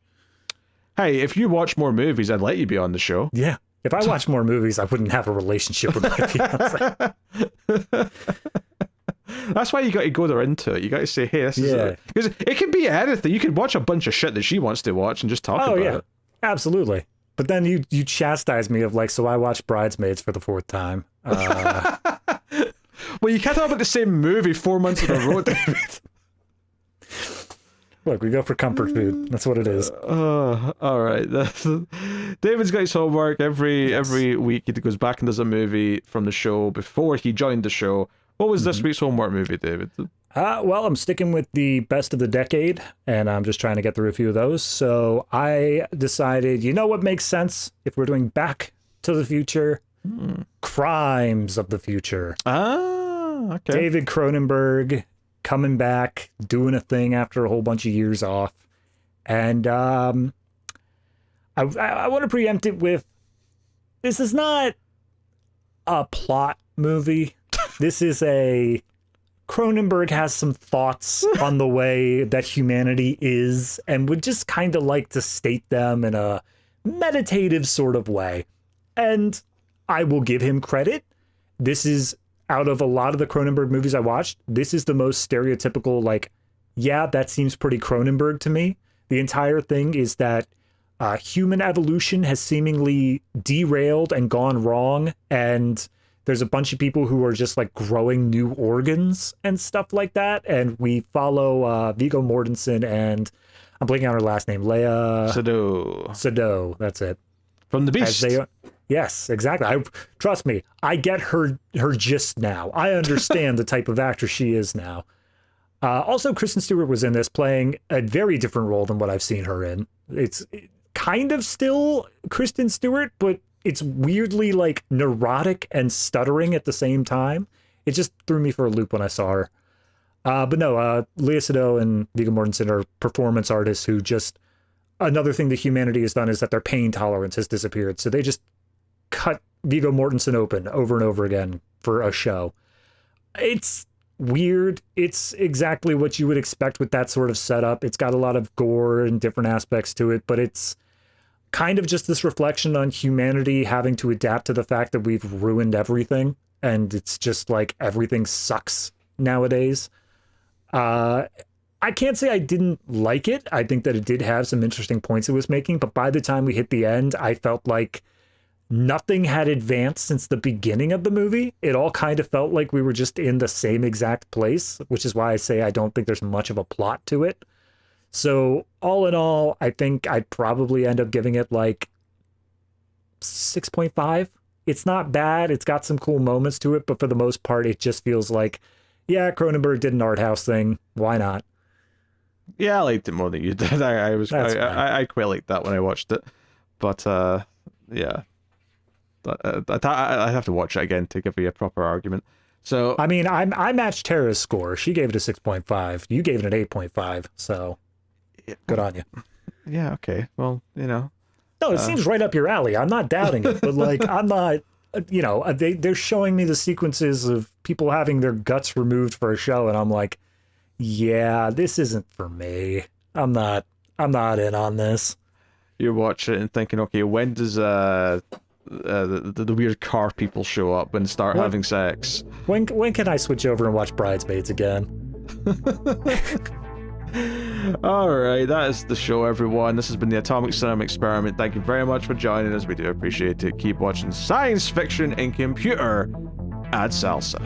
A: Hey, if you watch more movies, I'd let you be on the show.
B: Yeah. If I watch more movies, I wouldn't have a relationship with my fiance.
A: That's why you got to go there into it. You got to say, hey, this is it. Because it can be anything. You could watch a bunch of shit that she wants to watch and just talk about it.
B: Absolutely. But then you chastise me of like, so I watched Bridesmaids for the 4th time.
A: Well, you can't talk about the same movie 4 months in a row, David.
B: Look, we go for comfort food. That's what it is.
A: All right. David's got his homework every week. He goes back and does a movie from the show before he joined the show. What was this week's homework movie, David?
B: Well, I'm sticking with the best of the decade, and I'm just trying to get through a few of those. So I decided, you know what makes sense if we're doing Back to the Future? Crimes of the Future.
A: Ah, okay.
B: David Cronenberg coming back, doing a thing after a whole bunch of years off. And I want to preempt it with, this is not a plot movie. This is Cronenberg has some thoughts on the way that humanity is and would just kind of like to state them in a meditative sort of way. And I will give him credit. This is, out of a lot of the Cronenberg movies I watched, this is the most stereotypical, like, yeah, that seems pretty Cronenberg to me. The entire thing is that human evolution has seemingly derailed and gone wrong, and there's a bunch of people who are just like growing new organs and stuff like that, and we follow Viggo Mortensen and, I'm blanking on her last name, Leia Sado, that's it.
A: From The Beast.
B: Yes, exactly. Trust me, I get her gist now. I understand the type of actor she is now. Also, Kristen Stewart was in this, playing a very different role than what I've seen her in. It's kind of still Kristen Stewart, but it's weirdly like neurotic and stuttering at the same time. It just threw me for a loop when I saw her. But no, Leia Sado and Viggo Mortensen are performance artists who just... Another thing that humanity has done is that their pain tolerance has disappeared. So they just cut Viggo Mortensen open over and over again for a show. It's weird. It's exactly what you would expect with that sort of setup. It's got a lot of gore and different aspects to it, but it's kind of just this reflection on humanity having to adapt to the fact that we've ruined everything. And it's just like everything sucks nowadays. I can't say I didn't like it. I think that it did have some interesting points it was making, but by the time we hit the end, I felt like nothing had advanced since the beginning of the movie. It all kind of felt like we were just in the same exact place, which is why I say I don't think there's much of a plot to it. So all in all, I think I'd probably end up giving it like 6.5. It's not bad. It's got some cool moments to it, but for the most part, it just feels like, yeah, Cronenberg did an art house thing. Why not?
A: Yeah, I liked it more than you did. I quite liked that when I watched it, but yeah, I have to watch it again to give you a proper argument. So
B: I mean, I matched Tara's score. She gave it a 6.5. You gave it an 8.5. So good on you.
A: Yeah. Okay. Well, you know.
B: No, it seems right up your alley. I'm not doubting it, but like, I'm not. You know, they're showing me the sequences of people having their guts removed for a show, and I'm like, yeah, this isn't for me. I'm not in on this.
A: You're watching it and thinking, okay, when does the weird car people show up and start having sex?
B: When can I switch over and watch Bridesmaids again?
A: All right, that is the show, everyone. This has been the Atomic Cinema Experiment. Thank you very much for joining us. We do appreciate it. Keep watching science fiction and computer at Salsa.